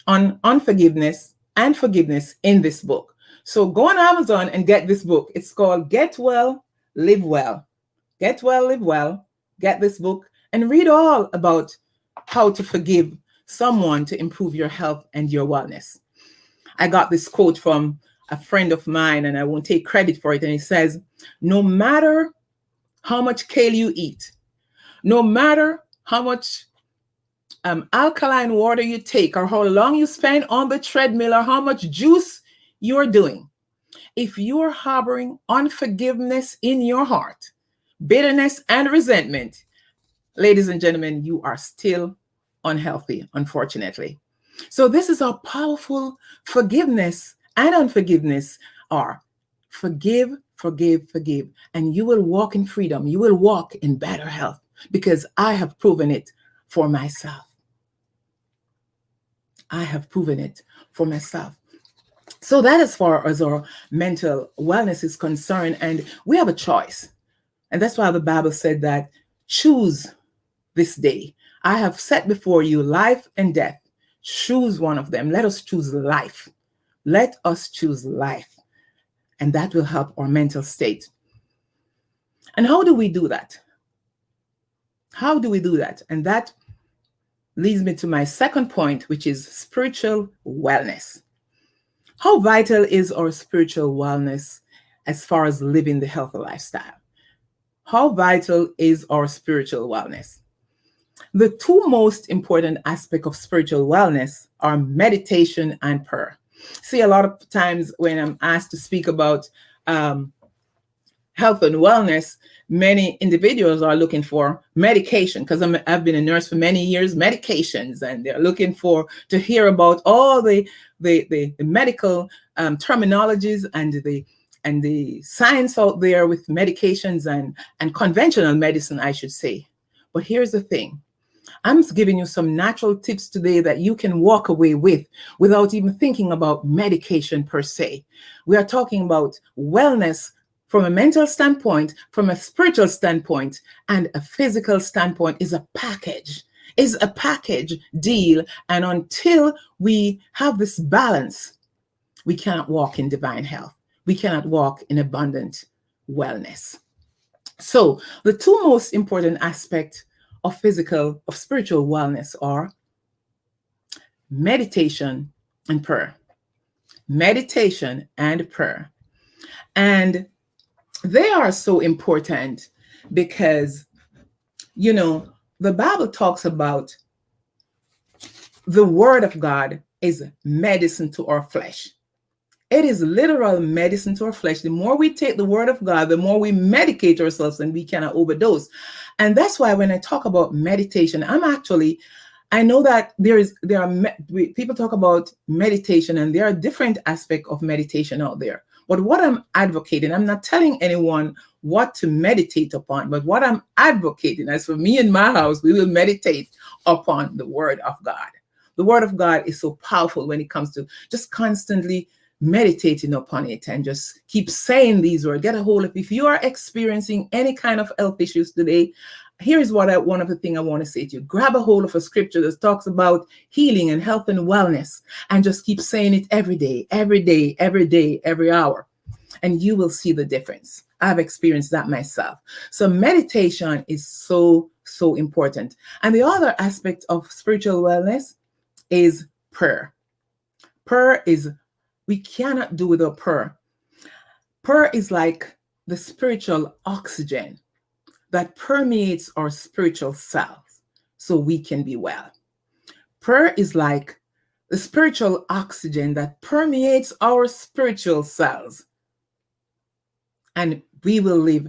on unforgiveness and forgiveness in this book. So go on Amazon and get this book. It's called Get Well, Live Well. Get Well, Live Well. Get this book and read all about how to forgive someone to improve your health and your wellness. I got this quote from a friend of mine, and I won't take credit for it. And he says, no matter how much kale you eat, no matter how much alkaline water you take, or how long you spend on the treadmill, or how much juice you're doing, if you are harboring unforgiveness in your heart, bitterness and resentment, ladies and gentlemen, you are still unhealthy, unfortunately. So this is how powerful forgiveness and unforgiveness are. Forgive, forgive, forgive, and you will walk in freedom. You will walk in better health, because I have proven it for myself. I have proven it for myself. So that as far as our mental wellness is concerned, and we have a choice. And that's why the Bible said that choose this day. I have set before you life and death. Choose one of them. Let us choose life. Let us choose life. And that will help our mental state. And how do we do that? How do we do that? And that leads me to my second point, which is spiritual wellness. How vital is our spiritual wellness as far as living the healthy lifestyle? How vital is our spiritual wellness? The two most important aspects of spiritual wellness are meditation and prayer. See, a lot of times when I'm asked to speak about health and wellness, many individuals are looking for medication, because I've been a nurse for many years, medications, and they're looking to hear about all the medical terminologies and the science out there with medications and conventional medicine, I should say. But here's the thing. I'm giving you some natural tips today that you can walk away with without even thinking about medication per se. We are talking about wellness from a mental standpoint, from a spiritual standpoint, and a physical standpoint is a package. Is a package deal. And until we have this balance, we cannot walk in divine health. We cannot walk in abundant wellness. So the two most important aspects of spiritual wellness are meditation and prayer. Meditation and prayer. And they are so important because, the Bible talks about the word of God is medicine to our flesh. It is literal medicine to our flesh. The more we take the word of God, the more we medicate ourselves and we cannot overdose. And that's why when I talk about meditation, I know that people talk about meditation and there are different aspects of meditation out there. But what I'm advocating, I'm not telling anyone what to meditate upon, but what I'm advocating, as for me and my house, we will meditate upon the word of God. The word of God is so powerful when it comes to just constantly meditating upon it and just keep saying these words. Get a hold of, if you are experiencing any kind of health issues today, here's one of the things I want to say to you. Grab a hold of a scripture that talks about healing and health and wellness and just keep saying it every day, every day, every day, every hour. And you will see the difference. I've experienced that myself. So meditation is so, so important. And the other aspect of spiritual wellness is prayer. We cannot do without prayer. Prayer is like the spiritual oxygen that permeates our spiritual cells so we can be well. Prayer is like the spiritual oxygen that permeates our spiritual cells. And we will live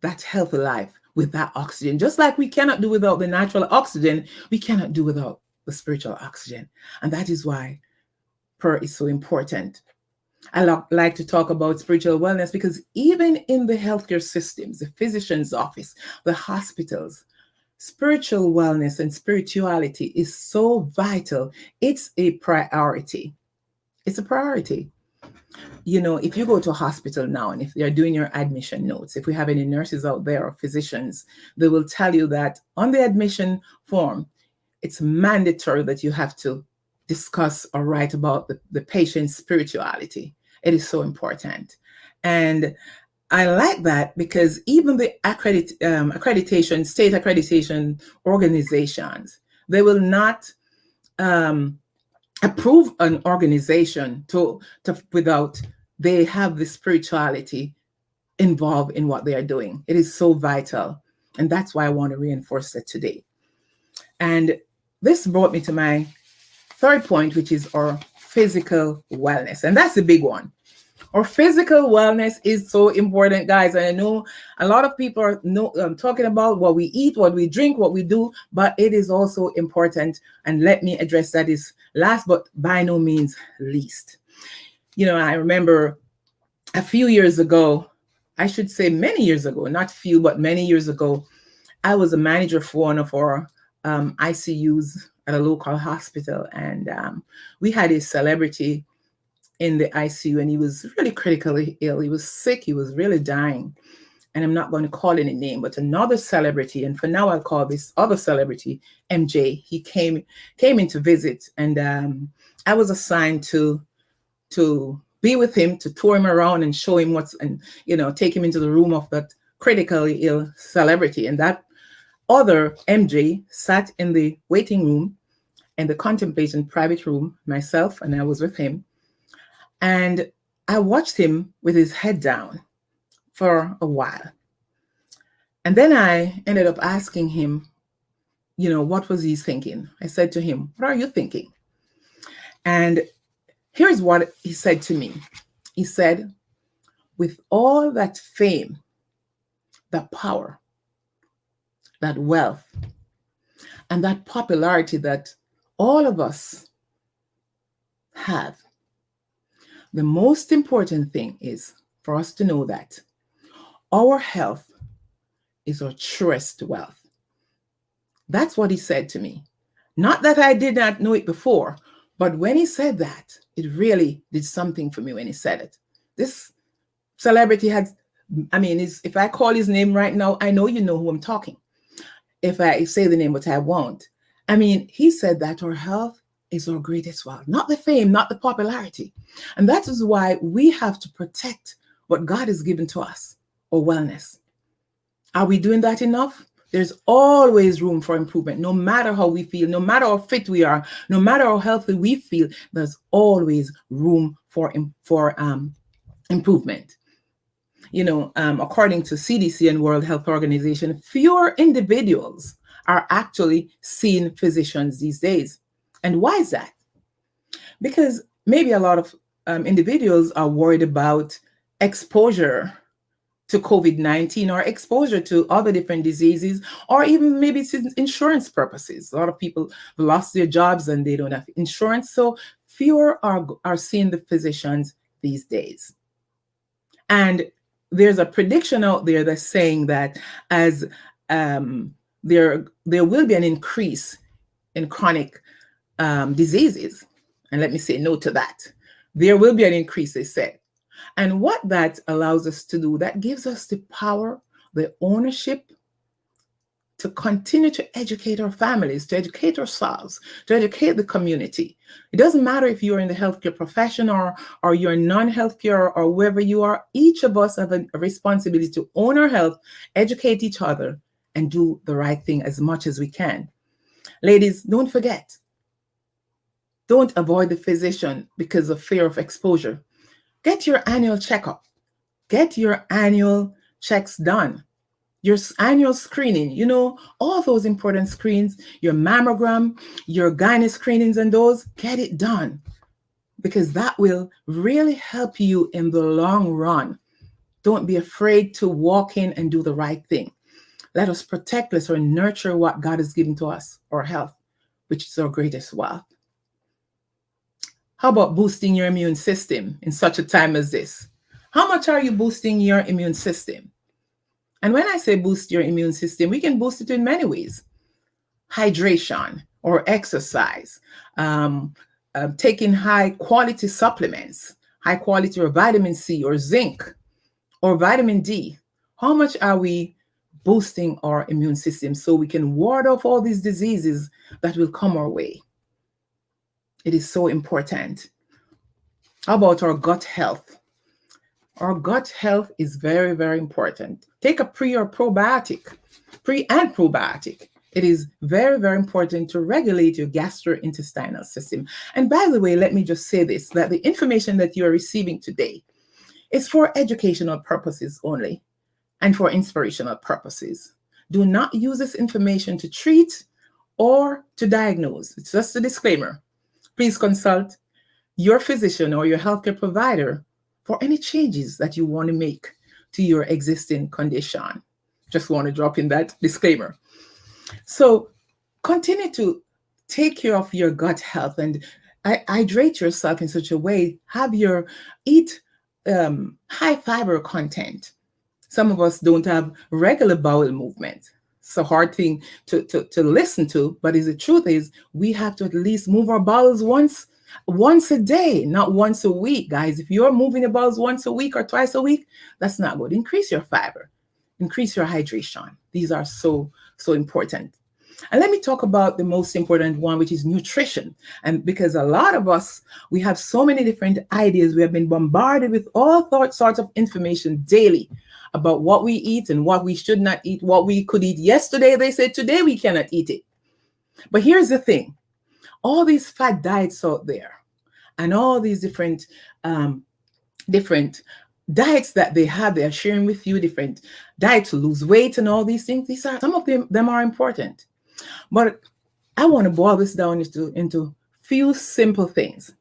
that healthy life with that oxygen. Just like we cannot do without the natural oxygen, we cannot do without the spiritual oxygen. And that is why prayer is so important. I like to talk about spiritual wellness because even in the healthcare systems, the physician's office, the hospitals, spiritual wellness and spirituality is so vital. It's a priority. It's a priority. If you go to a hospital now and if they're doing your admission notes, if we have any nurses out there or physicians, they will tell you that on the admission form, it's mandatory that you have to discuss or write about the patient's spirituality. It is so important. And I like that because even the accreditation, state accreditation organizations, they will not approve an organization without they have the spirituality involved in what they are doing. It is so vital. And that's why I want to reinforce it today. And this brought me to my third point, which is our physical wellness. And that's the big one. Our physical wellness is so important, guys. And I know a lot of people are talking about what we eat, what we drink, what we do, but it is also important. And let me address that is last, but by no means least. I remember a few years ago, I should say many years ago, not few, but many years ago, I was a manager for one of our ICUs at a local hospital. And we had a celebrity in the ICU and he was really critically ill. He was sick. He was really dying. And I'm not going to call any name, but another celebrity, and for now I'll call this other celebrity MJ. He came in to visit, and I was assigned to be with him, to tour him around and show him take him into the room of that critically ill celebrity. And that other MJ sat in the waiting room in the contemplation private room, myself, and I was with him. And I watched him with his head down for a while. And then I ended up asking him, what was he thinking? I said to him, what are you thinking? And here's what he said to me. He said, with all that fame, that power, that wealth, and that popularity that all of us have, the most important thing is for us to know that our health is our truest wealth. That's what he said to me. Not that I did not know it before, but when he said that, it really did something for me when he said it. This celebrity had I mean, if I call his name right now, I know you know who I'm talking. If I say the name, but I won't. I mean, he said that our health is our greatest wealth, not the fame, not the popularity. And that is why we have to protect what God has given to us, our wellness. Are we doing that enough? There's always room for improvement. No matter how we feel, no matter how fit we are, no matter how healthy we feel, there's always room for improvement. You know, according to CDC and World Health Organization, fewer individuals are actually seeing physicians these days. And why is that? Because maybe a lot of individuals are worried about exposure to COVID-19 or exposure to other different diseases, or even maybe it's insurance purposes. A lot of people lost their jobs and they don't have insurance. So fewer are seeing the physicians these days. And there's a prediction out there that's saying that as there will be an increase in chronic diseases. And let me say no to that. There will be an increase, they said. And what that allows us to do, that gives us the power, the ownership to continue to educate our families, to educate ourselves, to educate the community. It doesn't matter if you're in the healthcare profession or you're non-healthcare or wherever you are. Each of us have a responsibility to own our health, educate each other, and do the right thing as much as we can. Ladies, don't forget. Don't avoid the physician because of fear of exposure. Get your annual checkup. Get your annual checks done. Your annual screening, you know, all those important screens, your mammogram, your gynae screenings and those, get it done. Because that will really help you in the long run. Don't be afraid to walk in and do the right thing. Let us protect, let us nurture what God has given to us, our health, which is our greatest wealth. How about boosting your immune system in such a time as this? How much are you boosting your immune system? And when I say boost your immune system, we can boost it in many ways. Hydration or exercise, taking high quality supplements, high quality or vitamin C or zinc or vitamin D. How much are we boosting our immune system so we can ward off all these diseases that will come our way? It is so important. How about our gut health? Our gut health is very, very important. Take a pre and probiotic. It is very, very important to regulate your gastrointestinal system. And by the way, let me just say this, that the information that you are receiving today is for educational purposes only and for inspirational purposes. Do not use this information to treat or to diagnose. It's just a disclaimer. Please consult your physician or your healthcare provider for any changes that you want to make to your existing condition. Just want to drop in that disclaimer. So continue to take care of your gut health and hydrate yourself in such a way, eat high fiber content. Some of us don't have regular bowel movement. It's a hard thing to listen to, but the truth is we have to at least move our bowels once a day, not once a week, guys. If you're moving your bowels once a week or twice a week, that's not good. Increase your fiber, increase your hydration. These are so important. And let me talk about the most important one, which is nutrition. And because a lot of us, we have so many different ideas. We have been bombarded with all sorts of information daily about what we eat and what we should not eat, what we could eat yesterday. They said today we cannot eat it. But here's the thing. All these fad diets out there and all these different diets that they are sharing with you, different diets to lose weight and all these things. Some of them are important. But I want to boil this down into few simple things.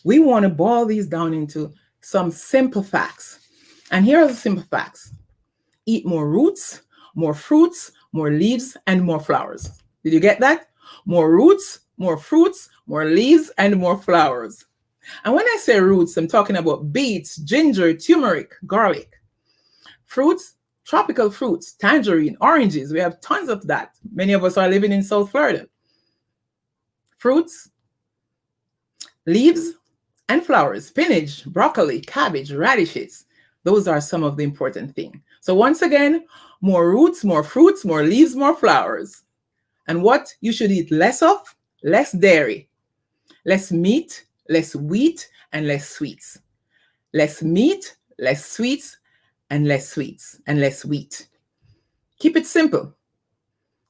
We want to boil these down into some simple facts. And here are the simple facts. Eat more roots, more fruits, more leaves, and more flowers. Did you get that? More roots, more fruits, more leaves, and more flowers. And when I say roots, I'm talking about beets, ginger, turmeric, garlic. Fruits, tropical fruits, tangerine, oranges. We have tons of that. Many of us are living in South Florida. Fruits, leaves, and flowers. Spinach, broccoli, cabbage, radishes, Those are some of the important things. So once again, more roots, more fruits, more leaves, more flowers. And what you should eat less of? Less dairy, less meat, less wheat, and less sweets. Less meat, less sweets, and less sweets, and less wheat. Keep it simple.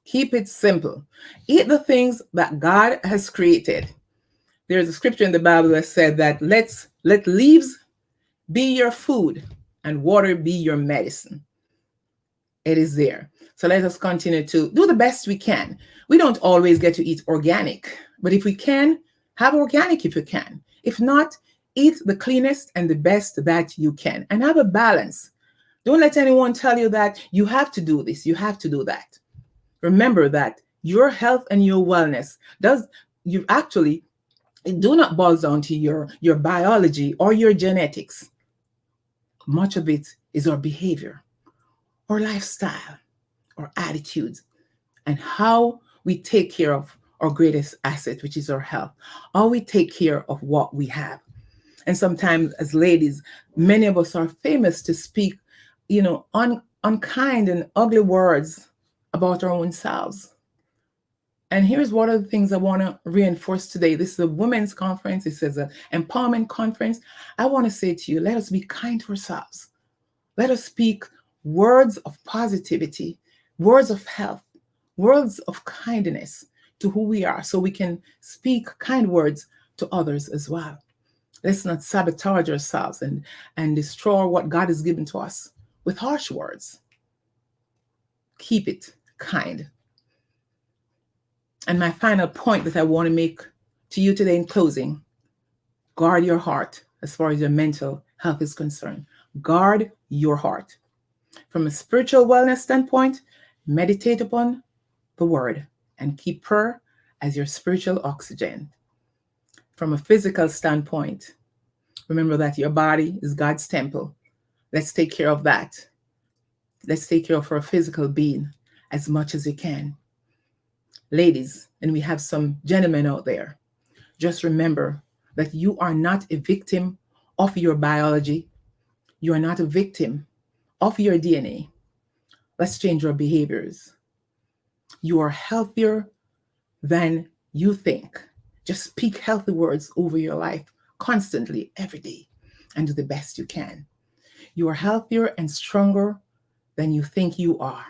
Keep it simple. Eat the things that God has created. There's a scripture in the Bible that said that let leaves be your food and water be your medicine. It is there. So let us continue to do the best we can. We don't always get to eat organic, but if we can, have organic if you can. If not, eat the cleanest and the best that you can and have a balance. Don't let anyone tell you that you have to do this, you have to do that. Remember that your health and your wellness it do not boil down to your biology or your genetics. Much of it is our behavior, our lifestyle, our attitudes, and how we take care of our greatest asset, which is our health. How we take care of what we have. And sometimes as ladies, many of us are famous to speak, unkind and ugly words about our own selves. And here's one of the things I want to reinforce today. This is a women's conference. This is an empowerment conference. I want to say to you, let us be kind to ourselves. Let us speak words of positivity, words of health, words of kindness to who we are so we can speak kind words to others as well. Let's not sabotage ourselves and destroy what God has given to us with harsh words. Keep it kind. And my final point that I want to make to you today in closing, guard your heart as far as your mental health is concerned. Guard your heart. From a spiritual wellness standpoint, meditate upon the word and keep prayer as your spiritual oxygen. From a physical standpoint, remember that your body is God's temple. Let's take care of that. Let's take care of our physical being as much as we can. Ladies, and we have some gentlemen out there, just remember that you are not a victim of your biology. You are not a victim of your DNA. Let's change our behaviors. You are healthier than you think. Just speak healthy words over your life constantly, every day, and do the best you can. You are healthier and stronger than you think you are.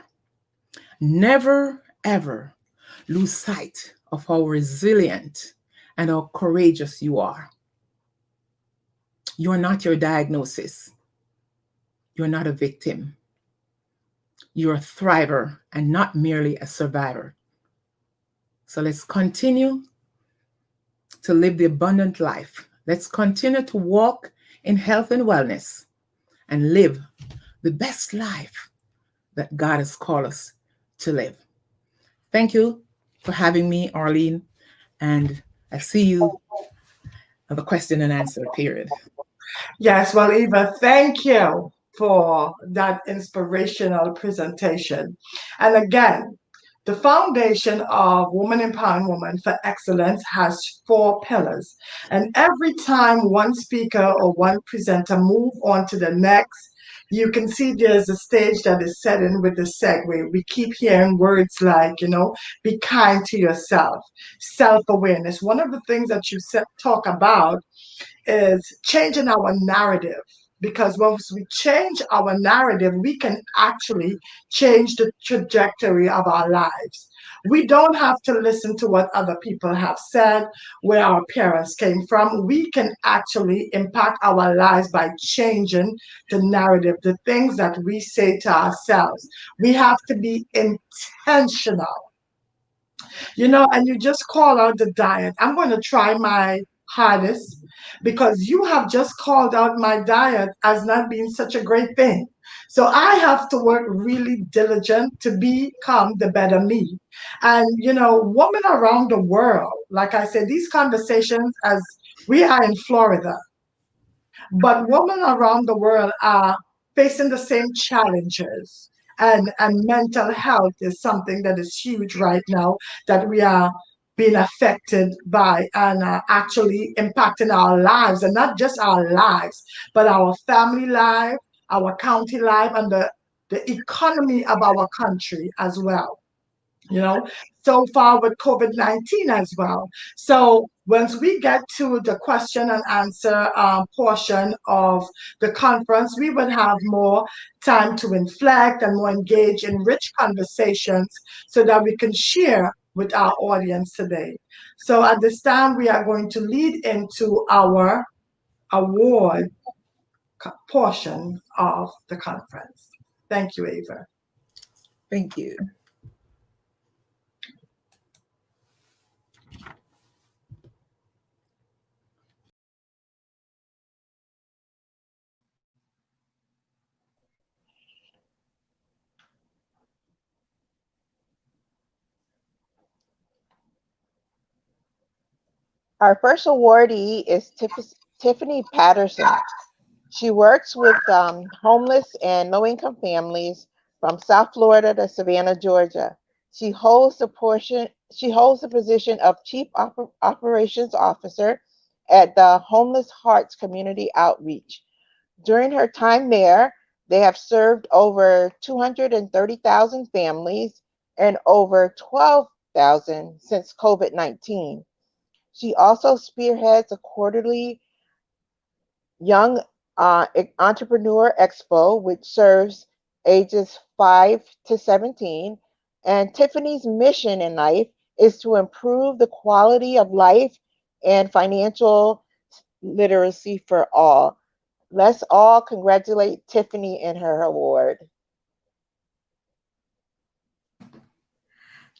Never, ever lose sight of how resilient and how courageous you are. You are not your diagnosis. You're not a victim. You're a thriver and not merely a survivor. So let's continue to live the abundant life. Let's continue to walk in health and wellness and live the best life that God has called us to live. Thank you for having me, Arleen, and I see you at the question and answer period. Yes, well, Eva, thank you for that inspirational presentation. And again, the foundation of Woman Empowering Woman for Excellence has 4 pillars. And every time one speaker or one presenter move on to the next, you can see there's a stage that is set in with the segue. We keep hearing words like, be kind to yourself, self-awareness. One of the things that you talk about is changing our narrative, because once we change our narrative, we can actually change the trajectory of our lives. We don't have to listen to what other people have said, where our parents came from. We can actually impact our lives by changing the narrative, the things that we say to ourselves. We have to be intentional. And you just call out the diet. I'm going to try my hardest, because you have just called out my diet as not being such a great thing. So I have to work really diligent to become the better me. And, women around the world, like I said, these conversations, as we are in Florida, but women around the world are facing the same challenges. And mental health is something that is huge right now that we are being affected by and actually impacting our lives, and not just our lives, but our family life, our county life, and the economy of our country as well. You know, so far with COVID-19 as well. So once we get to the question and answer portion of the conference, we would have more time to inflect and more engage in rich conversations so that we can share with our audience today. So at this time, we are going to lead into our award portion of the conference. Thank you, Ava. Thank you. Our first awardee is Tiffany Patterson. She works with homeless and low-income families from South Florida to Savannah, Georgia. She holds the position of Chief Operations Officer at the Homeless Hearts Community Outreach. During her time there, they have served over 230,000 families and over 12,000 since COVID-19. She also spearheads a quarterly Young Entrepreneur Expo, which serves ages 5 to 17. And Tiffany's mission in life is to improve the quality of life and financial literacy for all. Let's all congratulate Tiffany in her award.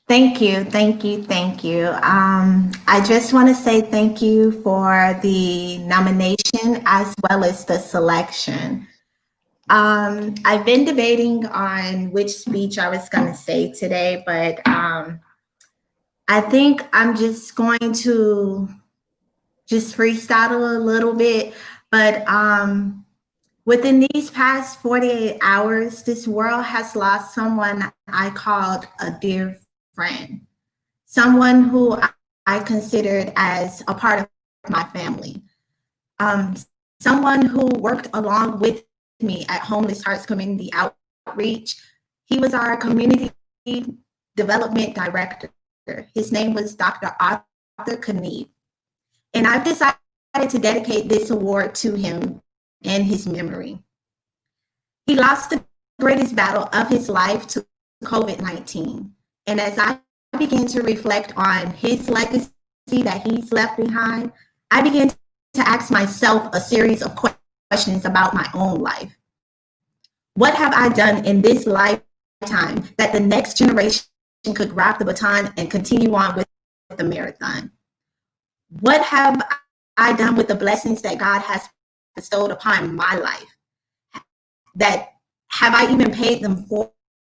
Thank you, thank you, thank you. I just want to say thank you for the nomination as well as the selection. I've been debating on which speech I was going to say today, but I think I'm just going to just freestyle a little bit. But within these past 48 hours, this world has lost someone I called a dear friend, someone who I considered as a part of my family, someone who worked along with me at Homeless Hearts Community Outreach. He was our community development director. His name was Dr. Arthur Knieve. And I've decided to dedicate this award to him in his memory. He lost the greatest battle of his life to COVID-19. And as I began to reflect on his legacy that he's left behind, I began to ask myself a series of questions about my own life. What have I done in this lifetime that the next generation could grab the baton and continue on with the marathon? What have I done with the blessings that God has bestowed upon my life? That have I even paid them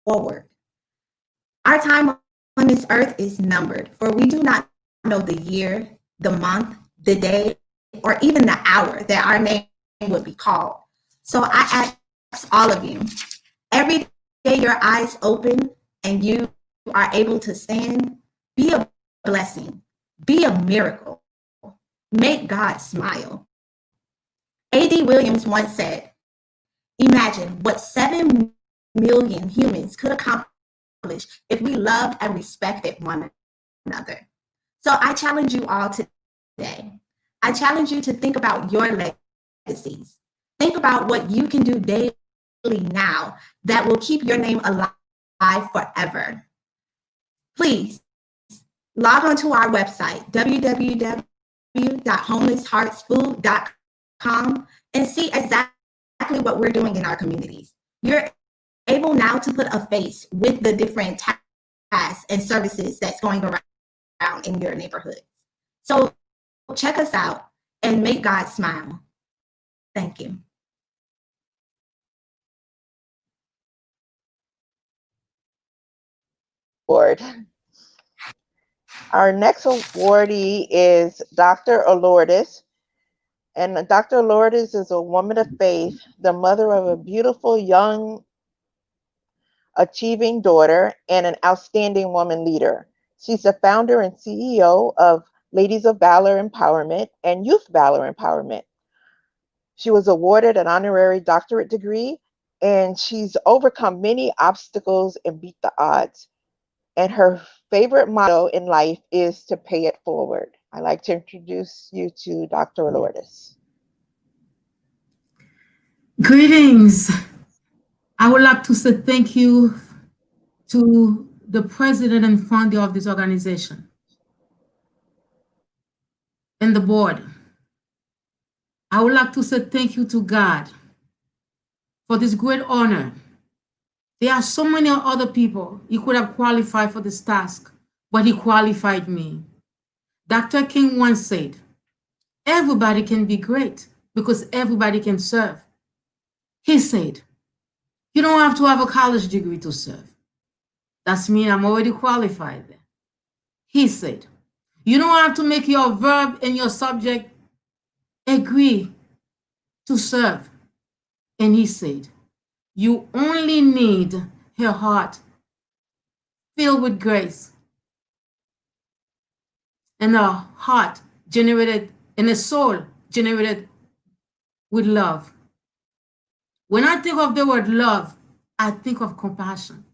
forward? Our time on this earth is numbered, for we do not know the year, the month, the day, or even the hour that our name would be called. So I ask all of you, every day your eyes open and you are able to stand, be a blessing, be a miracle, make God smile. A.D. Williams once said, imagine what 7 million humans could accomplish if we loved and respected one another. So I challenge you all today. I challenge you to think about your legacies. Think about what you can do daily now that will keep your name alive forever. Please log on to our website, www.homelessheartsfood.com, and see exactly what we're doing in our communities. You're able now to put a face with the different tasks and services that's going around in your neighborhood. So check us out and make God smile. Thank you. Award. Our next awardee is Dr. Lourdes. And Dr. Lourdes is a woman of faith, the mother of a beautiful, young, achieving daughter, and an outstanding woman leader. She's the founder and CEO of Ladies of Valor Empowerment and Youth Valor Empowerment. She was awarded an honorary doctorate degree and she's overcome many obstacles and beat the odds. And her favorite motto in life is to pay it forward. I'd like to introduce you to Dr. Lourdes. Greetings. I would like to say thank you to the president and founder of this organization and the board. I would like to say thank you to God for this great honor. There are so many other people he could have qualified for this task, but he qualified me. Dr. King once said, everybody can be great because everybody can serve. He said, you don't have to have a college degree to serve. That's me, I'm already qualified there. He said, you don't have to make your verb and your subject agree to serve. And he said, you only need her heart filled with grace and a heart generated and a soul generated with love. When I think of the word love, I think of compassion.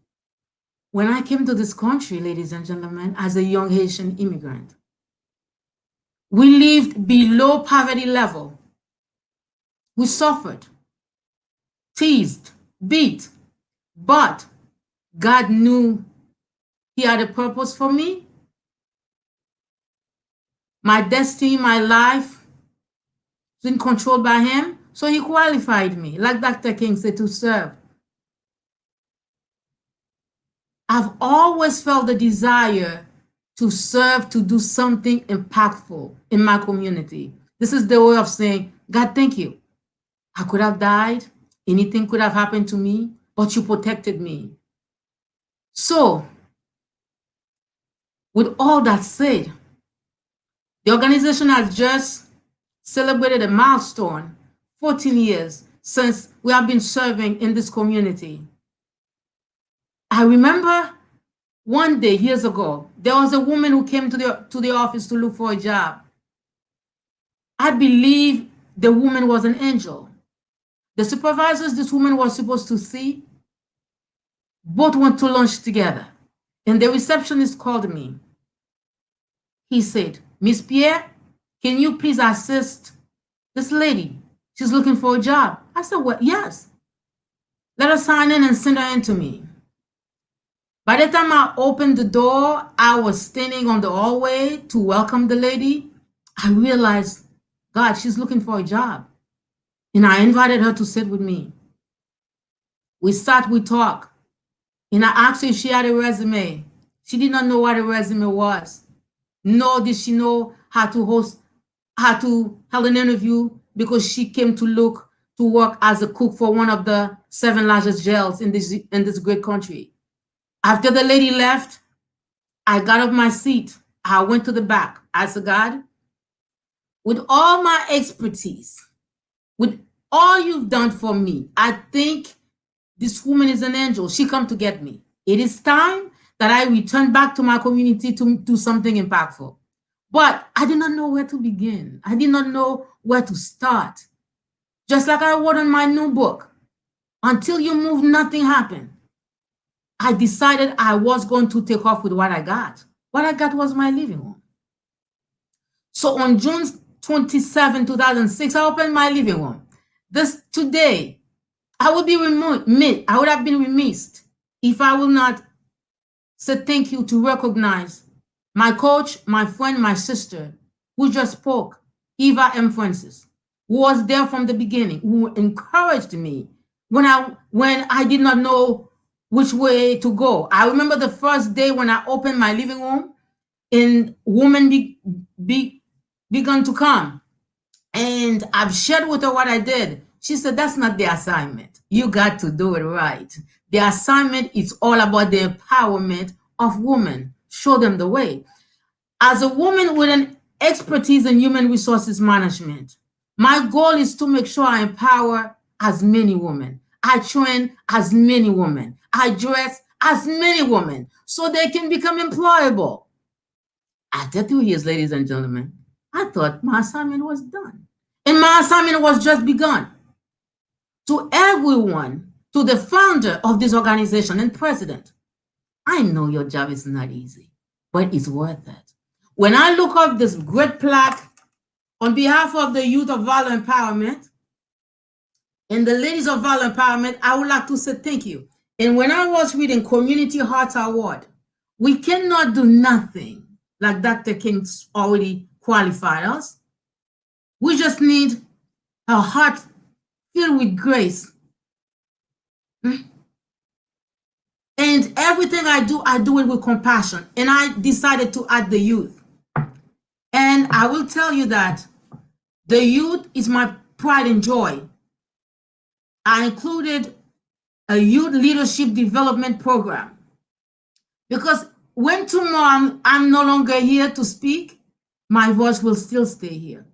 When I came to this country, ladies and gentlemen, as a young Haitian immigrant, we lived below poverty level. We suffered, teased, beat, but God knew He had a purpose for me. My destiny, my life, been controlled by Him, so He qualified me, like Dr. King said, to serve. I've always felt the desire to serve, to do something impactful in my community. This is the way of saying, God, thank you. I could have died. Anything could have happened to me, but you protected me. So, with all that said, the organization has just celebrated a milestone, 14 years since we have been serving in this community. I remember one day, years ago, there was a woman who came to the office to look for a job. I believe the woman was an angel. The supervisors this woman was supposed to see both went to lunch together. And the receptionist called me. He said, Miss Pierre, can you please assist this lady? She's looking for a job. I said, well, yes. Let her sign in and send her in to me. By the time I opened the door, I was standing on the hallway to welcome the lady. I realized, God, she's looking for a job. And I invited her to sit with me. We sat, we talked. And I asked her if she had a resume. She did not know what a resume was. Nor did she know how to hold an interview, because she came to work as a cook for one of the 7 largest jails in this great country. After the lady left, I got off my seat. I went to the back. I said, God, with all my expertise, with all you've done for me, I think this woman is an angel. She come to get me. It is time that I return back to my community to do something impactful. But I did not know where to begin. I did not know where to start. Just like I wrote in my new book, until you move, nothing happened. I decided I was going to take off with what I got. What I got was my living room. So on June 27, 2006, I opened my living room. Today, I would have been remiss if I will not say thank you to recognize my coach, my friend, my sister, who just spoke, Eva M. Francis, who was there from the beginning, who encouraged me when I did not know which way to go. I remember the first day when I opened my living room and women began to come. And I've shared with her what I did. She said, that's not the assignment. You got to do it right. The assignment is all about the empowerment of women. Show them the way. As a woman with an expertise in human resources management, my goal is to make sure I empower as many women. I train as many women. I dress as many women so they can become employable. After 2 years, ladies and gentlemen, I thought my assignment was done. And my assignment was just begun. To everyone to the founder of this organization and president, I know your job is not easy, but it's worth it. When I look up this great plaque on behalf of the Youth of Valor Empowerment and the Ladies of Valor Empowerment, I would like to say thank you. And when I was reading Community Hearts Award, we cannot do nothing like Dr. King already qualified us. We just need a heart filled with grace. And everything I do it with compassion. And I decided to add the youth. And I will tell you that the youth is my pride and joy. I included a youth leadership development program because when tomorrow I'm no longer here to speak, my voice will still stay here.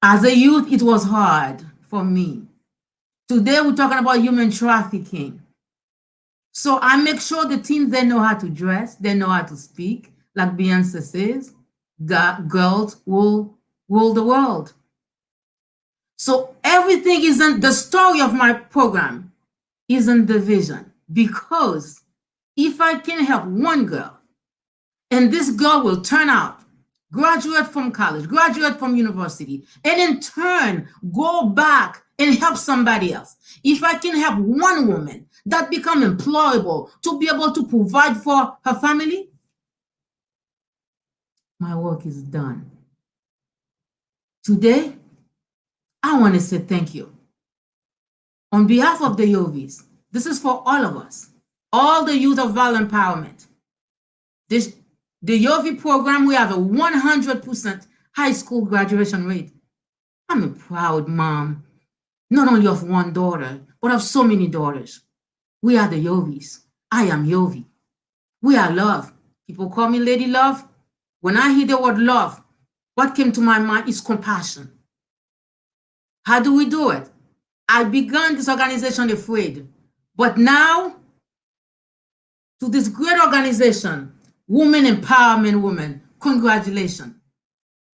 As a youth, it was hard for me. Today, we're talking about human trafficking. So I make sure the teens, they know how to dress, they know how to speak. Like Beyonce says, girls will rule the world. So everything isn't the story of my program, isn't the vision. Because if I can help one girl, and this girl will turn out, graduate from college, graduate from university, and in turn go back and help somebody else. If I can help one woman that become employable to be able to provide for her family, my work is done. Today, I want to say thank you. On behalf of the WEWFE, this is for all of us, all the Youth of Valor Empowerment. The WEWFE program, we have a 100% high school graduation rate. I'm a proud mom, not only of one daughter, but of so many daughters. We are the WEWFEs. I am WEWFE. We are love. People call me Lady Love. When I hear the word love, what came to my mind is compassion. How do we do it? I began this organization afraid, but now to this great organization, Women Empowerment Women, congratulations.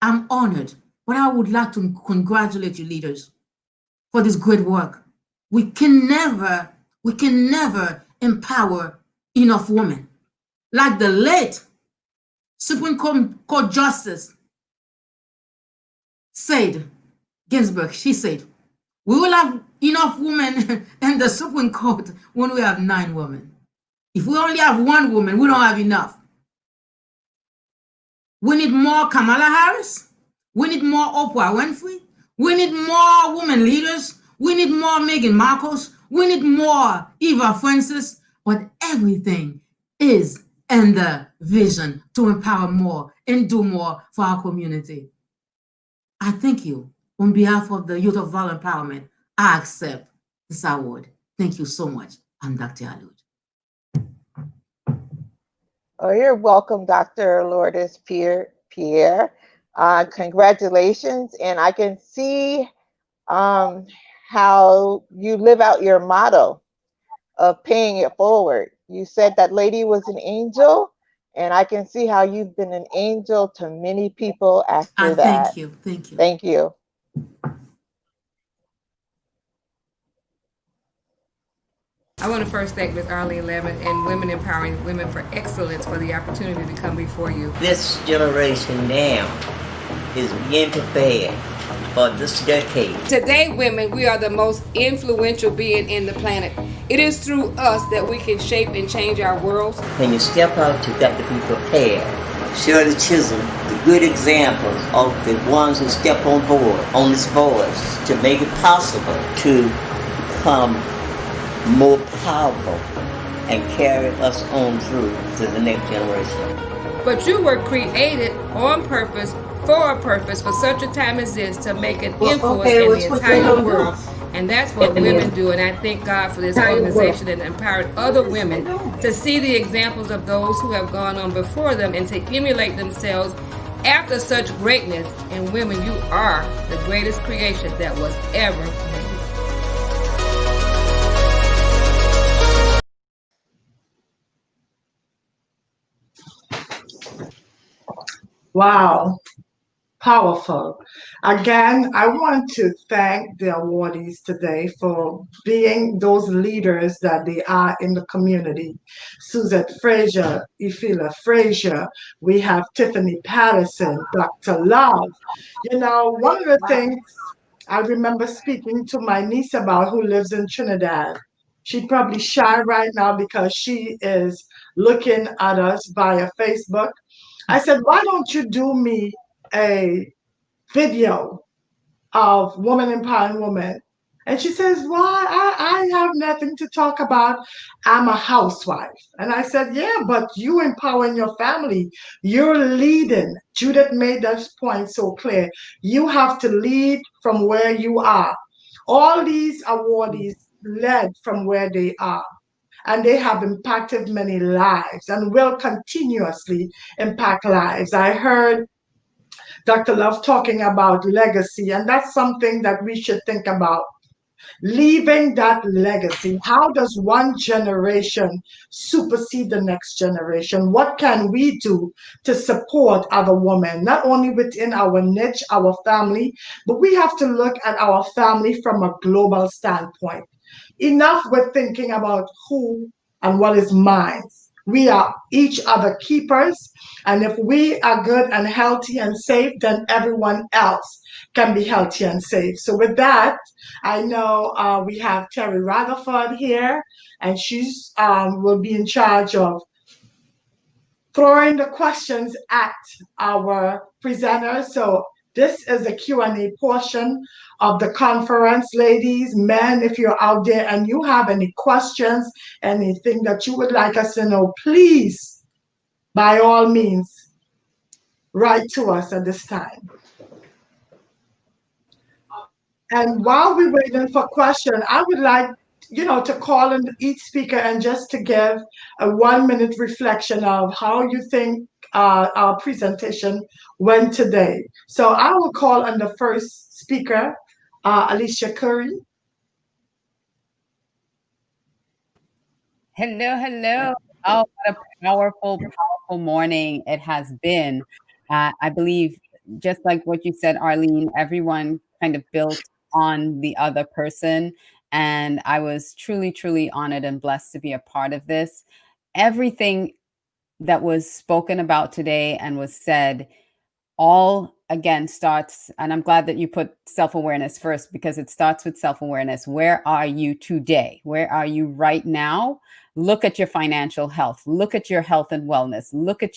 I'm honored, but I would like to congratulate you leaders for this great work. We can never empower enough women. Like the late Supreme Court Justice said, Ginsburg, she said, we will have enough women in the Supreme Court when we have 9 women. If we only have 1 woman, we don't have enough. We need more Kamala Harris. We need more Oprah Winfrey. We need more women leaders. We need more Meghan Markles. We need more Eva Francis. But everything is in the vision to empower more and do more for our community. I thank you. On behalf of the Youth of Valor Empowerment, I accept this award. Thank you so much. I'm Dr. Alud. Oh, you're welcome, Dr. Lourdes Pierre. Congratulations. And I can see how you live out your motto of paying it forward. You said that lady was an angel, and I can see how you've been an angel to many people after that. Thank you. Thank you. Thank you. I want to first thank Ms. Arleen Lambert and Women Empowering Women for Excellence for the opportunity to come before you. This generation now is being prepared for this decade. Today, women, we are the most influential being in the planet. It is through us that we can shape and change our worlds. When you step out, you've got to be prepared. Shirley Chisholm, the good examples of the ones who step on board on this voice to make it possible to become more powerful and carry us on through to the next generation. But you were created on purpose, for a purpose, for such a time as this, to make an influence in the entire world. And that's what women do. And I thank God for this organization and empowering other women to see the examples of those who have gone on before them and to emulate themselves after such greatness. And women, you are the greatest creation that was ever made. Wow. Powerful. Again, I want to thank the awardees today for being those leaders that they are in the community. Suzette Frazier, Ifila Frazier, we have Tiffany Patterson, Dr. Love. You know, one of the things I remember speaking to my niece about who lives in Trinidad. She's probably shy right now because she is looking at us via Facebook. I said, why don't you do me a video of woman empowering women? And she says, why? I have nothing to talk about. I'm a housewife. And I said, yeah, but you empowering your family. You're leading. Judith made that point so clear. You have to lead from where you are. All these awardees led from where they are. And they have impacted many lives and will continuously impact lives. I heard Dr. Love talking about legacy, and that's something that we should think about. Leaving that legacy. How does one generation supersede the next generation? What can we do to support other women, not only within our niche, our family, but we have to look at our family from a global standpoint. Enough with thinking about who and what is mine. We are each other keepers. And if we are good and healthy and safe, then everyone else can be healthy and safe. So with that, I know we have Terry Rutherford here, and she's will be in charge of throwing the questions at our presenters. So this is the Q&A portion of the conference. Ladies, men, if you're out there and you have any questions, anything that you would like us to know, please, by all means, write to us at this time. And while we're waiting for questions, I would like to call on each speaker and just to give a 1-minute reflection of how you think our presentation went today. So I will call on the first speaker, Alicia Couri. Hello, hello. Oh, what a powerful, powerful morning it has been. I believe, just like what you said, Arleen, everyone kind of built on the other person. And I was truly, truly honored and blessed to be a part of this. Everything that was spoken about today and was said all again starts, and I'm glad that you put self-awareness first, because it starts with self-awareness. Where are you today? Where are you right now? Look at your financial health. Look at your health and wellness. Look at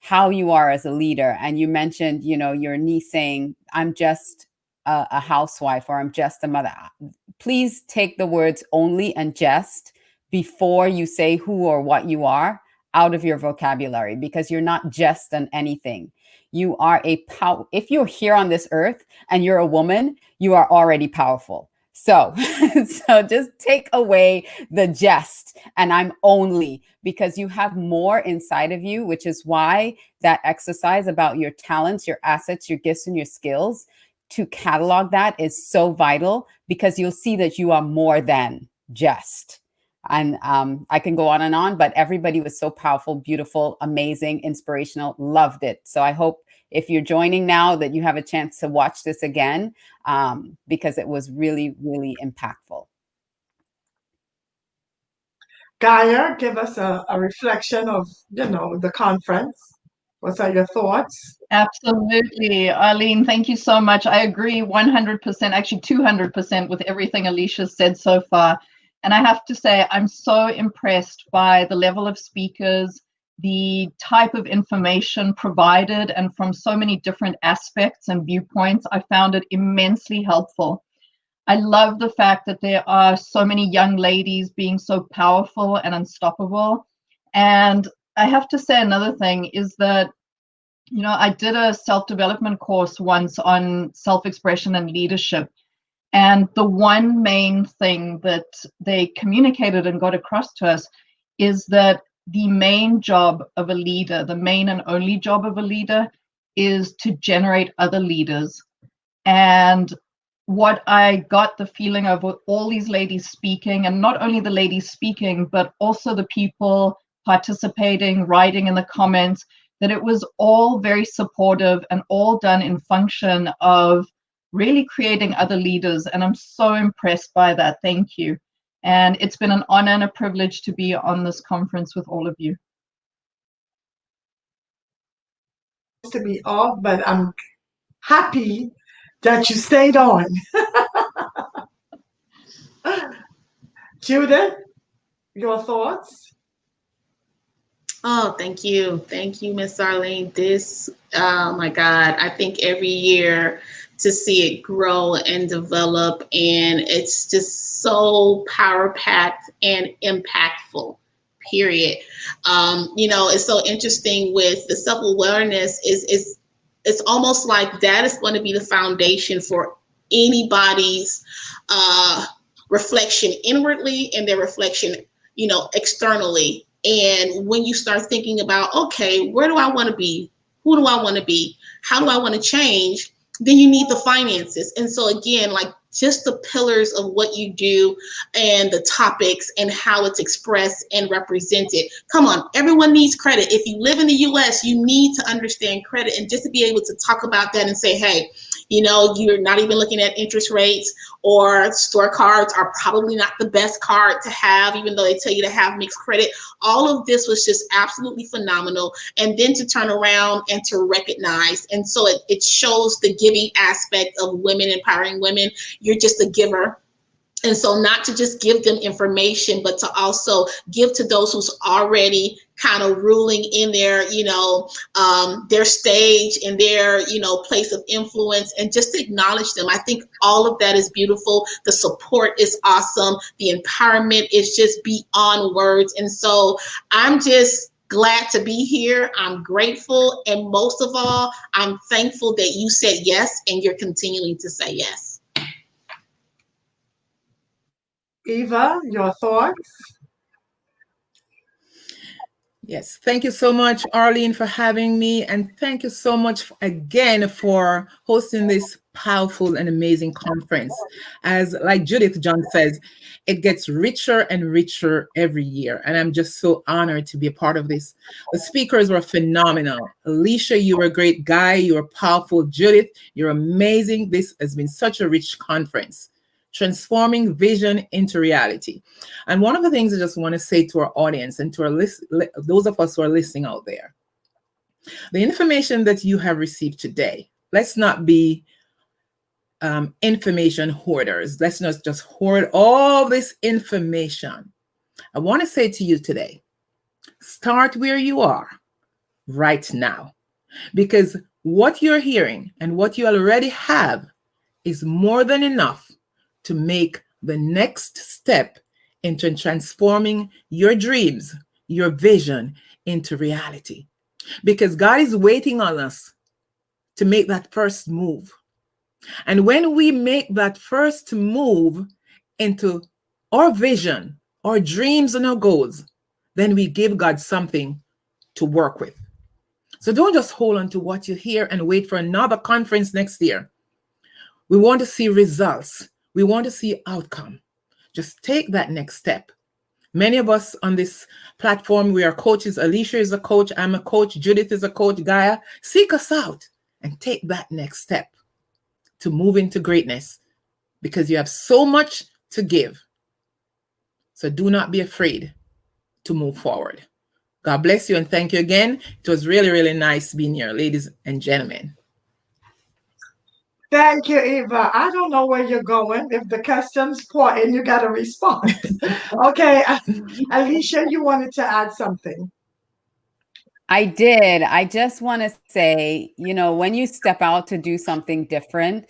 how you are as a leader. And you mentioned, your niece saying, I'm just a housewife, or I'm just a mother. Please take the words only and just before you say who or what you are out of your vocabulary, because you're not just an anything. You are if you're here on this earth and you're a woman, you are already powerful. So just take away the jest and I'm only, because you have more inside of you, which is why that exercise about your talents, your assets, your gifts, and your skills, to catalog that is so vital, because you'll see that you are more than just. And I can go on, but everybody was so powerful, beautiful, amazing, inspirational, loved it. So I hope if you're joining now that you have a chance to watch this again, because it was really, really impactful. Gaia, give us a reflection of, the conference. What are your thoughts? Absolutely. Arleen, thank you so much. I agree 100%, actually 200% with everything Alicia said so far. And I have to say, I'm so impressed by the level of speakers, the type of information provided, and from so many different aspects and viewpoints. I found it immensely helpful. I love the fact that there are so many young ladies being so powerful and unstoppable. And I have to say another thing is that, I did a self-development course once on self-expression and leadership. And the one main thing that they communicated and got across to us is that the main job of a leader, the main and only job of a leader, is to generate other leaders. And what I got the feeling of with all these ladies speaking, and not only the ladies speaking, but also the people participating, writing in the comments, that it was all very supportive and all done in function of really creating other leaders. And I'm so impressed by that. Thank you. And it's been an honor and a privilege to be on this conference with all of you. To be off, but I'm happy that you stayed on. Judith, your thoughts? Oh, thank you. Thank you, Miss Arleen. This, oh my God, I think every year to see it grow and develop, and it's just so power-packed and impactful, period. You know, it's so interesting with the self-awareness is it's almost like that is going to be the foundation for anybody's reflection inwardly and their reflection, you know, externally. And when you start thinking about, okay, where do I want to be? Who do I want to be? How do I want to change? Then you need the finances. And so again, like just the pillars of what you do and the topics and how it's expressed and represented. Come on, everyone needs credit. If you live in the US, you need to understand credit, and just to be able to talk about that and say, hey, you know, you're not even looking at interest rates, or store cards are probably not the best card to have, even though they tell you to have mixed credit. All of this was just absolutely phenomenal. And then to turn around and to recognize. And so it shows the giving aspect of women, empowering women. You're just a giver. And so not to just give them information, but to also give to those who's already kind of ruling in their, you know, their stage and their, you know, place of influence, and just to acknowledge them. I think all of that is beautiful. The support is awesome. The empowerment is just beyond words. And so I'm just glad to be here. I'm grateful. And most of all, I'm thankful that you said yes, and you're continuing to say yes. Eva, your thoughts? Yes, thank you so much, Arleen, for having me. And thank you so much again for hosting this powerful and amazing conference. As like Judith John says, it gets richer and richer every year. And I'm just so honored to be a part of this. The speakers were phenomenal. Alicia, you were great. Gaia, you were powerful. Judith, you're amazing. This has been such a rich conference. Transforming vision into reality. And one of the things I just want to say to our audience and to our those of us who are listening out there, the information that you have received today, let's not be information hoarders. Let's not just hoard all this information. I want to say to you today, start where you are right now, because what you're hearing and what you already have is more than enough to make the next step into transforming your dreams, your vision into reality. Because God is waiting on us to make that first move. And when we make that first move into our vision, our dreams and our goals, then we give God something to work with. So don't just hold on to what you hear and wait for another conference next year. We want to see results. We want to see outcome. Just take that next step. Many of us on this platform, we are coaches. Alicia is a coach. I'm a coach. Judith is a coach. Gaia, seek us out and take that next step to move into greatness, because you have so much to give. So do not be afraid to move forward. God bless you and thank you again. It was really, really nice being here, ladies and gentlemen. Thank you, Eva. I don't know where you're going. If the customs pour in, you got to respond. Okay, Alicia, you wanted to add something. I did. I just want to say, you know, when you step out to do something different,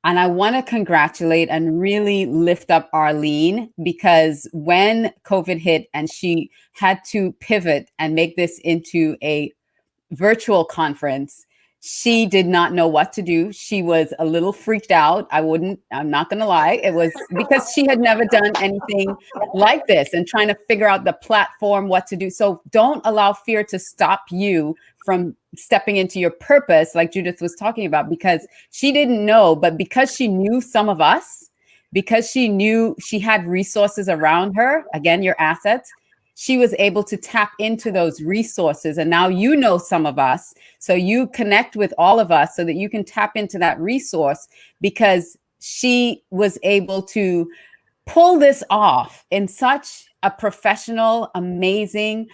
and I want to congratulate and really lift up Arleen, because when COVID hit and she had to pivot and make this into a virtual conference, she did not know what to do. She was a little freaked out. I'm not going to lie. It was because she had never done anything like this and trying to figure out the platform, what to do. So don't allow fear to stop you from stepping into your purpose, like Judith was talking about, because she didn't know, but because she knew some of us, because she knew she had resources around her, again, your assets, she was able to tap into those resources. And now you know some of us, so you connect with all of us so that you can tap into that resource, because she was able to pull this off in such a professional, amazing,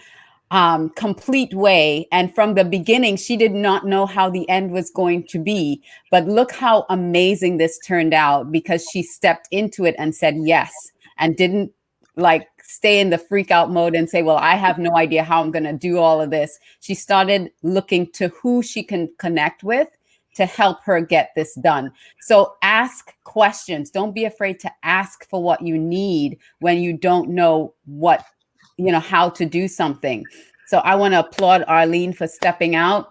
complete way. And from the beginning, she did not know how the end was going to be. But look how amazing this turned out, because she stepped into it and said yes, and didn't like stay in the freak out mode and say, well, I have no idea how I'm going to do all of this. She started looking to who she can connect with to help her get this done. So ask questions. Don't be afraid to ask for what you need when you don't know what, how to do something. So I want to applaud Arleen for stepping out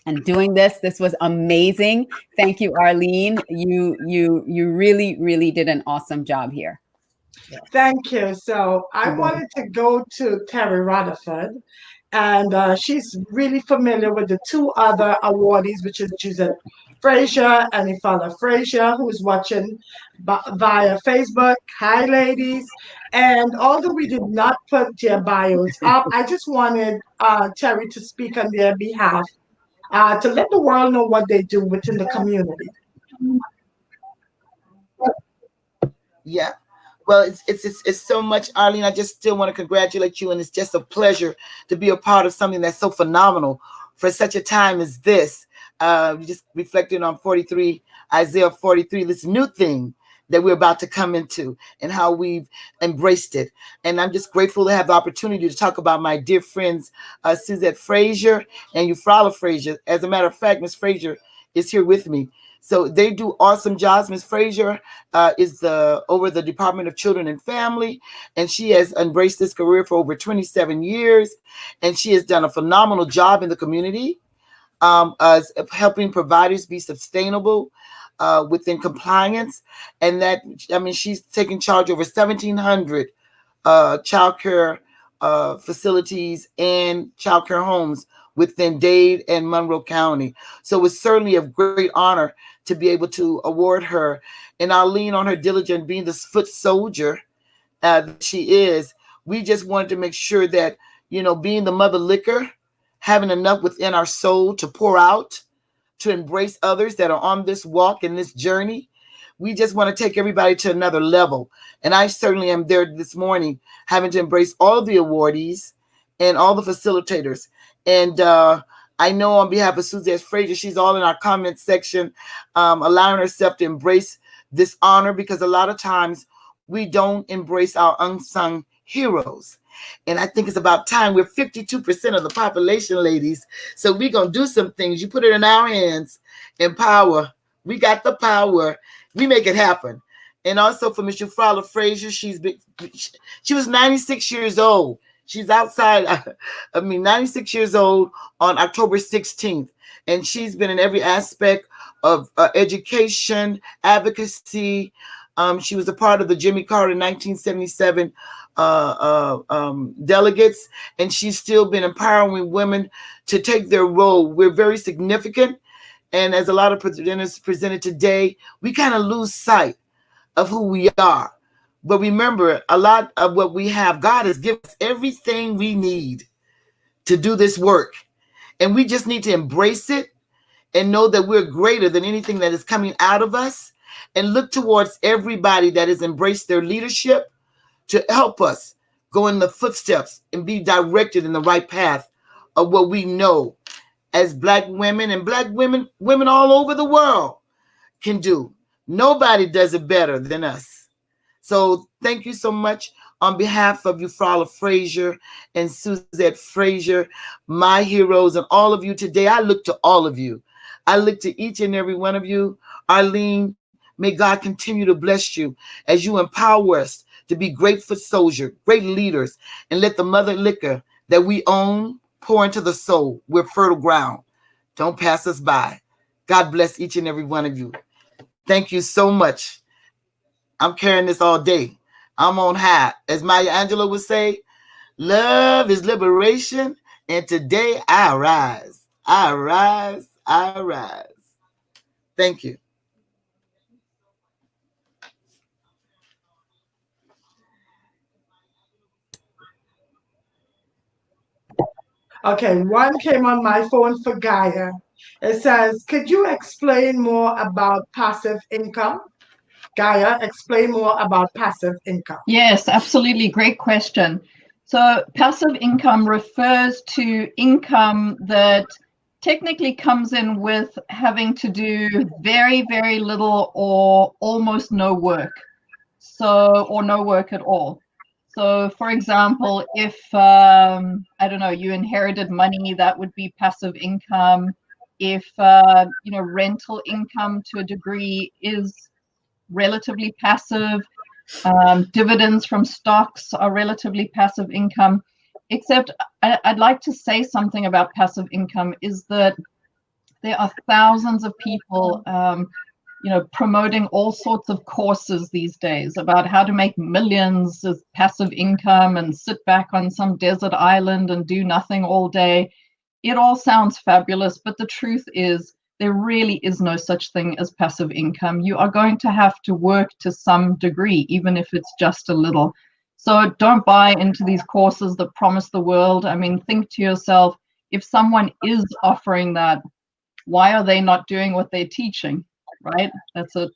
and doing this. This was amazing. Thank you, Arleen. You really, really did an awesome job here. Thank you. So I wanted to go to Terry Rutherford, and she's really familiar with the two other awardees, which is Judith Frazier and Ifala Frazier, who's watching via Facebook. Hi, ladies. And although we did not put their bios up, I just wanted Terry to speak on their behalf to let the world know what they do within the community. Yeah. Well, it's so much, Arleen. I just still want to congratulate you, and it's just a pleasure to be a part of something that's so phenomenal for such a time as this. You just reflecting on 43, Isaiah 43, this new thing that we're about to come into and how we've embraced it. And I'm just grateful to have the opportunity to talk about my dear friends, Suzette Frazier and Euphrasia Frazier. As a matter of fact, Miss Frazier is here with me. So they do awesome jobs. Ms. Frazier is over the Department of Children and Family, and she has embraced this career for over 27 years, and she has done a phenomenal job in the community, as helping providers be sustainable within compliance. And that, I mean, she's taking charge over 1,700 child care facilities and child care homes within Dade and Monroe County. So it's certainly a great honor to be able to award her. And I'll lean on her diligence, being the foot soldier that she is. We just wanted to make sure that, being the mother liquor, having enough within our soul to pour out, to embrace others that are on this walk and this journey. We just want to take everybody to another level. And I certainly am there this morning, having to embrace all of the awardees and all the facilitators. And I know on behalf of Suzette Frazier, she's all in our comment section, allowing herself to embrace this honor, because a lot of times we don't embrace our unsung heroes. And I think it's about time. We're 52% of the population, ladies. So we're going to do some things. You put it in our hands, empower. We got the power. We make it happen. And also for Miss Euphrasia Frazier, she was 96 years old. She's outside, 96 years old on October 16th. And she's been in every aspect of education, advocacy. She was a part of the Jimmy Carter 1977 delegates, and she's still been empowering women to take their role. We're very significant. And as a lot of presenters presented today, we kind of lose sight of who we are. But remember, a lot of what we have, God has given us everything we need to do this work. And we just need to embrace it and know that we're greater than anything that is coming out of us, and look towards everybody that has embraced their leadership to help us go in the footsteps and be directed in the right path of what we know as Black women and Black women all over the world can do. Nobody does it better than us. So thank you so much on behalf of Euphrasia Frazier and Suzette Frazier, my heroes, and all of you today. I look to all of you. I look to each and every one of you. Arleen, may God continue to bless you as you empower us to be great foot soldiers, great leaders, and let the mother liquor that we own pour into the soul. We're fertile ground. Don't pass us by. God bless each and every one of you. Thank you so much. I'm carrying this all day. I'm on high. As Maya Angelou would say, love is liberation, and today I rise. I rise. I rise. Thank you. Okay, one came on my phone for Gaia. It says, could you explain more about passive income? Gaia, explain more about passive income. Yes, absolutely. Great question. So passive income refers to income that technically comes in with having to do very, very little or almost no work. So, or no work at all. So for example, if, I don't know, you inherited money, that would be passive income. If, you know, rental income to a degree is relatively passive. Dividends from stocks are relatively passive income, except I'd like to say something about passive income is that there are thousands of people, you know, promoting all sorts of courses these days about how to make millions as passive income and sit back on some desert island and do nothing all day. It all sounds fabulous, but the truth is there really is no such thing as passive income. You are going to have to work to some degree, even if it's just a little. So don't buy into these courses that promise the world. I mean, think to yourself, if someone is offering that, why are they not doing what they're teaching, right? That's a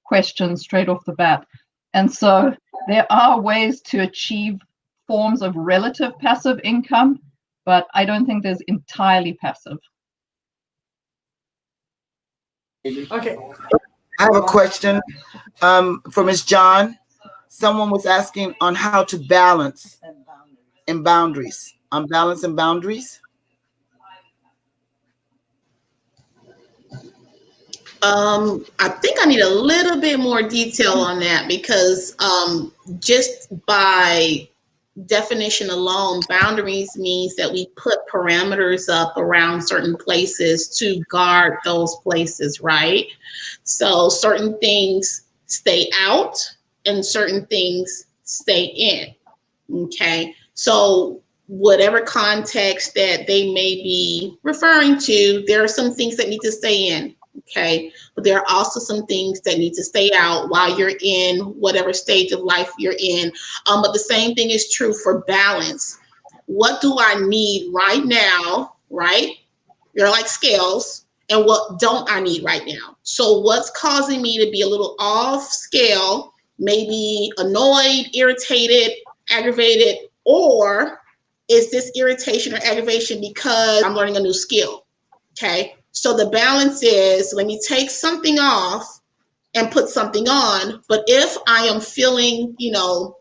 question straight off the bat. And so there are ways to achieve forms of relative passive income, but I don't think there's entirely passive. Okay. I have a question for Ms. John. Someone was asking on how to balance and boundaries. On balance and boundaries. I think I need a little bit more detail on that because just by definition alone, boundaries means that we put parameters up around certain places to guard those places, right? So certain things stay out and certain things stay in, okay? So whatever context that they may be referring to, there are some things that need to stay in, okay? But there are also some things that need to stay out while you're in whatever stage of life you're in. But the same thing is true for balance. What do I need right now, right? They're like scales. And what don't I need right now? So what's causing me to be a little off scale, maybe annoyed, irritated, aggravated, or is this irritation or aggravation because I'm learning a new skill, okay? So the balance is, let me take something off and put something on. But if I am feeling, you know,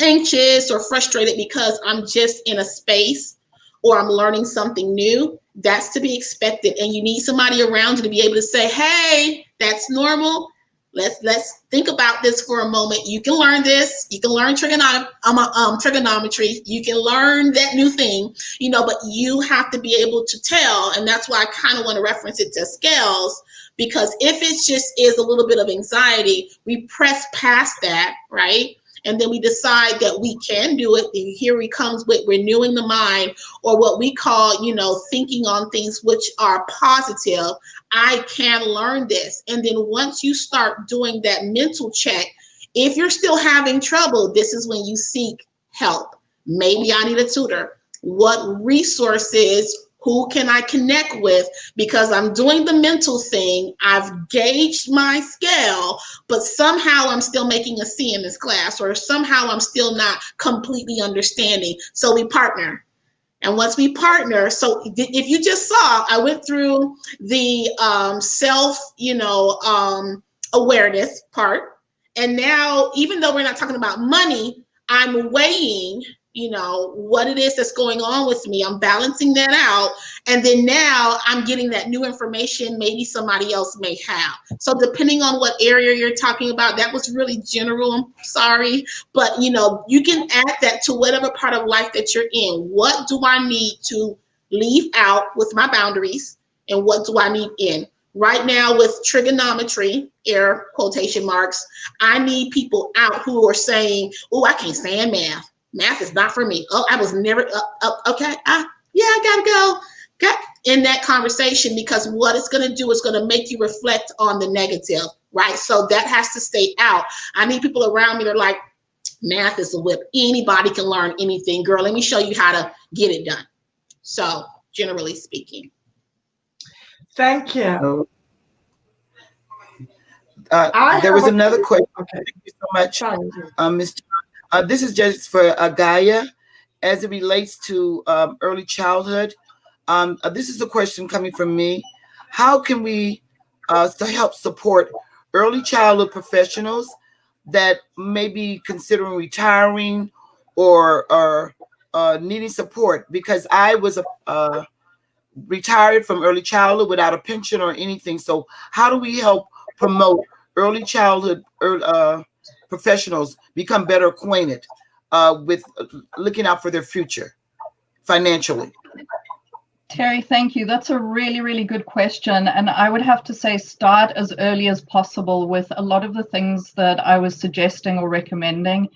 anxious or frustrated because I'm just in a space or I'm learning something new, that's to be expected. And you need somebody around you to be able to say, hey, that's normal. Let's think about this for a moment. You can learn this. You can learn trigonometry. You can learn that new thing, you know, but you have to be able to tell. And that's why I kind of want to reference it to scales, because if it just is a little bit of anxiety, we press past that, right? And then we decide that we can do it. And here he comes with renewing the mind, or what we call, you know, thinking on things which are positive. I can learn this. And then once you start doing that mental check, if you're still having trouble, this is when you seek help. Maybe I need a tutor. What resources, who can I connect with? Because I'm doing the mental thing. I've gauged my scale, but somehow I'm still making a C in this class, or somehow I'm still not completely understanding. So we partner. And once we partner, so if you just saw, I went through the awareness part. And now, even though we're not talking about money, I'm weighing, you know, what it is that's going on with me. I'm balancing that out. And then now I'm getting that new information maybe somebody else may have. So depending on what area you're talking about, that was really general, I'm sorry. But, you know, you can add that to whatever part of life that you're in. What do I need to leave out with my boundaries? And what do I need in? Right now with trigonometry, air quotation marks, I need people out who are saying, oh, I can't stand math. Math is not for me. Oh, I was never, okay. Yeah, I gotta go. Get in that conversation, because what it's gonna do is gonna make you reflect on the negative, right? So that has to stay out. I need people around me that are like, math is a whip. Anybody can learn anything. Girl, let me show you how to get it done. So, generally speaking. Thank you. There was another question. Okay. Thank you so much, Ms. This is just for Gaia, as it relates to early childhood. This is a question coming from me. How can we help support early childhood professionals that may be considering retiring or needing support? Because I was retired from early childhood without a pension or anything. So how do we help promote early childhood professionals become better acquainted with looking out for their future financially? Terry, thank you. That's a really, really good question. And I would have to say start as early as possible with a lot of the things that I was suggesting or recommending.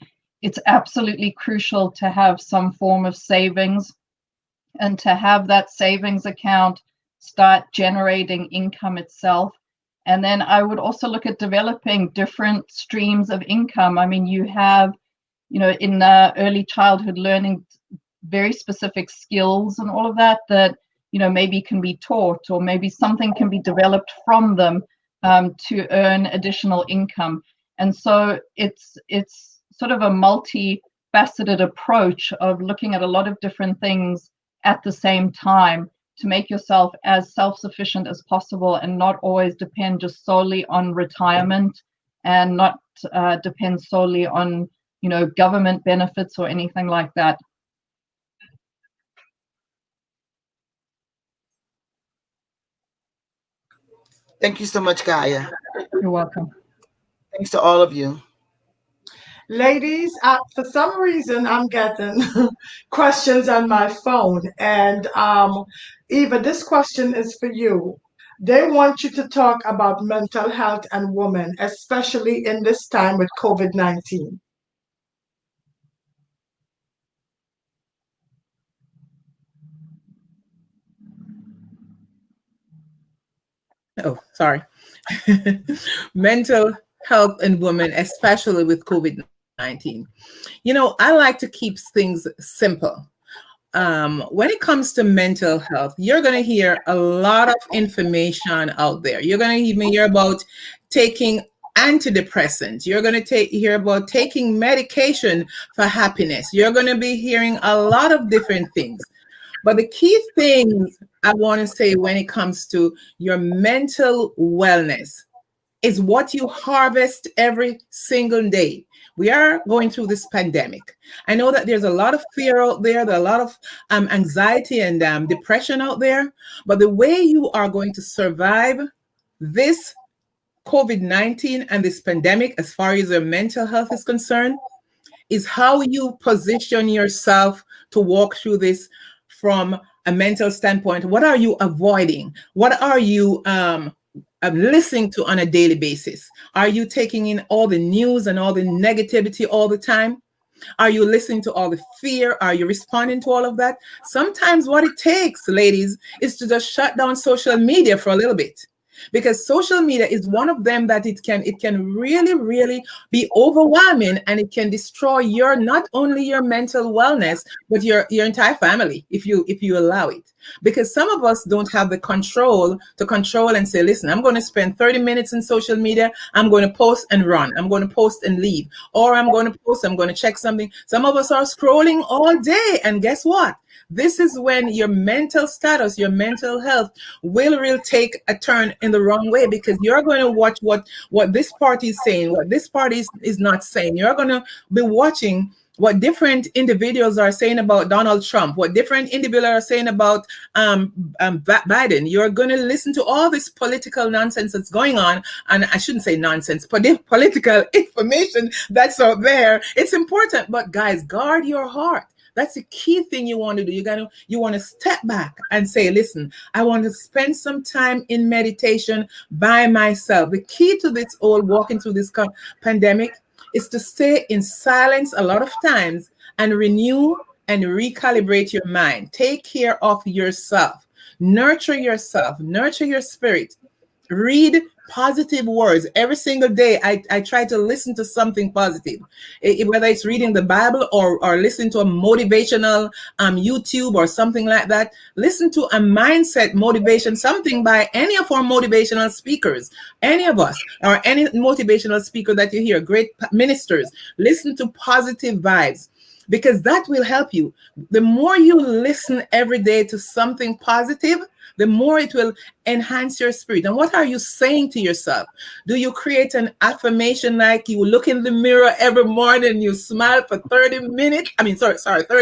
It's absolutely crucial to have some form of savings and to have that savings account start generating income itself. And then I would also look at developing different streams of income. I mean, you have, in early childhood learning, very specific skills and all of that maybe can be taught, or maybe something can be developed from them to earn additional income. And so it's sort of a multifaceted approach of looking at a lot of different things at the same time to make yourself as self-sufficient as possible and not always depend just solely on retirement and not depend solely on, government benefits or anything like that. Thank you so much, Gaia. You're welcome. Thanks to all of you. Ladies, for some reason, I'm getting questions on my phone. And Eva, this question is for you. They want you to talk about mental health and women, especially in this time with COVID-19. Oh, sorry. Mental health and women, especially with COVID-19. I like to keep things simple. When it comes to mental health, you're going to hear a lot of information out there. You're going to even hear about taking antidepressants. You're going to hear about taking medication for happiness. You're going to be hearing a lot of different things. But the key things I want to say when it comes to your mental wellness is what you harvest every single day. We are going through this pandemic. I know that there's a lot of fear out there, there's a lot of anxiety and depression out there, but the way you are going to survive this COVID-19 and this pandemic, as far as your mental health is concerned, is how you position yourself to walk through this from a mental standpoint. What are you avoiding? What are you listening to on a daily basis? Are you taking in all the news and all the negativity all the time? Are you listening to all the fear? Are you responding to all of that? Sometimes what it takes, ladies, is to just shut down social media for a little bit. Because social media is one of them that it can really be overwhelming, and it can destroy not only your mental wellness, but your entire family if you allow it. Because some of us don't have the control to control and say, listen, I'm going to spend 30 minutes in social media. I'm going to post and run. I'm going to post and leave. Or I'm going to post, I'm going to check something. Some of us are scrolling all day. And guess what? This is when your mental status, your mental health will really take a turn in the wrong way, because you're going to watch what this party is saying, what this party is not saying. You're going to be watching what different individuals are saying about Donald Trump, what different individuals are saying about Biden. You're going to listen to all this political nonsense that's going on. And I shouldn't say nonsense, but political information that's out there. It's important. But guys, guard your heart. That's the key thing you want to do. You want to step back and say, listen, I want to spend some time in meditation by myself. The key to this walking through this pandemic is to stay in silence a lot of times and renew and recalibrate your mind. Take care of yourself. Nurture yourself. Nurture your spirit. Read positive words every single day. I try to listen to something positive, whether it's reading the Bible or listen to a motivational YouTube or something like that. Listen to a mindset motivation, something by any of our motivational speakers, any of us, or any motivational speaker that you hear, great ministers. Listen to positive vibes, because that will help you. The more you listen every day to something positive, the more it will enhance your spirit. And what are you saying to yourself? Do you create an affirmation like you look in the mirror every morning and you smile for 30 minutes? 30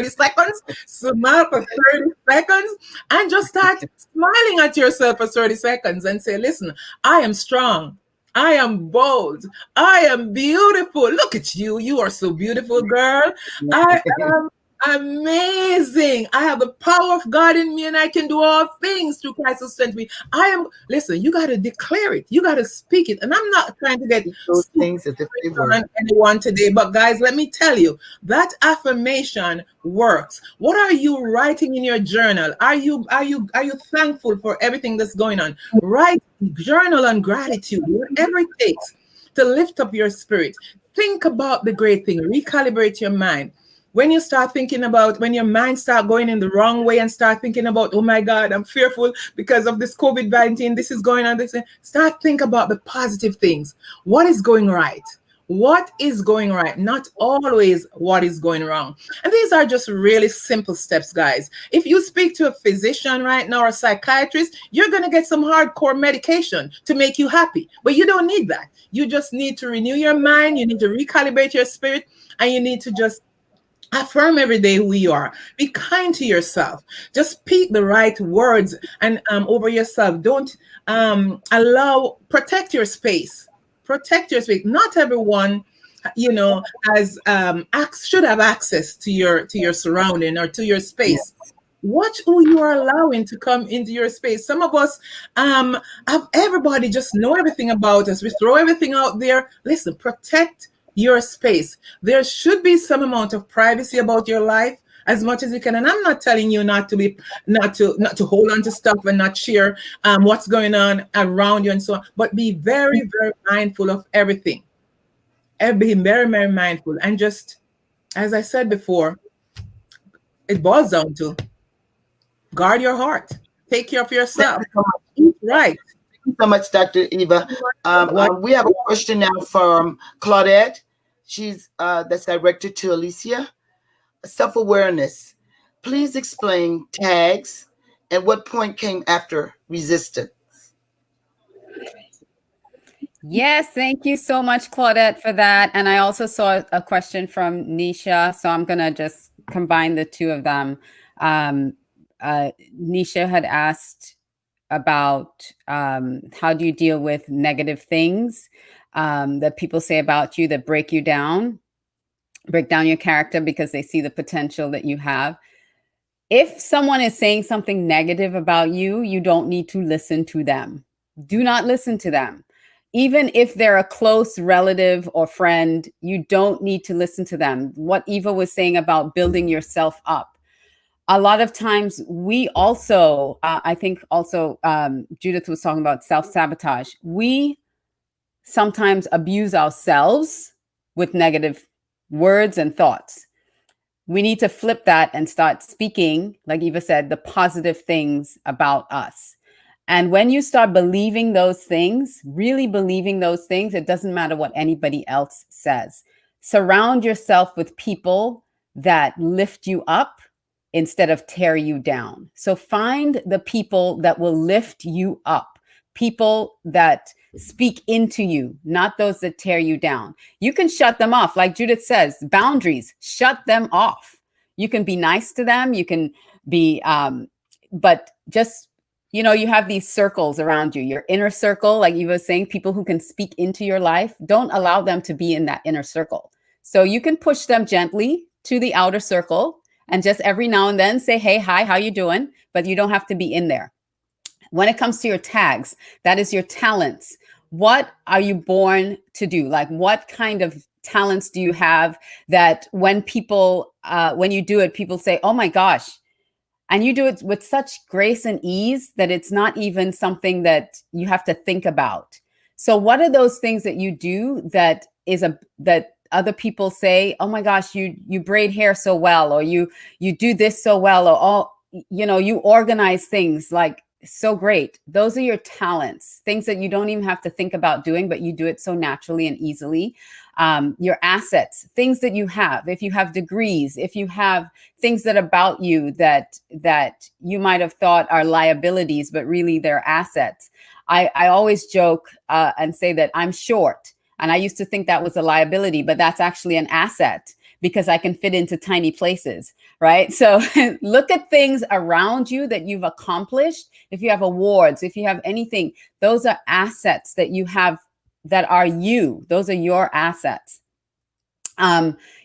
seconds. Smile for 30 seconds and just start smiling at yourself for 30 seconds and say, listen, I am strong. I am bold. I am beautiful. Look at you. You are so beautiful, girl. I am amazing. I have the power of God in me, and I can do all things through Christ who strengthens me. Listen, you got to declare it. You got to speak it. And I'm not trying to get those things that they were on anyone today, but guys, let me tell you, that affirmation works. What are you writing in your journal? Are you thankful for everything that's going on? Write journal on gratitude, whatever it takes to lift up your spirit. Think about the great thing. Recalibrate your mind. When you start thinking about, when your mind start going in the wrong way and start thinking about, oh my God, I'm fearful because of this COVID-19, this is going on, start think about the positive things. What is going right? What is going right? Not always what is going wrong. And these are just really simple steps, guys. If you speak to a physician right now or a psychiatrist, you're going to get some hardcore medication to make you happy. But you don't need that. You just need to renew your mind. You need to recalibrate your spirit, and you need to just affirm every day who you are. Be kind to yourself. Just speak the right words and over yourself. Don't protect your space. Protect your space. Not everyone, has should have access to your surrounding or to your space. Yes. Watch who you are allowing to come into your space. Some of us have everybody just know everything about us. We throw everything out there. Listen, protect your space. There should be some amount of privacy about your life as much as you can. And I'm not telling you not to hold on to stuff and not share what's going on around you and so on, but be very, very mindful of everything. And be very, very mindful. And just, as I said before, it boils down to guard your heart. Take care of yourself. Eat right. Thank you so much, Dr. Eva. We have a question now from Claudette. She's that's directed to Alicia. Self-awareness. Please explain tags and what point came after resistance. Yes, thank you so much, Claudette, for that. And I also saw a question from Nisha, so I'm going to just combine the two of them. Nisha had asked about how do you deal with negative things that people say about you that break down your character because they see the potential that you have. If someone is saying something negative about you, you don't need to listen to them. Do not listen to them. Even if they're a close relative or friend, you don't need to listen to them. What Eva was saying about building yourself up. A lot of times we also, I think also Judith was talking about self-sabotage. We sometimes abuse ourselves with negative words and thoughts. We need to flip that and start speaking, like Eva said, the positive things about us. And when you start believing those things, really believing those things, it doesn't matter what anybody else says. Surround yourself with people that lift you up instead of tear you down. So find the people that will lift you up, people that speak into you, not those that tear you down. You can shut them off. Like Judith says, boundaries, shut them off. You can be nice to them. You can be, but just, you have these circles around you, your inner circle, like Eva was saying, people who can speak into your life. Don't allow them to be in that inner circle. So you can push them gently to the outer circle and just every now and then say, hey, hi, how you doing? But you don't have to be in there. When it comes to your tags, that is your talents. What are you born to do? Like what kind of talents do you have that when people, when you do it, people say, oh my gosh. And you do it with such grace and ease that it's not even something that you have to think about. So what are those things that you do that other people say, oh my gosh, you braid hair so well, or you do this so well, or all, you know, you organize things like so great. Those are your talents, things that you don't even have to think about doing, but you do it so naturally and easily. Your assets, things that you have, if you have degrees, if you have things that about you that you might have thought are liabilities, but really they're assets. I always joke and say that I'm short, and I used to think that was a liability, but that's actually an asset because I can fit into tiny places, right? So look at things around you that you've accomplished. If you have awards, if you have anything, those are assets that you have that are you. Those are your assets.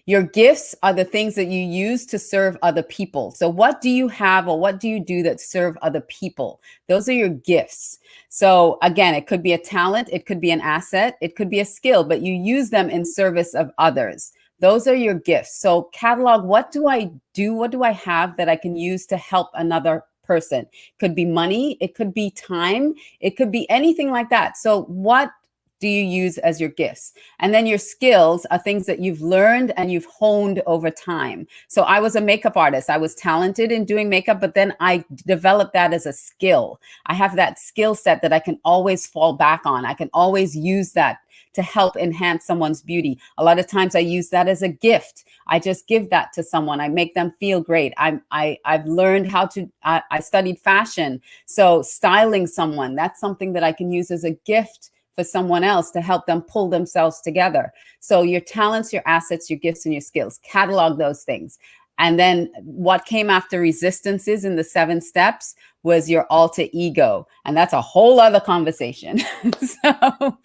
Your gifts are the things that you use to serve other people. So what do you have, or what do you do that serve other people? Those are your gifts. So again, it could be a talent, it could be an asset, it could be a skill, but you use them in service of others. Those are your gifts. So catalog, what do I do? What do I have that I can use to help another person? It could be money, it could be time, it could be anything like that. So what do you use as your gifts? And then your skills are things that you've learned and you've honed over time. So I was a makeup artist. I was talented in doing makeup, but then I developed that as a skill. I have that skill set that I can always fall back on. I can always use that to help enhance someone's beauty. A lot of times I use that as a gift. I just give that to someone. I make them feel great. I've learned how to, I studied fashion. So styling someone, that's something that I can use as a gift for someone else to help them pull themselves together. So your talents, your assets, your gifts, and your skills, catalog those things. And then what came after resistances in the 7 steps was your alter ego. And that's a whole other conversation. So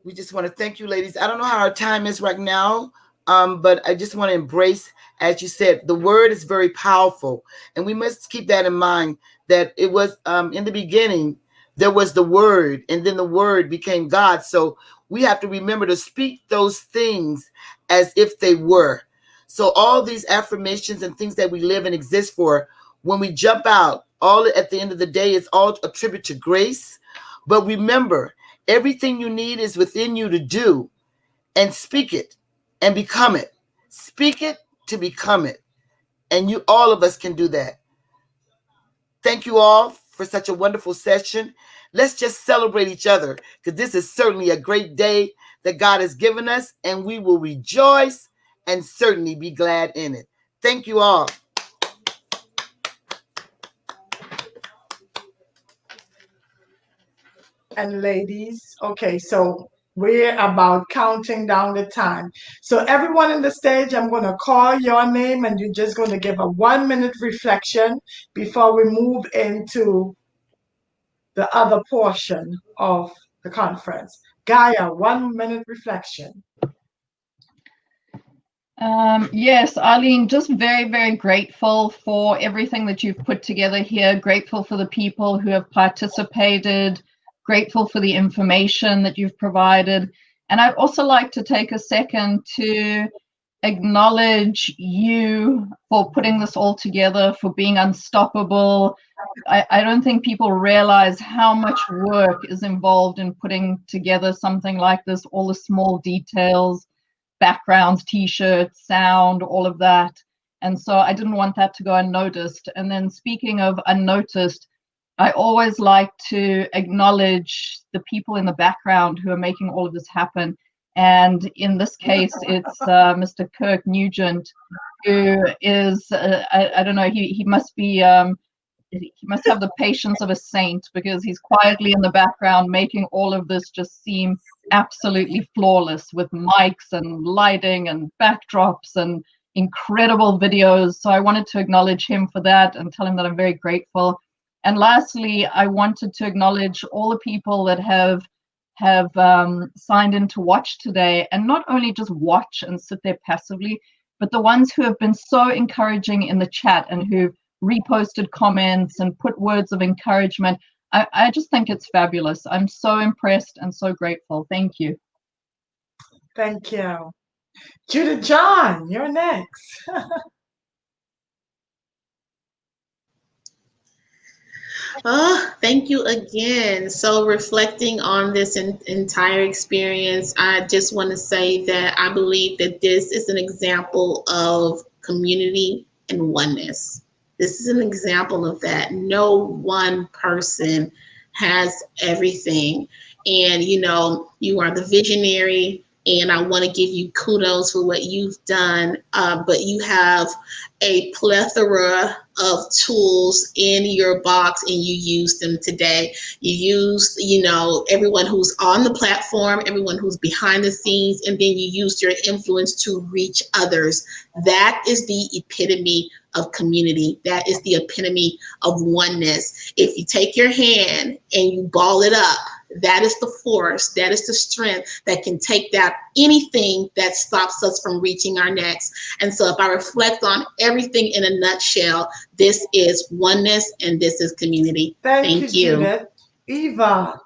we just want to thank you, ladies. I don't know how our time is right now, but I just want to embrace, as you said, the word is very powerful. And we must keep that in mind, that it was in the beginning, there was the word, and then the word became God. So we have to remember to speak those things as if they were. So all these affirmations and things that we live and exist for, when we jump out, all at the end of the day, it's all a tribute to grace. But remember, everything you need is within you to do, and speak it and become it. Speak it to become it. And you, all of us can do that. Thank you all for such a wonderful session. Let's just celebrate each other, because this is certainly a great day that God has given us, and we will rejoice and certainly be glad in it. Thank you all. And ladies, okay, so we're about counting down the time. So everyone in the stage, I'm going to call your name, and you're just going to give a 1-minute reflection before we move into the other portion of the conference. Gaia, 1-minute reflection. Yes, Arleen, just very, very grateful for everything that you've put together here. Grateful for the people who have participated. Grateful for the information that you've provided. And I'd also like to take a second to acknowledge you for putting this all together, for being unstoppable. I don't think people realize how much work is involved in putting together something like this, all the small details, backgrounds, t-shirts, sound, all of that. And so I didn't want that to go unnoticed. And then speaking of unnoticed, I always like to acknowledge the people in the background who are making all of this happen. And in this case, it's Mr. Kirk Nugent, who is, I don't know, he must be, he must have the patience of a saint, because he's quietly in the background making all of this just seem absolutely flawless, with mics and lighting and backdrops and incredible videos. So I wanted to acknowledge him for that and tell him that I'm very grateful. And lastly, I wanted to acknowledge all the people that have signed in to watch today, and not only just watch and sit there passively, but the ones who have been so encouraging in the chat and who've reposted comments and put words of encouragement. I just think it's fabulous. I'm so impressed and so grateful. Thank you. Thank you. Judith John, you're next. Oh, thank you again. So, reflecting on this entire experience, I just want to say that I believe that this is an example of community and oneness. This is an example of that. No one person has everything. And, you are the visionary, and I want to give you kudos for what you've done. But you have a plethora of tools in your box, and you use them today. You used, everyone who's on the platform, everyone who's behind the scenes, and then you used your influence to reach others. That is the epitome of community. That is the epitome of oneness. If you take your hand and you ball it up, that is the force, that is the strength that can take that anything that stops us from reaching our next. And so if I reflect on everything in a nutshell, this is oneness and this is community. Thank you, Judith. Eva.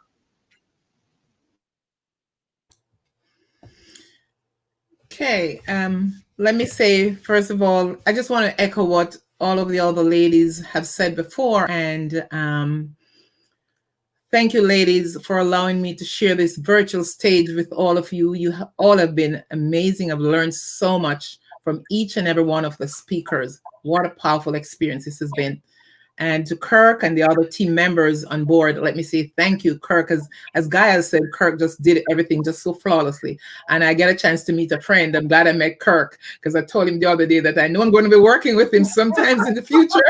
Okay, let me say, first of all, I just want to echo what all of the other ladies have said before. And thank you, ladies, for allowing me to share this virtual stage with all of you. You all have been amazing. I've learned so much from each and every one of the speakers. What a powerful experience this has been. And to Kirk and the other team members on board, let me say thank you, Kirk. As Gaia said, Kirk just did everything just so flawlessly. And I get a chance to meet a friend. I'm glad I met Kirk, because I told him the other day that I know I'm going to be working with him sometimes in the future.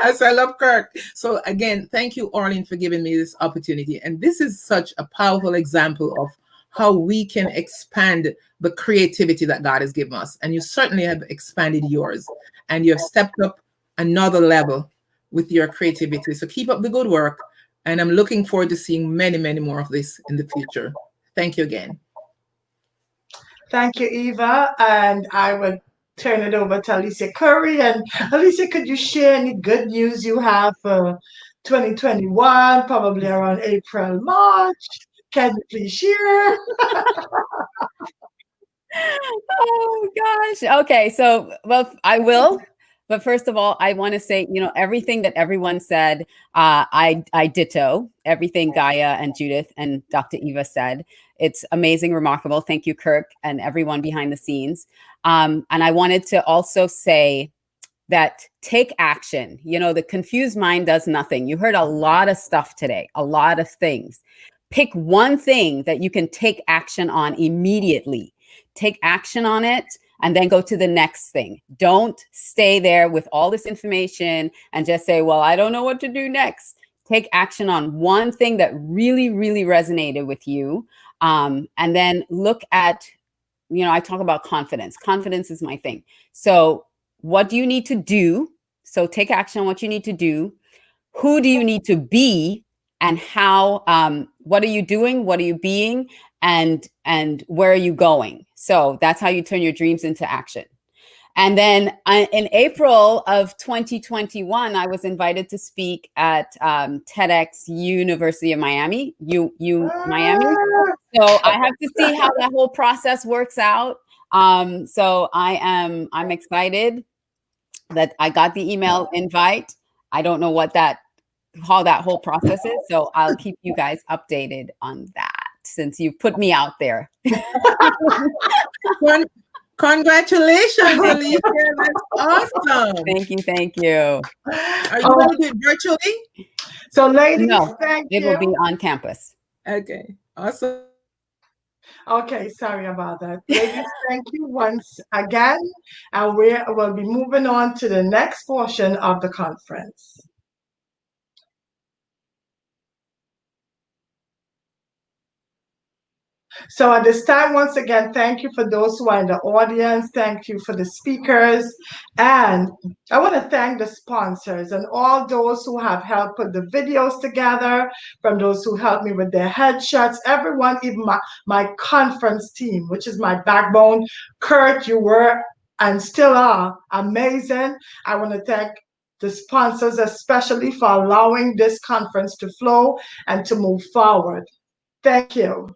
As I love Kirk. So again, thank you, Arleen, for giving me this opportunity. And this is such a powerful example of how we can expand the creativity that God has given us. And you certainly have expanded yours. And you have stepped up another level with your creativity. So keep up the good work. And I'm looking forward to seeing many, many more of this in the future. Thank you again. Thank you, Eva. And I would turn it over to Alicia Couri. And Alicia, could you share any good news you have for 2021, probably around April, March? Can you please share? Oh gosh. Okay. So, well, I will. But first of all, I want to say, everything that everyone said, I ditto everything Gaia and Judith and Dr. Eva said. It's amazing, remarkable. Thank you, Kirk, and everyone behind the scenes. And I wanted to also say that take action. The confused mind does nothing. You heard a lot of stuff today, a lot of things. Pick one thing that you can take action on immediately. Take action on it. And then go to the next thing. Don't stay there with all this information and just say, well, I don't know what to do next. Take action on one thing that really, really resonated with you. And then look at, I talk about confidence. Confidence is my thing. So what do you need to do? So take action on what you need to do. Who do you need to be? And how, what are you doing? What are you being? And where are you going? So that's how you turn your dreams into action. And then in April of 2021, I was invited to speak at TEDx University of Miami, Miami. So I have to see how that whole process works out. So I'm excited that I got the email invite. I don't know how that whole process is. So I'll keep you guys updated on that, since you put me out there. Congratulations, Alicia. That's awesome. Thank you. Are you going to do it virtually? So ladies, no, thank you. It will be on campus. Okay, awesome. Okay, sorry about that. Ladies, thank you once again. And we will be moving on to the next portion of the conference. So at this time, once again, thank you for those who are in the audience. Thank you for the speakers. And I want to thank the sponsors and all those who have helped put the videos together, from those who helped me with their headshots, everyone, even my conference team, which is my backbone. Kurt, you were and still are amazing. I want to thank the sponsors, especially for allowing this conference to flow and to move forward. Thank you.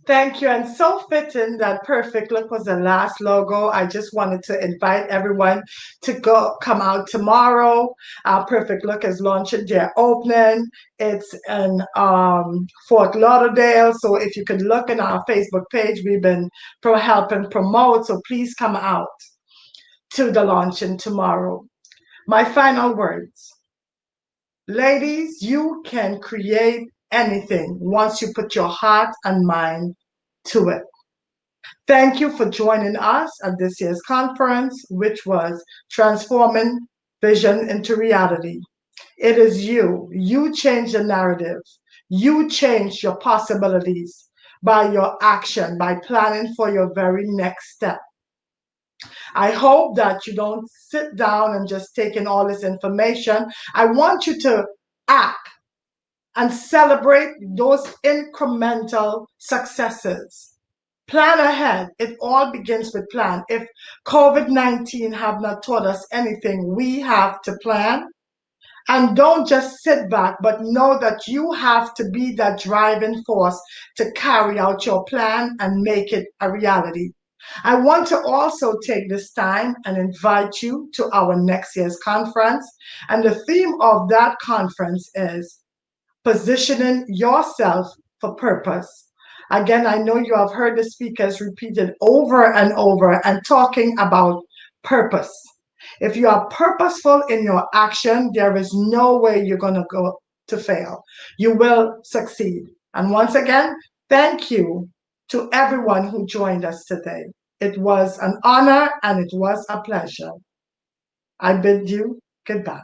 Thank you. And so fitting that Perfect Look was the last logo. I just wanted to invite everyone to come out tomorrow. Perfect Look is launching their opening. It's in Fort Lauderdale. So if you can look in our Facebook page, we've been helping promote. So please come out to the launching tomorrow. My final words. Ladies, you can create anything once you put your heart and mind to it. Thank you for joining us at this year's conference, which was Transforming Vision into Reality. It is you. You change the narrative. You change your possibilities by your action, by planning for your very next step. I hope that you don't sit down and just take in all this information. I want you to act and celebrate those incremental successes. Plan ahead. It all begins with plan. If COVID-19 have not taught us anything, we have to plan. And don't just sit back, but know that you have to be that driving force to carry out your plan and make it a reality. I want to also take this time and invite you to our next year's conference. And the theme of that conference is positioning yourself for purpose. Again, I know you have heard the speakers repeated over and over and talking about purpose. If you are purposeful in your action, there is no way you're going to go to fail. You will succeed. And once again, thank you to everyone who joined us today. It was an honor and it was a pleasure. I bid you goodbye.